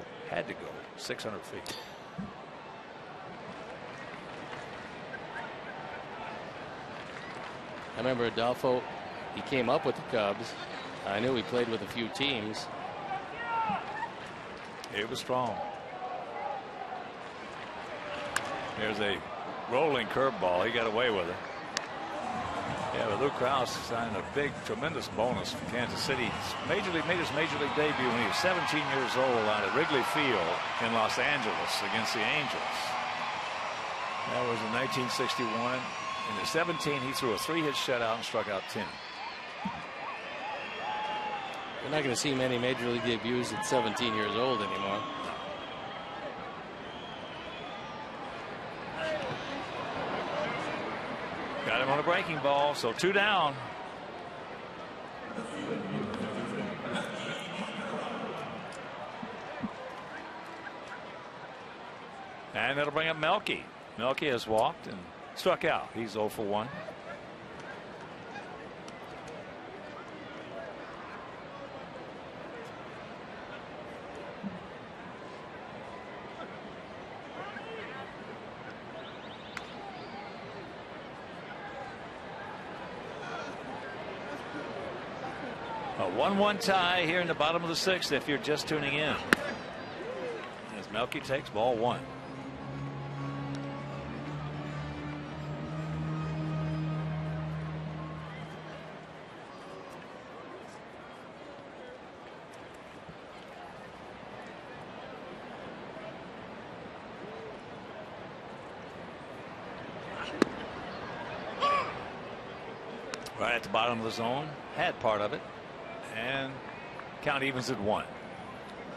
600 feet. I remember Adolfo. He came up with the Cubs. I knew he played with a few teams. It was strong. There's a rolling curveball. He got away with it. Yeah, but Luke Krause signed a big, tremendous bonus for Kansas City. Made his major league debut when he was 17 years old out at Wrigley Field in Los Angeles against the Angels. That was in 1961. In the 17, he threw a 3-hit shutout and struck out 10. You're not going to see many major league debuts at 17 years old anymore. Got him on a breaking ball, so 2 down. And that'll bring up Melky. Melky has walked and struck out. He's 0 for 1. A 1-1 tie here in the bottom of the 6th if you're just tuning in. As Melky takes ball 1. Right at the bottom of the zone. Had part of it. And count evens at 1.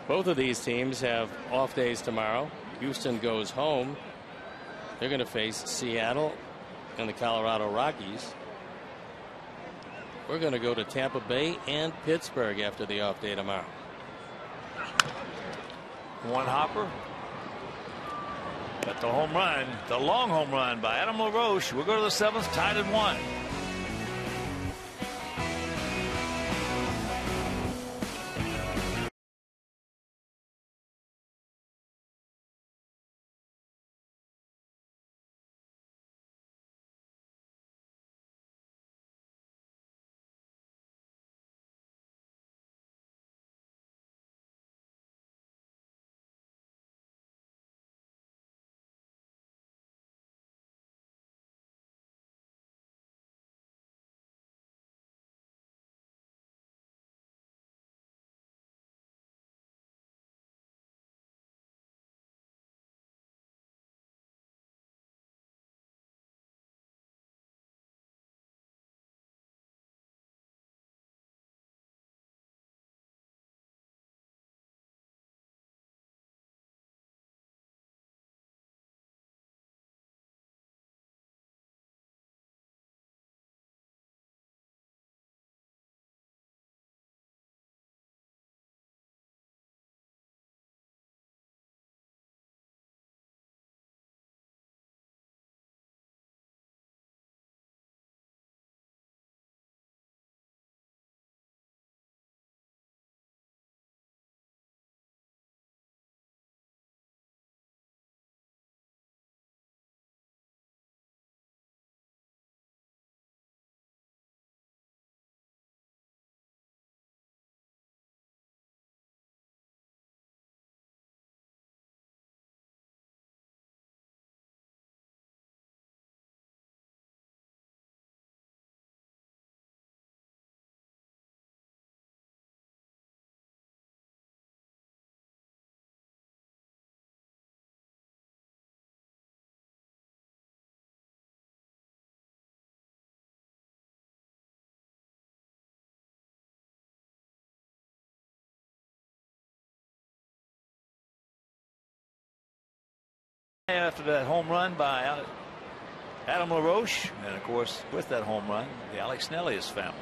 Both of these teams have off days tomorrow. Houston goes home. They're going to face Seattle and the Colorado Rockies. We're going to go to Tampa Bay and Pittsburgh after the off day tomorrow. One hopper. But the home run, the long home run by Adam LaRoche. We'll go to the 7th, tied at 1. After that home run by Adam LaRoche, and of course with that home run, the Alex Snellius family.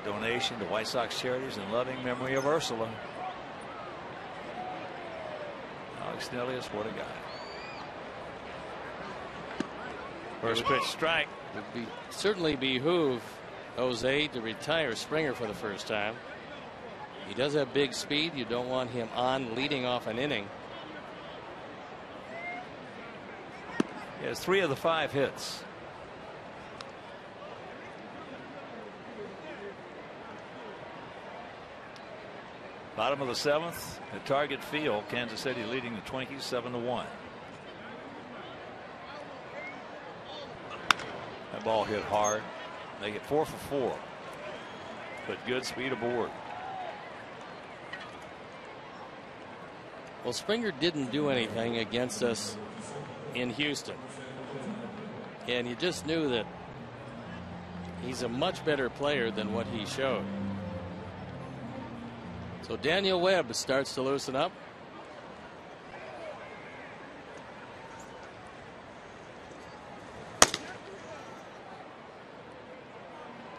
A donation to White Sox charities in loving memory of Ursula. Alex Snellius, what a guy. First pitch strike. Would certainly behoove Jose to retire Springer for the first time. He does have big speed. You don't want him on leading off an inning. He has 3 of the 5 hits. Bottom of the 7th at Target Field. Kansas City leading the Twinkies 7-1. That ball hit hard. Make it 4 for 4. But good speed aboard. Well, Springer didn't do anything against us in Houston. And you just knew that he's a much better player than what he showed. So Daniel Webb starts to loosen up.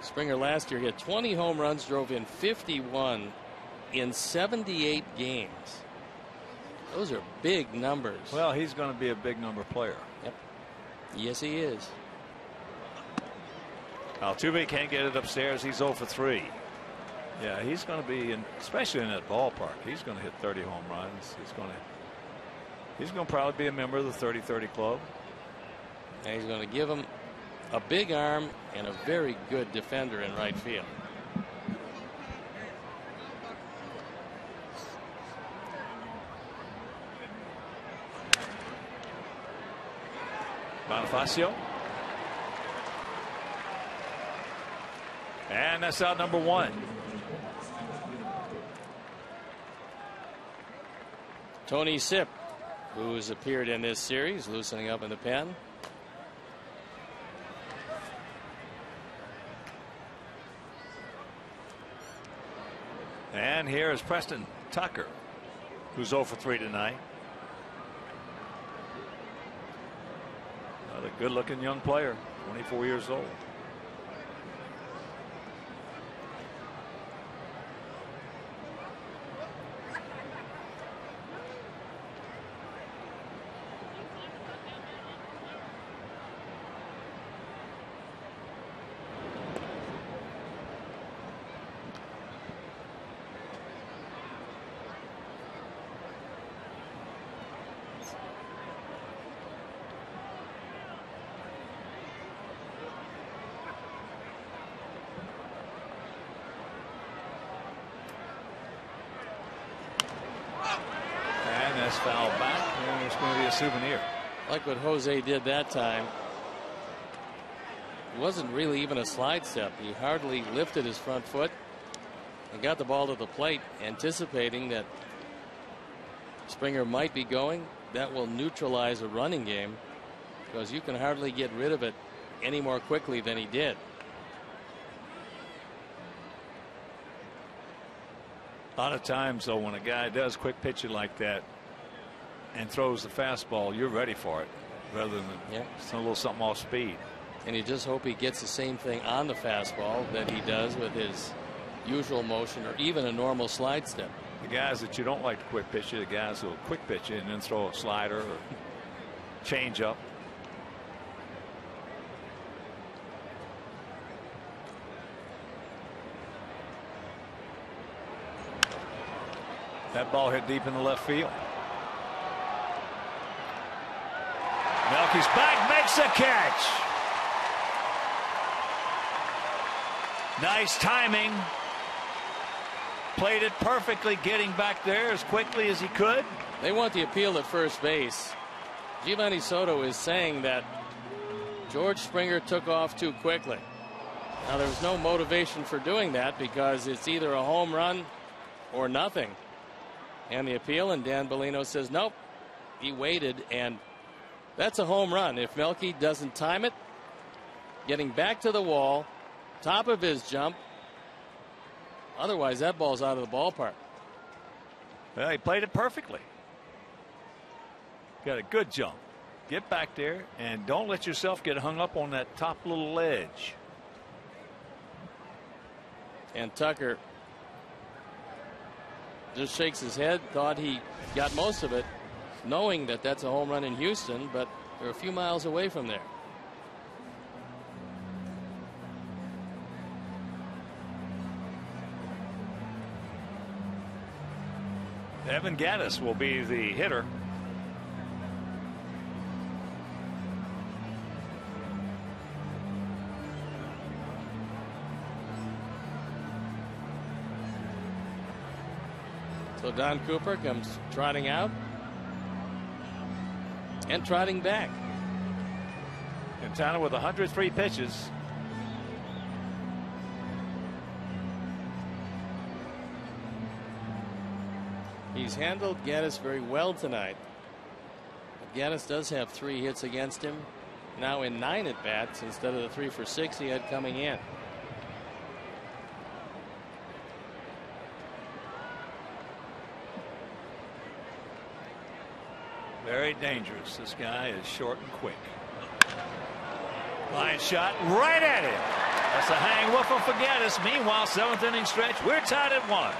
Springer last year hit 20 home runs, drove in 51 in 78 games. Those are big numbers. Well, he's going to be a big number player. Yep. Yes, he is. Altuve can't get it upstairs. He's 0 for 3. Yeah, he's going to be in, especially in that ballpark. He's going to hit 30 home runs. He's going to probably be a member of the 30-30 club. And he's going to give him a big arm and a very good defender in right field. Bonifacio. And that's out number 1. Tony Sipp, who's appeared in this series, loosening up in the pen. And here is Preston Tucker, who's 0 for 3 tonight. Another good-looking young player, 24 years old. Foul back, and it's going to be a souvenir. Like what Jose did that time. It wasn't really even a slide step. He hardly lifted his front foot and got the ball to the plate, anticipating that Springer might be going. That will neutralize a running game, because you can hardly get rid of it any more quickly than he did. A lot of times, though, when a guy does quick pitch it like that and throws the fastball, you're ready for it, rather than a little something off speed. And you just hope he gets the same thing on the fastball that he does with his usual motion, or even a normal slide step. The guys that you don't like to quick pitch you, the guys who will quick pitch you and then throw a slider or change up. That ball hit deep in the left field. Melky's back, makes a catch. Nice timing. Played it perfectly, getting back there as quickly as he could. They want the appeal at first base. Giovanni Soto is saying that George Springer took off too quickly. Now, there's no motivation for doing that, because it's either a home run or nothing. And the appeal, and Dan Bellino says nope, he waited, and that's a home run. If Melky doesn't time it, getting back to the wall, top of his jump, otherwise that ball's out of the ballpark. Well, he played it perfectly. Got a good jump. Get back there and don't let yourself get hung up on that top little ledge. And Tucker just shakes his head, thought he got most of it, knowing that that's a home run in Houston, but they're a few miles away from there. Evan Gattis will be the hitter. So Don Cooper comes trotting out and trotting back. Quintana with 103 pitches. He's handled Gattis very well tonight. But Gattis does have 3 hits against him now in 9 at bats instead of the 3 for 6 he had coming in. Very dangerous. This guy is short and quick. Line shot right at him. That's a hang woofer for Gattis. Meanwhile, 7th inning stretch. We're tied at 1.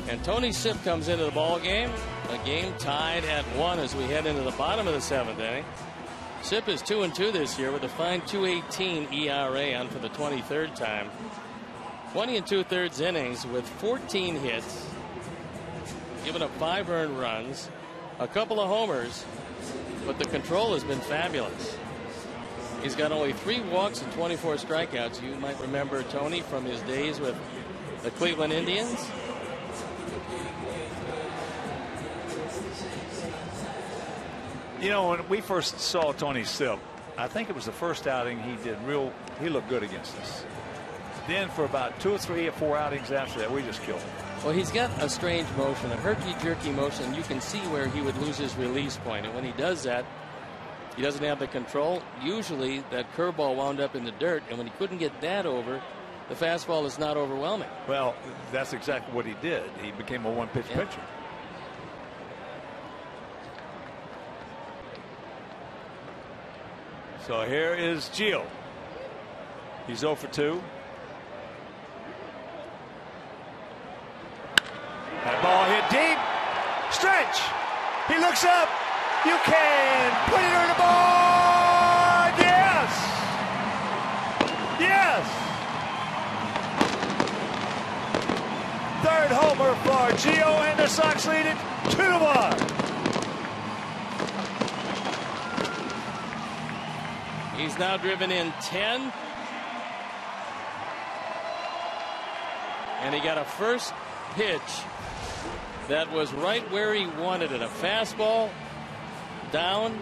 And Tony Sipp comes into the ball game. A game tied at 1 as we head into the bottom of the 7th inning. Sipp is 2-2 this year with a fine .218 ERA on for the 23rd time. 20 2/3 innings with 14 hits, given up 5 earned runs, a couple of homers, but the control has been fabulous. He's got only 3 walks and 24 strikeouts. You might remember Tony from his days with the Cleveland Indians. You know, when we first saw Tony Sipp, I think it was the first outing he looked good against us. Then for about 2 or 3 or 4 outings after that, we just killed him. Well, he's got a strange motion, a herky-jerky motion. You can see where he would lose his release point. And when he does that, he doesn't have the control. Usually that curveball wound up in the dirt. And when he couldn't get that over, the fastball is not overwhelming. Well, that's exactly what he did. He became a one-pitch pitcher. So here is Gio. He's 0 for 2. That ball hit deep. Stretch. He looks up. You can put it on the board. Yes. Yes. Third homer for Gio, and the Sox lead it 2-1. He's now driven in 10. And he got a first pitch that was right where he wanted it. A fastball down,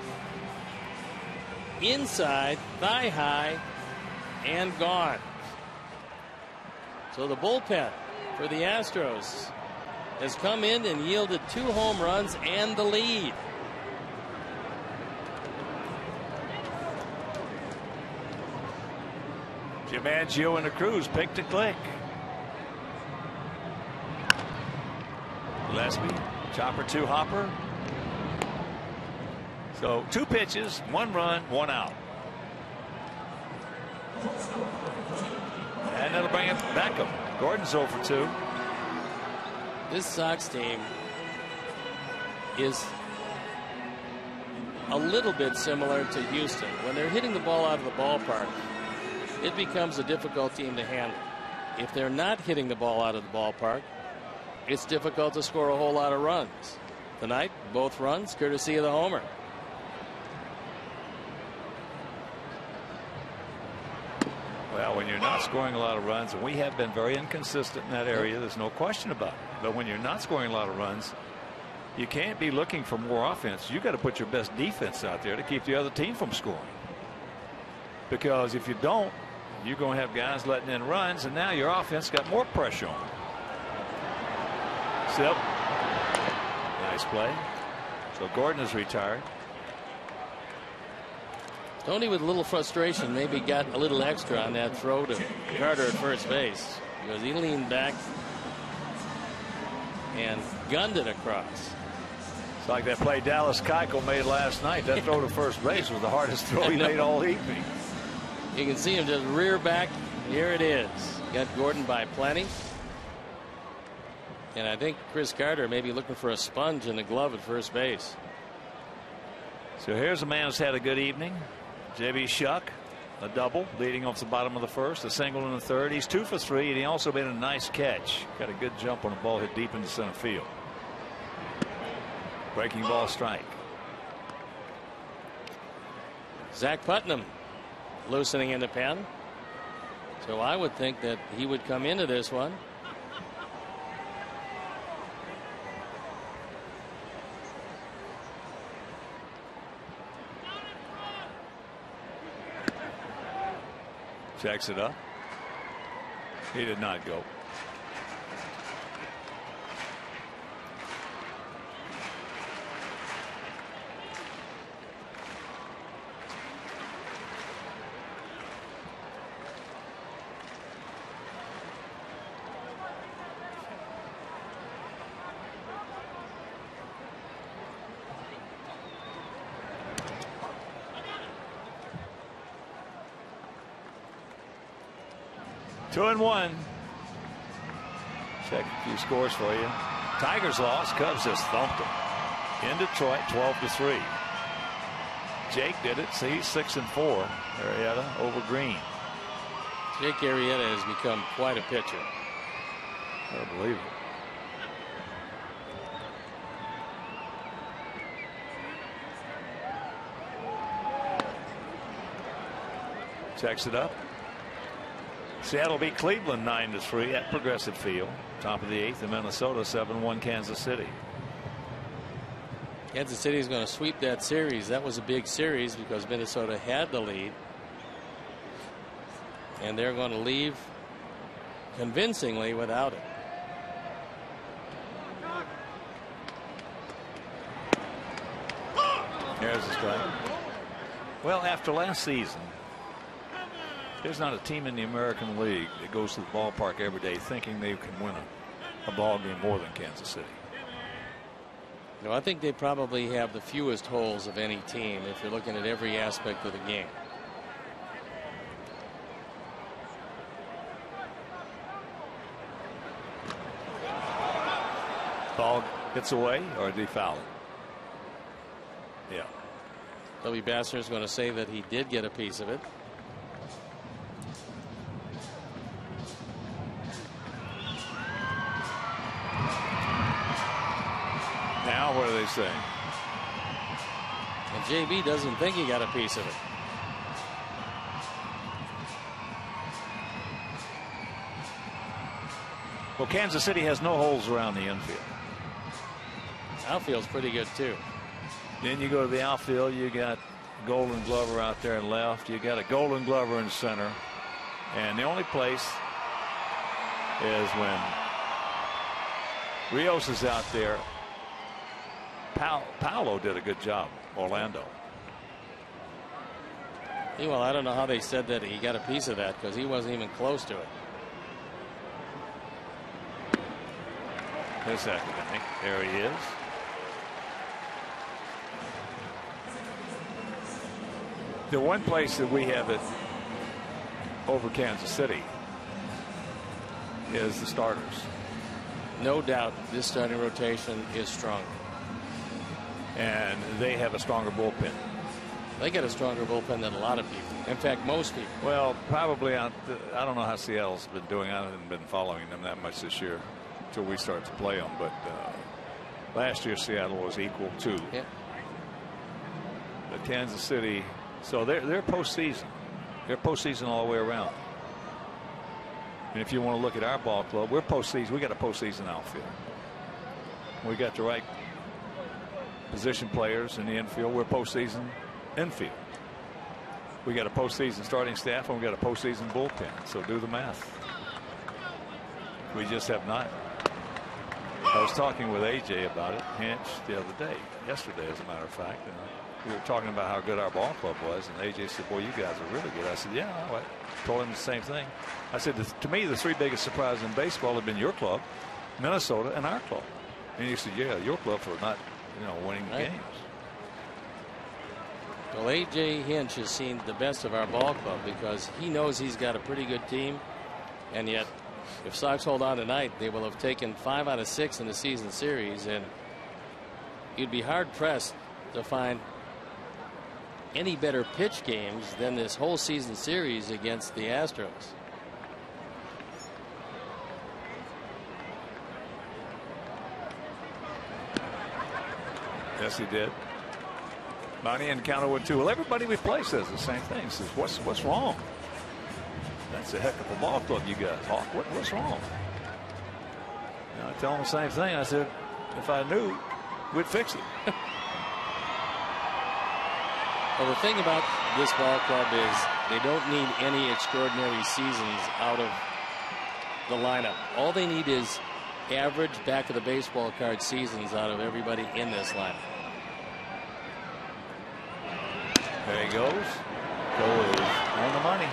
inside, thigh high, and gone. So the bullpen for the Astros has come in and yielded 2 home runs and the lead. Gio and the Cruz pick to click. Gillespie, chopper 2 hopper. So 2 pitches, 1 run, 1 out. And that'll bring it back up. Gordon's 0 for 2. This Sox team is a little bit similar to Houston. When they're hitting the ball out of the ballpark, it becomes a difficult team to handle. If they're not hitting the ball out of the ballpark, it's difficult to score a whole lot of runs. Tonight, both runs courtesy of the homer. Well, when you're not scoring a lot of runs, and we have been very inconsistent in that area, there's no question about it. But when you're not scoring a lot of runs, you can't be looking for more offense. You got to put your best defense out there to keep the other team from scoring. Because if you don't, you're going to have guys letting in runs, and now your offense got more pressure on them. Sip. Nice play. So Gordon is retired. Tony, with a little frustration, maybe got a little extra on that throw to Carter at first base, because he leaned back and gunned it across. It's like that play Dallas Keuchel made last night. That throw to first base was the hardest throw he made all evening. You can see him just rear back. Here it is. Got Gordon by plenty. And I think Chris Carter may be looking for a sponge in the glove at first base. So here's a man who's had a good evening. J.B. Shuck, a double leading off the bottom of the first, a single in the third. He's 2 for 3, and he also made a nice catch. Got a good jump on a ball hit deep into center field. Breaking ball strike. Zach Putnam loosening in the pen. So I would think that he would come into this one. Checks it up. He did not go. Two and one. Check a few scores for you. Tigers lost. Cubs just thumped them in Detroit, 12-3. Jake did it. See, 6-4. Arrieta over Green. Jake Arrieta has become quite a pitcher. I believe it. Checks it up. Seattle beat Cleveland 9-3 at Progressive Field. Top of the 8th in Minnesota, 7-1 Kansas City. Kansas City is going to sweep that series. That was a big series because Minnesota had the lead. And they're going to leave convincingly without it. There's the strike. Well, after last season, there's not a team in the American League that goes to the ballpark every day thinking they can win a ball game more than Kansas City. No, I think they probably have the fewest holes of any team if you're looking at every aspect of the game. Ball gets away, or did he foul it? Yeah. W. Bassler is going to say that he did get a piece of it. Now what are they saying? And JB doesn't think he got a piece of it. Well, Kansas City has no holes around the infield. Outfield's pretty good too. Then you go to the outfield, you got Golden Glover out there in left, you got a Golden Glover in center, and the only place is when Rios is out there. Paolo did a good job. Orlando. Well, I don't know how they said that he got a piece of that because he wasn't even close to it. There's that guy. There he is. The one place that we have it over Kansas City is the starters. No doubt this starting rotation is stronger. And they have a stronger bullpen. They get a stronger bullpen than a lot of people. In fact, most people. Well, probably I don't know how Seattle's been doing. I haven't been following them that much this year until we start to play them. But last year Seattle was equal to. Yeah. But Kansas City, so they're postseason. They're postseason all the way around. And if you want to look at our ball club, we're postseason. We got a postseason outfield. We got the right position players in the infield. We're postseason infield. We got a postseason starting staff and we got a postseason bullpen. So do the math. We just have not. I was talking with AJ about it, Hinch, the other day, yesterday, as a matter of fact, and we were talking about how good our ball club was, and AJ said, "Boy, you guys are really good." I said, "Yeah." I told him the same thing. I said, "To me, the three biggest surprises in baseball have been your club, Minnesota, and our club." And he said, "Yeah, your club for not, winning the games." Well, AJ Hinch has seen the best of our ball club because he knows he's got a pretty good team, and yet if Sox hold on tonight, they will have taken 5 out of 6 in the season series, and you'd be hard pressed to find any better pitch games than this whole season series against the Astros. Yes, he did. Bonnie encountered one too. Well, everybody we play says the same thing. Says, what's wrong? That's a heck of a ball club, you guys. Hawk, what's wrong? I tell them the same thing. I said, if I knew, we'd fix it. Well, the thing about this ball club is they don't need any extraordinary seasons out of the lineup. All they need is average back of the baseball card seasons out of everybody in this lineup. There he goes. Goes on the money.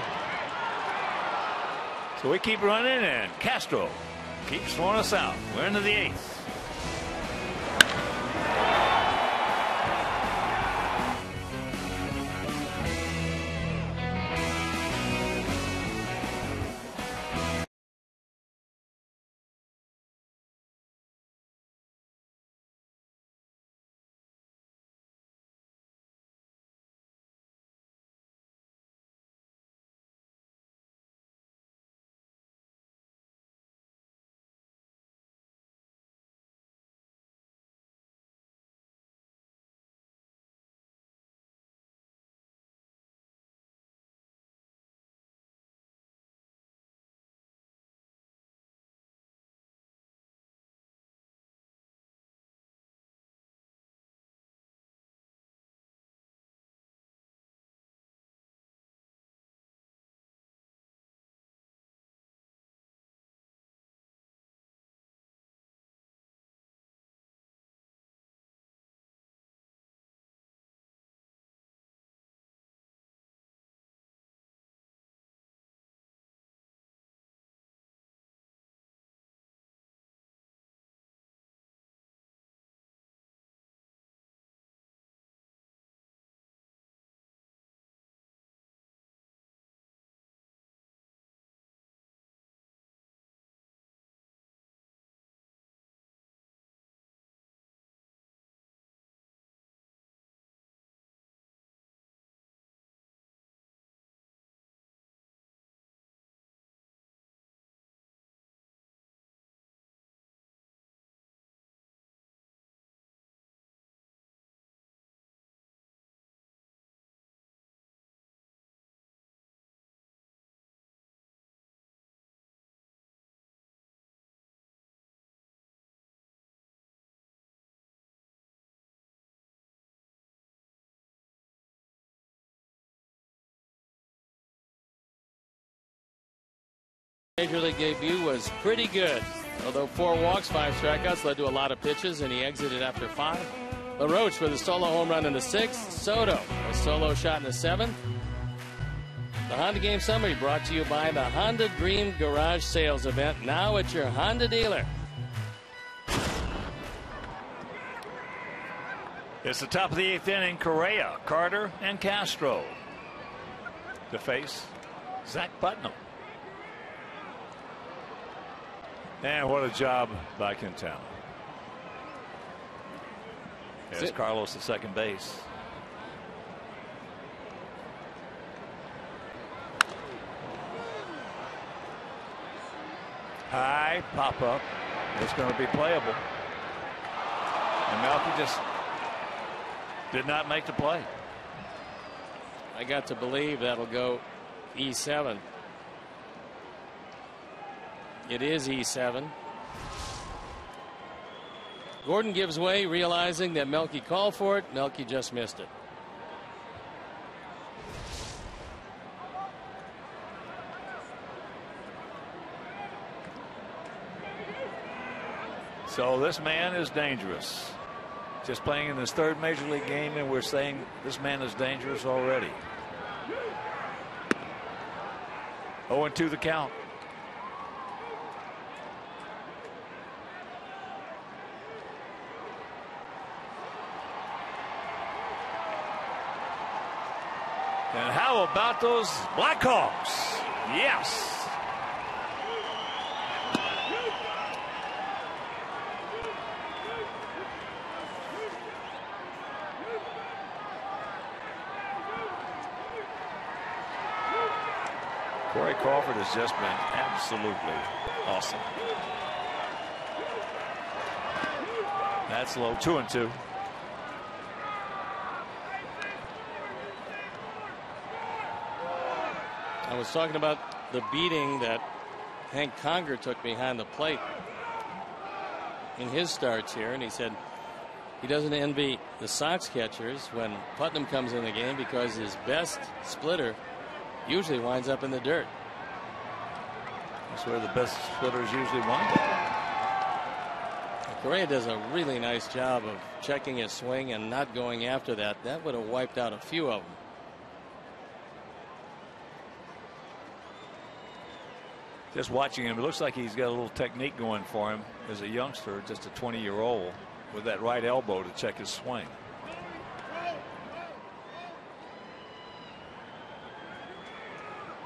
So we keep running, and Castro keeps throwing us out. We're into the 8th. Major League debut was pretty good. Although 4 walks, 5 strikeouts led to a lot of pitches, and he exited after 5. LaRoche with a solo home run in the 6th. Soto, a solo shot in the 7th. The Honda Game Summary brought to you by the Honda Dream Garage Sales Event, now at your Honda dealer. It's the top of the 8th inning. Correa, Carter, and Castro. to face Zach Putnam. And what a job by Quintana. There's Carlos at second base. High pop up. It's going to be playable. And Melky just did not make the play. I got to believe that'll go E7. It is E7. Gordon gives way, realizing that Melky called for it. Melky just missed it. So this man is dangerous. Just playing in his third major league game, and we're saying this man is dangerous already. 0-2 the count. And how about those Blackhawks? Yes. Corey Crawford has just been absolutely awesome. That's low. 2-2. I was talking about the beating that Hank Conger took behind the plate in his starts here, and he said he doesn't envy the Sox catchers when Putnam comes in the game because his best splitter usually winds up in the dirt. That's where the best splitters usually wind up. Correa does a really nice job of checking his swing and not going after that. That would have wiped out a few of them. Just watching him, it looks like he's got a little technique going for him as a youngster, just a 20-year-old, with that right elbow to check his swing.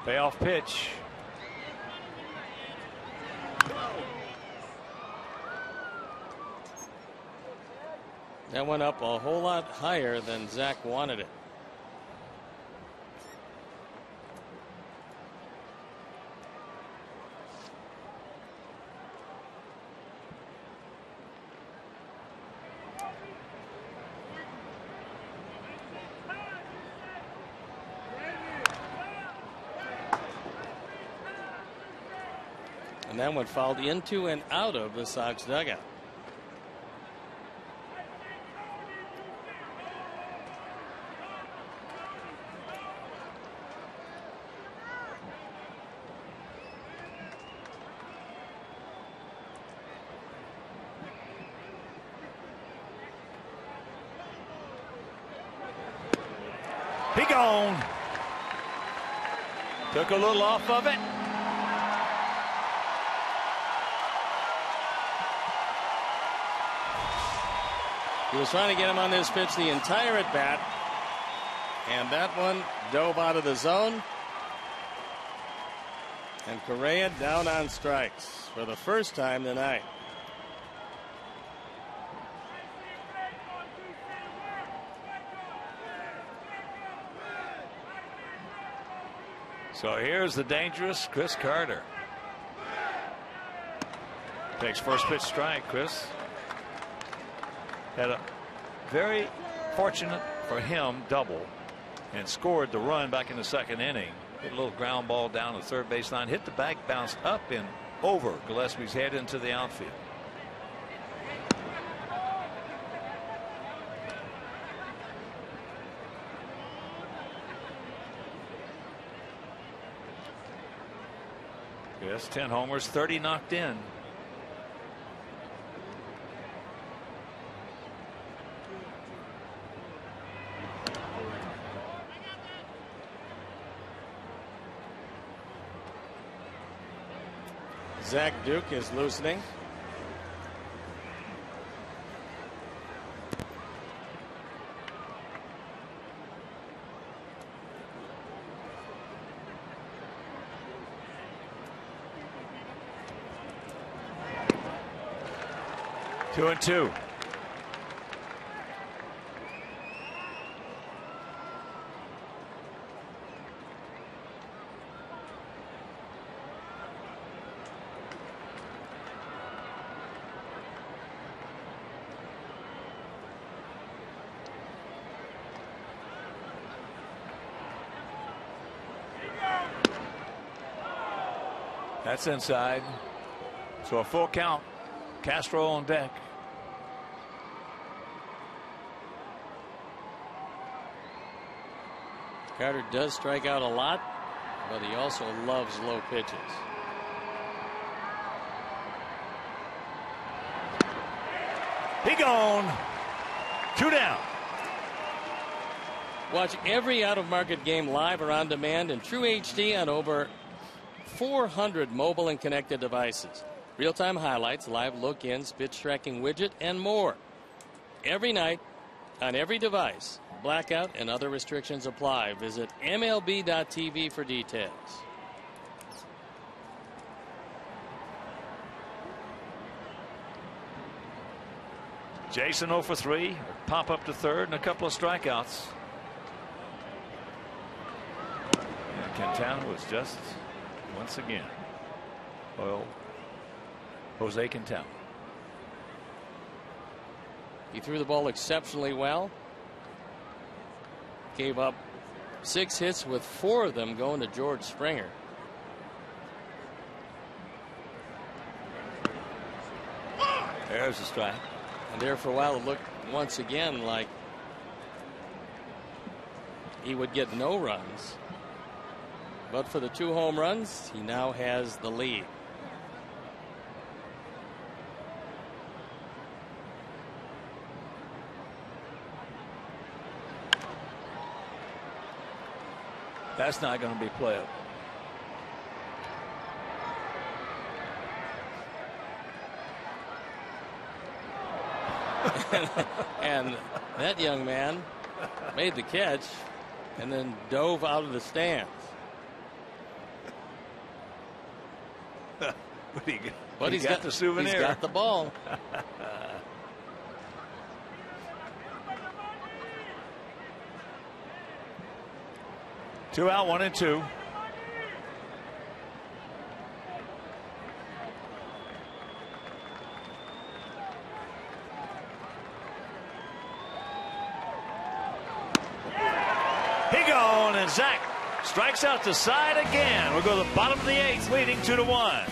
Payoff pitch. That went up a whole lot higher than Zach wanted it. And that one fouled into and out of the Sox dugout. He gone. Took a little off of it. He was trying to get him on this pitch the entire at bat, and that one dove out of the zone. And Correa down on strikes for the first time tonight. So here's the dangerous Chris Carter. Takes first pitch strike. Chris had a very fortunate for him double and scored the run back in the second inning. Hit a little ground ball down the third baseline, hit the back, bounced up and over Gillespie's head into the outfield. Yes, 10 homers, 30 knocked in. Zach Duke is loosening. 2-2. That's inside. So a full count. Castro on deck. Carter does strike out a lot, but he also loves low pitches. He gone. 2 down. Watch every out-of-market game live or on demand in True HD on over 400 mobile and connected devices. Real-time highlights, live look-ins, pitch tracking widget, and more. Every night, on every device. Blackout and other restrictions apply. Visit MLB.tv for details. Jason 0 for 3. Pop up to third and a couple of strikeouts. And Quintana was just once again. Well, Jose Quintana. He threw the ball exceptionally well. Gave up 6 hits with 4 of them going to George Springer. There's a strike. And there for a while it looked once again like he would get no runs. But for the 2 home runs, he now has the lead. That's not going to be playable. And that young man made the catch and then dove out of the stands. But he's got the souvenir. He's got the ball. Two out, 1 and 2. He gone, and Zach strikes out the side again. We'll go to the bottom of the 8th, leading 2-1.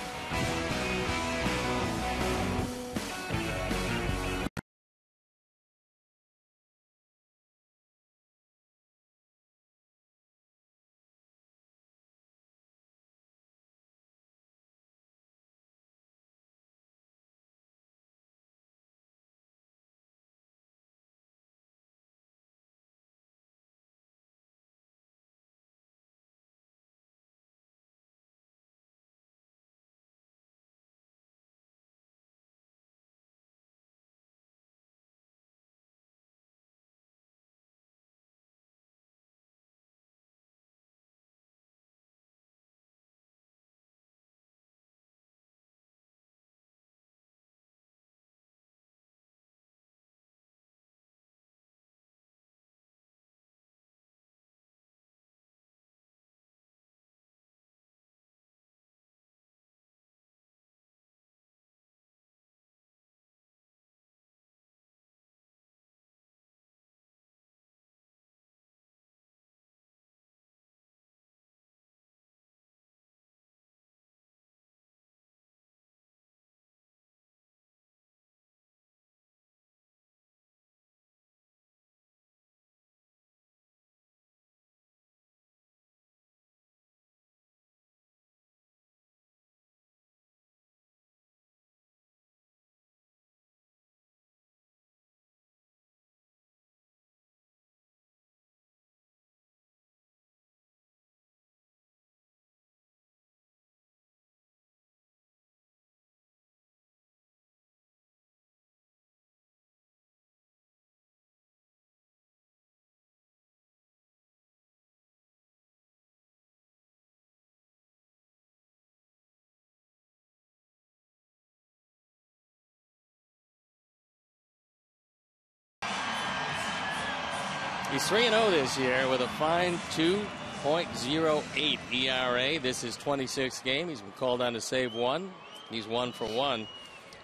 He's 3-0 this year with a fine 2.08 ERA. This is 26th game. He's been called on to save one. He's 1 for 1.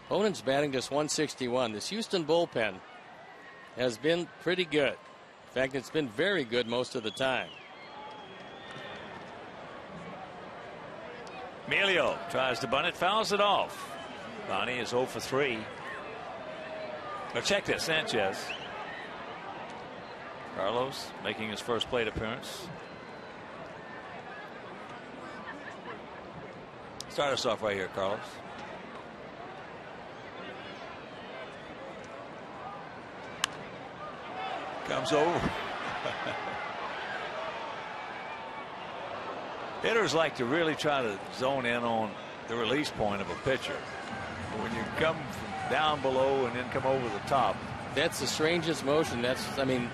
Opponent's batting just 161. This Houston bullpen has been pretty good. In fact, it's been very good most of the time. Emilio tries to bunt it, fouls it off. Bonnie is 0 for 3. Now check this, Sanchez. Carlos making his first plate appearance. Start us off right here, Carlos. Comes over. Hitters like to really try to zone in on the release point of a pitcher. When you come from down below and then come over the top. That's the strangest motion. I mean,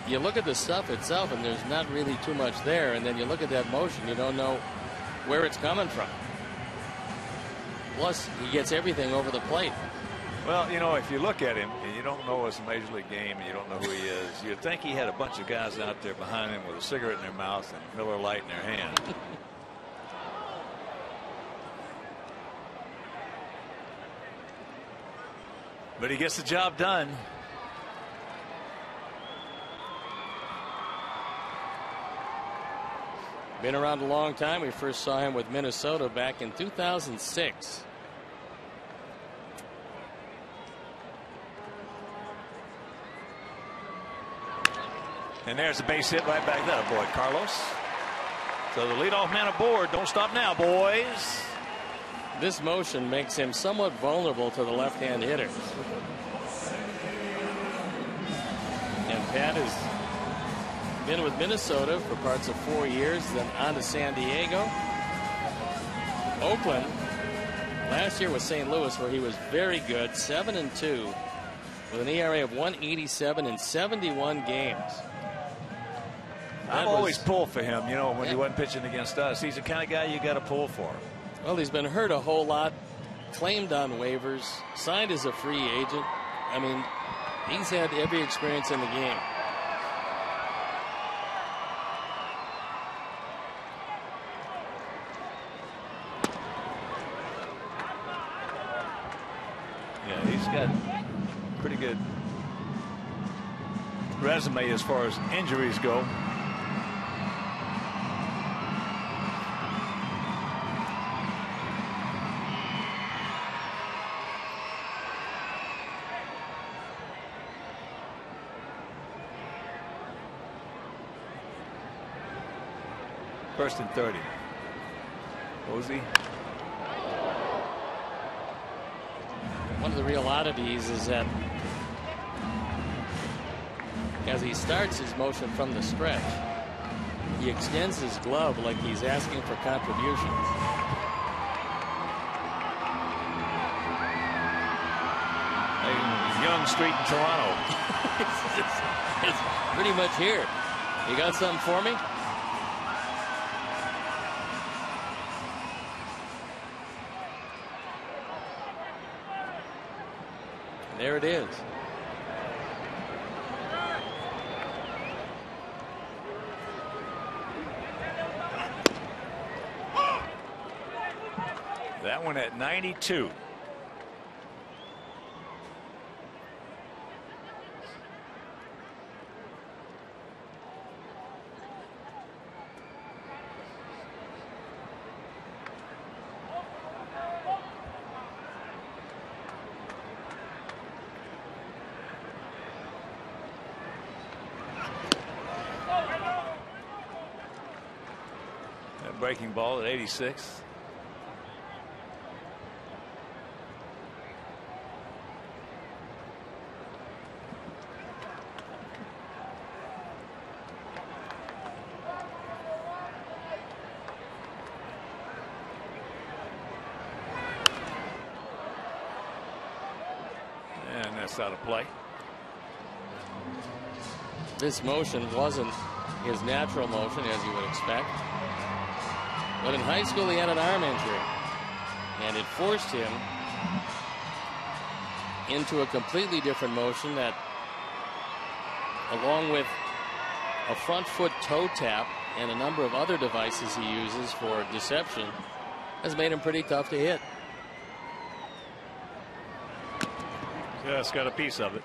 you look at the stuff itself and there's not really too much there, and then you look at that motion, you don't know where it's coming from. Plus, he gets everything over the plate. Well, you know, if you look at him and you don't know it's a major league game and you don't know who he is, you'd think he had a bunch of guys out there behind him with a cigarette in their mouth and Miller Lite in their hand. But he gets the job done. Been around a long time. We first saw him with Minnesota back in 2006. And there's a base hit right back there, boy, Carlos. So the leadoff man aboard. Don't stop now, boys. This motion makes him somewhat vulnerable to the left-hand hitters. And Pat has been with Minnesota for parts of 4 years, then on to San Diego. Oakland. Last year was St. Louis, where he was very good, 7-2, with an ERA of 1.87 in 71 games. I've always pulled for him, you know, when he wasn't pitching against us. He's the kind of guy you got to pull for. Well, he's been hurt a whole lot, claimed on waivers, signed as a free agent. I mean, he's had every experience in the game. Yeah, he's got pretty good resume as far as injuries go. First and 30. Posey. One of the real oddities is that as he starts his motion from the stretch, he extends his glove like he's asking for contributions. Young Street in Toronto. it's pretty much here. You got something for me? There it is. That one at 92. Breaking ball at 86. And that's out of play. This motion wasn't his natural motion, as you would expect. But in high school, he had an arm injury, and it forced him into a completely different motion that, along with a front foot toe tap and a number of other devices he uses for deception has made him pretty tough to hit. Just got a piece of it.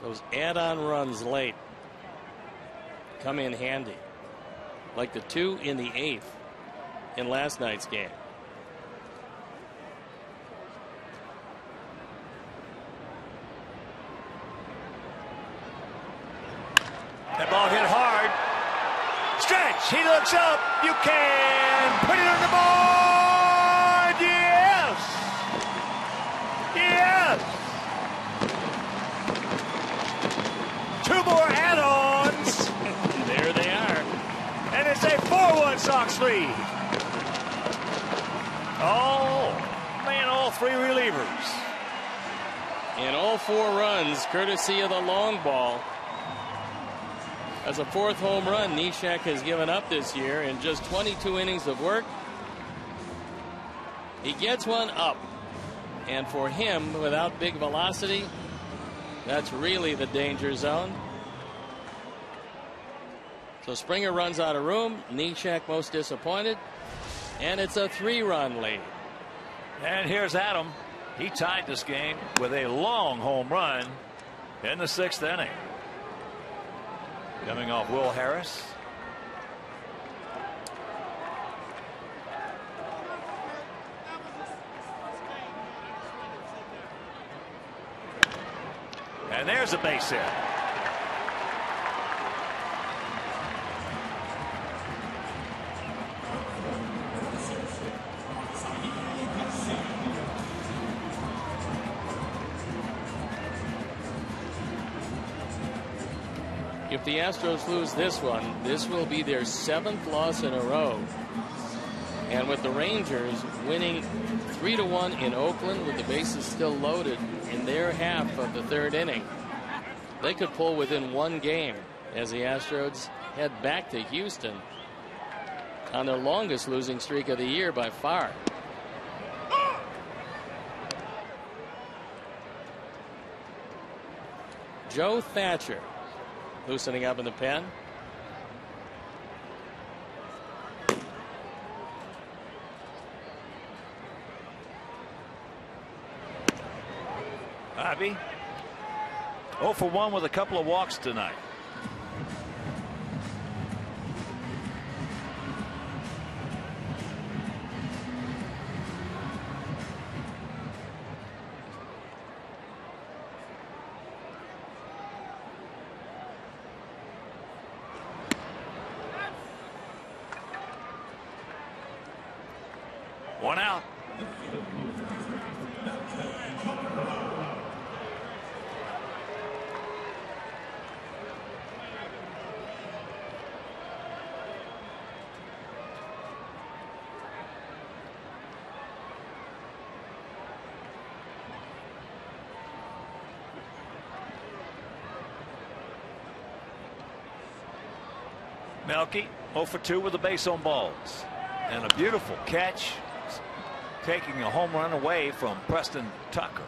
Those add-on runs late come in handy, like the 2 in the 8th in last night's game. That ball hit hard. Stretch. He looks up. You can put it on the board. Yes. Yes. 2 more add-ons. There they are. And it's a 4-1 Sox lead. Oh, man, all 3 relievers. And all 4 runs courtesy of the long ball. As a 4th home run Neshek has given up this year in just 22 innings of work. He gets one up. And for him, without big velocity, that's really the danger zone. So Springer runs out of room. Neshek most disappointed. And it's a 3-run lead. And here's Adam. He tied this game with a long home run in the 6th inning. Coming off Will Harris. And there's a base hit. If the Astros lose this one, this will be their 7th loss in a row. And with the Rangers winning 3-1 in Oakland with the bases still loaded in their half of the 3rd inning, they could pull within 1 game as the Astros head back to Houston on their longest losing streak of the year by far. Joe Thatcher loosening up in the pen. Ivy 0 for 1 with a couple of walks tonight. One out. Melky 0 for 2 with a base on balls. And a beautiful catch, taking a home run away from Preston Tucker.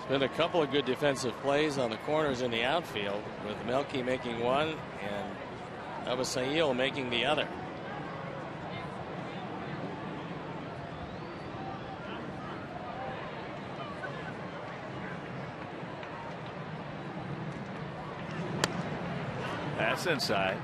There's been a couple of good defensive plays on the corners in the outfield, with Melky making one and Abasail making the other. That's inside.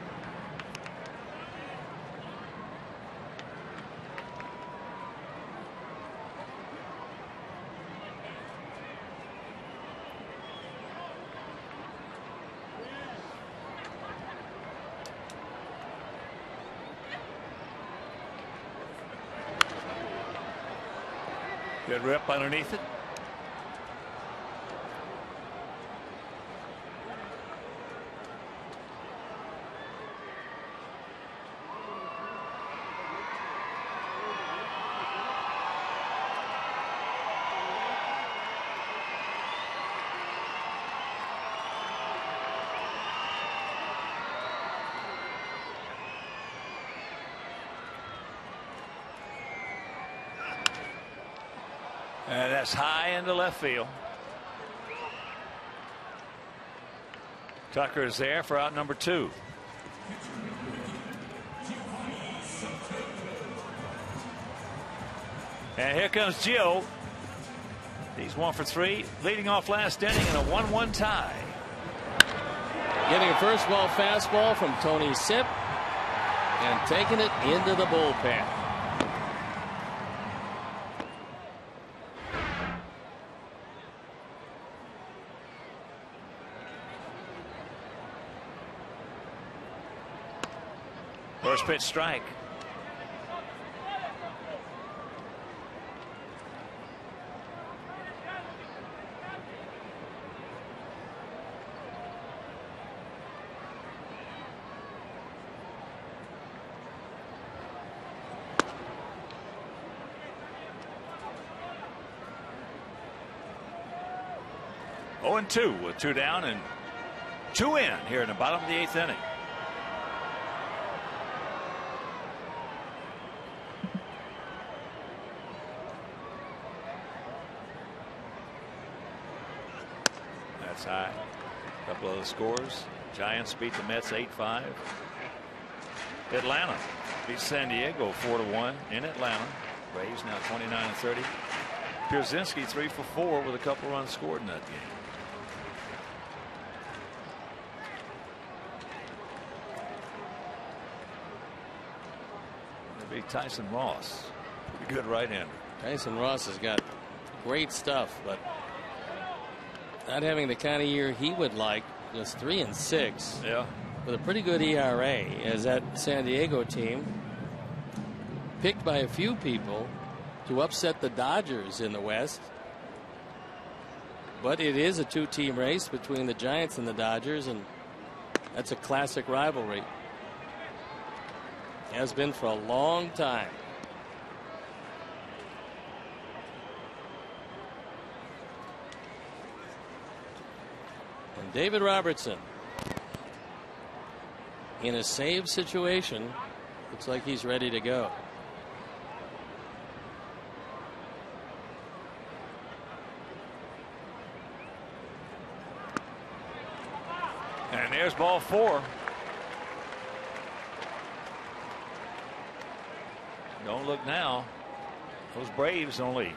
Good rip underneath it. And that's high into left field. Tucker is there for out number 2. And here comes Gio. He's 1 for 3, leading off last inning in a 1-1 tie. Getting a first ball fastball from Tony Sipp and taking it into the bullpen. First pitch strike. Oh, and 2 with 2 down and 2 in here in the bottom of the 8th inning. That's high. A couple of the scores. Giants beat the Mets 8-5. Atlanta beat San Diego 4-1 in Atlanta. Braves now 29-30. Pierzynski 3 for 4 with a couple runs scored in that game. Tyson Ross, pretty good right-hander. Tyson Ross has got great stuff, but not having the kind of year he would like. Just 3-6. Yeah. With a pretty good ERA, as that San Diego team, picked by a few people to upset the Dodgers in the West. But it is a 2-team race between the Giants and the Dodgers, and that's a classic rivalry. Has been for a long time. And David Robertson in a save situation, looks like he's ready to go. And there's ball 4. Don't look now. Those Braves only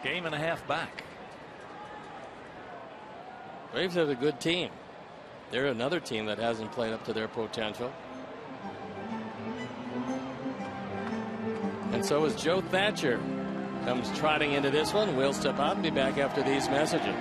game and a half back. Braves have a good team. They're another team that hasn't played up to their potential. And so is Joe Thatcher. Comes trotting into this one. We'll step out and be back after these messages.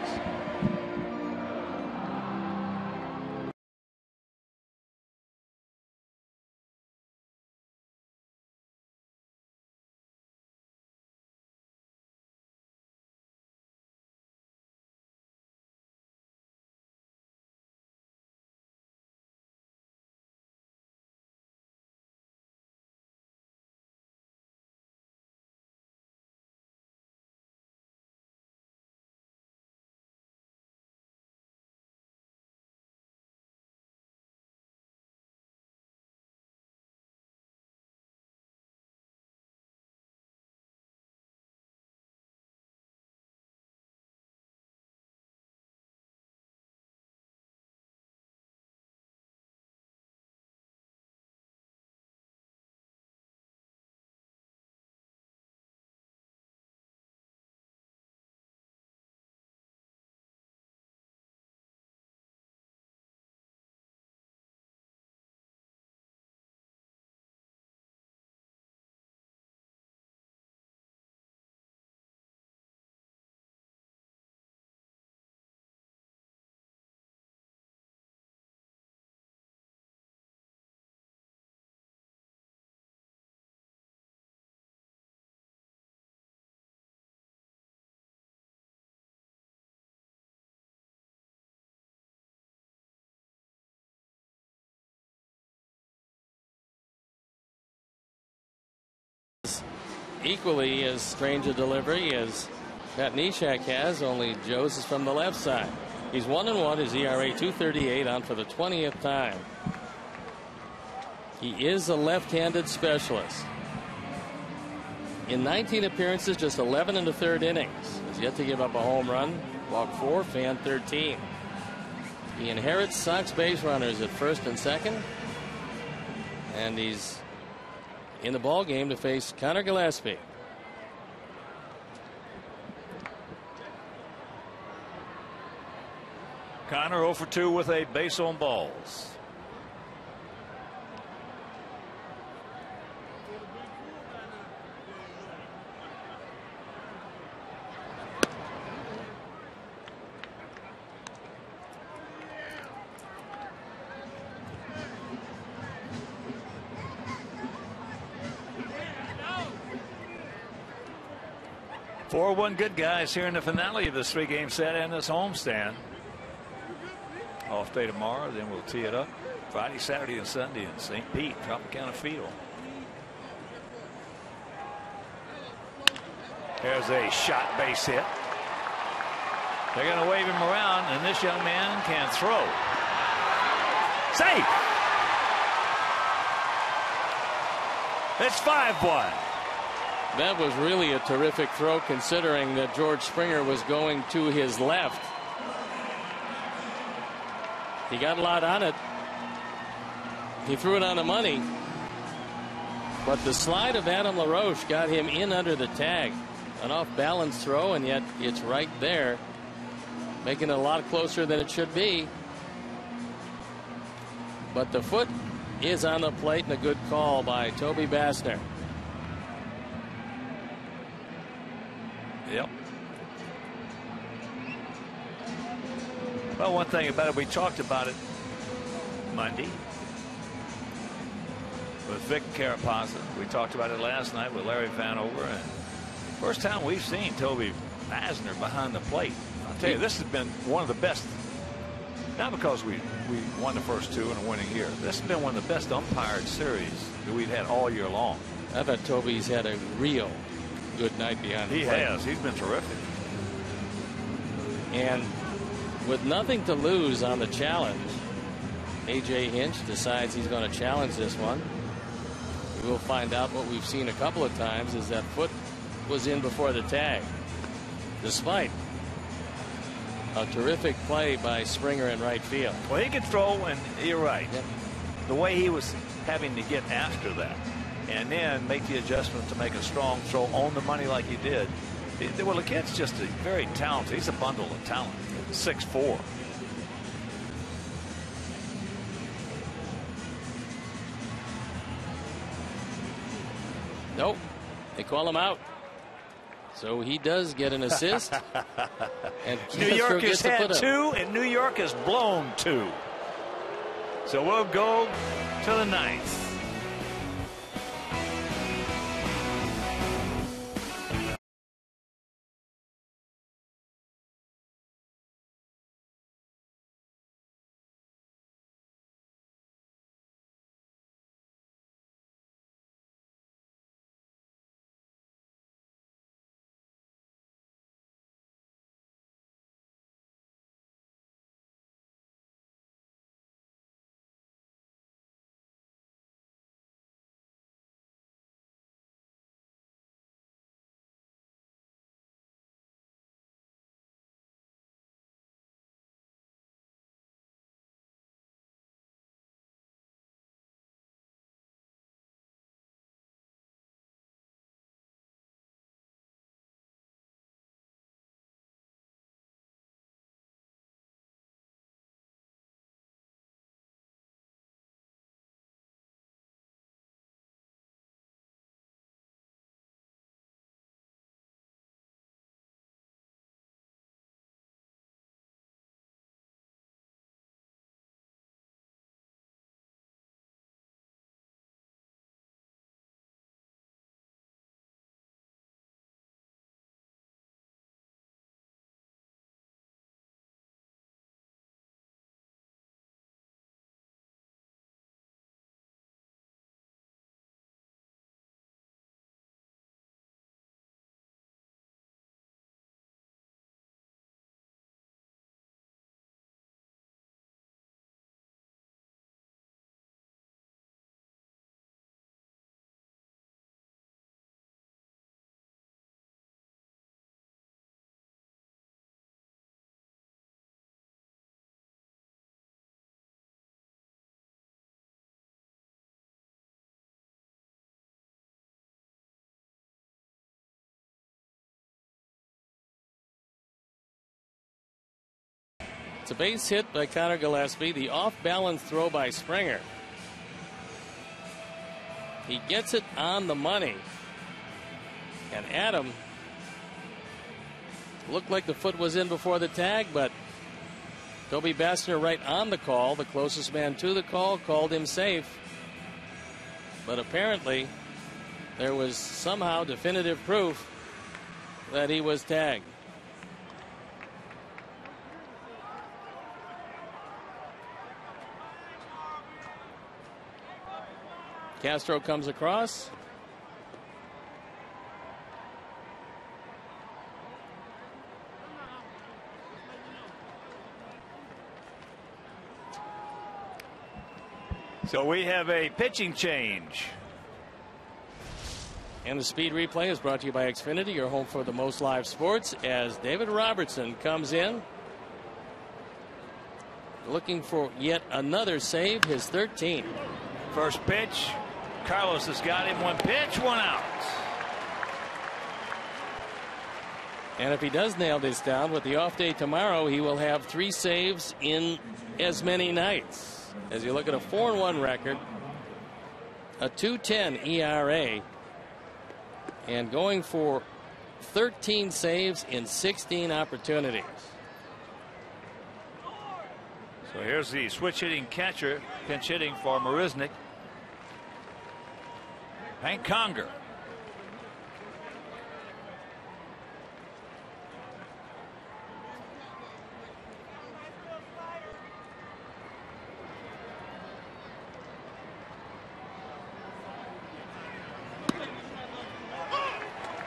Equally as strange a delivery as Pat Neshek has, only Joe's is from the left side. He's 1-1, his ERA 2.38, on for the 20th time. He is a left-handed specialist. in 19 appearances, just 11 in the third innings. He's yet to give up a home run, walk 4, fan 13. He inherits Sox base runners at first and second, and he's in the ball game to face Connor Gillespie. Connor 0 for 2 with a base on balls. One good guys here in the finale of this 3-game set and this homestand. Off day tomorrow, then we'll tee it up Friday, Saturday, and Sunday in St. Pete, Tropicana Field. There's a shot base hit. They're going to wave him around, and this young man can throw. Safe! It's 5-1. That was really a terrific throw, considering that George Springer was going to his left. He got a lot on it. He threw it on the money. But the slide of Adam LaRoche got him in under the tag. An off-balance throw, and yet it's right there, making it a lot closer than it should be. But the foot is on the plate, and a good call by Toby Bassner. Yep. Well, one thing about it, we talked about it Monday with Vic Carapazza. We talked about it last night with Larry Vanover. And first time we've seen Toby Bassner behind the plate. I'll tell you, this has been one of the best. Not because we won the first 2 in a winning year. This has been one of the best umpired series that we've had all year long. I thought Toby's had a real good night behind the plate. He has. He's been terrific. And with nothing to lose on the challenge, A.J. Hinch decides he's going to challenge this one. We will find out. What we've seen a couple of times is that foot was in before the tag, despite a terrific play by Springer in right field. Well, he could throw, and you're right. Yep. The way he was having to get after that and then make the adjustment to make a strong throw on the money like he did. Well, the kid's just a very talented. He's a bundle of talent. 6'4". Nope. They call him out. So he does get an assist. And New York has gets had 2, and New York has blown 2. So we'll go to the 9th. It's a base hit by Connor Gillespie. The off-balance throw by Springer. He gets it on the money. And Adam looked like the foot was in before the tag, but Toby Bassner right on the call. The closest man to the call called him safe. But apparently there was somehow definitive proof that he was tagged. Castro comes across. So we have a pitching change. And the speed replay is brought to you by Xfinity, your home for the most live sports, as David Robertson comes in looking for yet another save, his 13th. First pitch. Carlos has got him. One pitch, one out. And if he does nail this down with the off day tomorrow, he will have 3 saves in as many nights. As you look at a 4-1 record, a 2.10 ERA, and going for 13 saves in 16 opportunities. So here's the switch hitting catcher, pinch hitting for Marisnick. Hank Conger.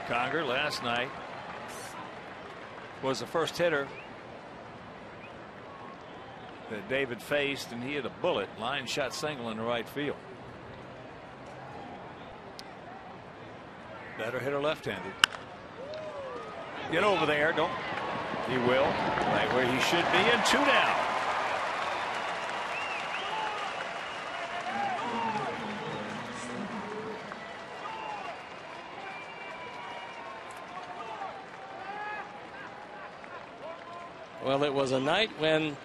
Conger last night was the first hitter that David faced, and he had a bullet line shot single in the right field. Better hitter left-handed. Get over there. Don't. He will. Right where he should be, and 2 down. Well, it was a night when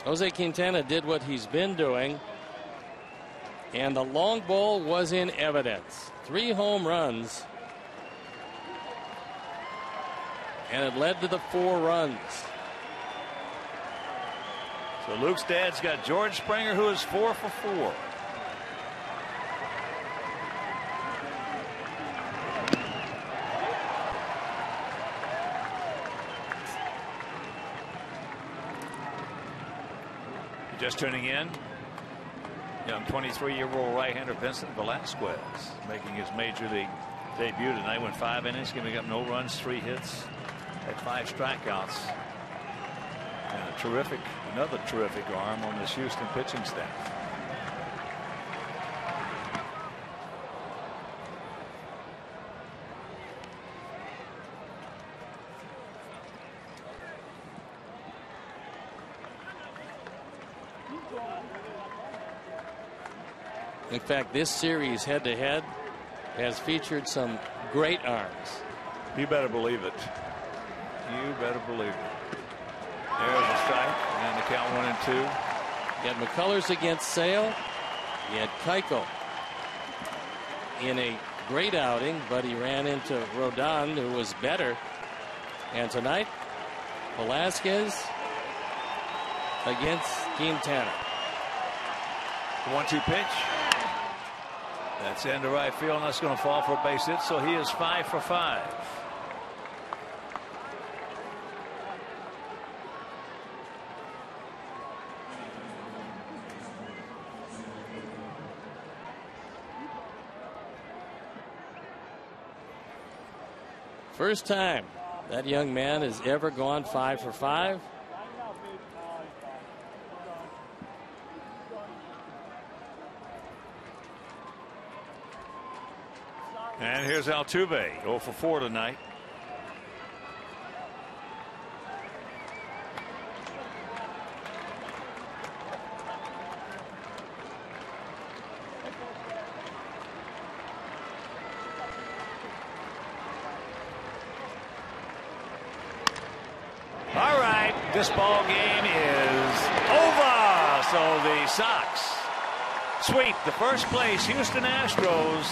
Jose Quintana did what he's been doing, and the long ball was in evidence. 3 home runs, and it led to the 4 runs. So Luke's dad's got George Springer, who is 4 for 4. Just tuning in, young 23-year-old right-hander Vincent Velasquez making his major league debut tonight. Went 5 innings, giving up no runs, 3 hits, had 5 strikeouts, and another terrific arm on this Houston pitching staff. In fact, this series head-to-head has featured some great arms. You better believe it. You better believe it. There's a strike, and the count 1 and 2. You had McCullers against Sale. You had Keuchel in a great outing, but he ran into Rodon, who was better. And tonight, Velasquez against Quintana. The 1-2 pitch. That's into right field, and that's going to fall for a base hit, so he is 5 for 5. First time that young man has ever gone 5 for 5. And here's Altuve, 0 for 4 tonight. All right, this ball game is over. So the Sox sweep the first place Houston Astros.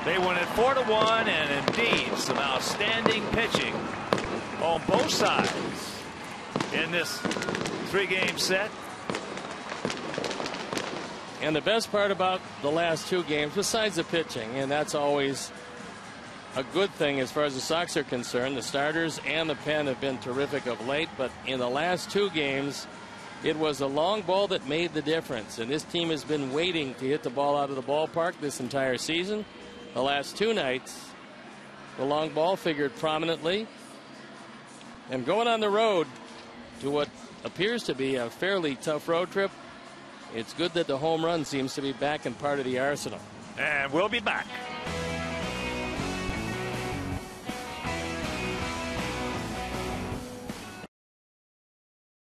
They win it 4-1, and indeed some outstanding pitching on both sides in this 3-game set. And the best part about the last 2 games, besides the pitching, and that's always a good thing as far as the Sox are concerned, the starters and the pen have been terrific of late, but in the last 2 games, it was the long ball that made the difference. And this team has been waiting to hit the ball out of the ballpark this entire season. The last 2 nights, the long ball figured prominently. And going on the road to what appears to be a fairly tough road trip, it's good that the home run seems to be back in part of the arsenal. And we'll be back.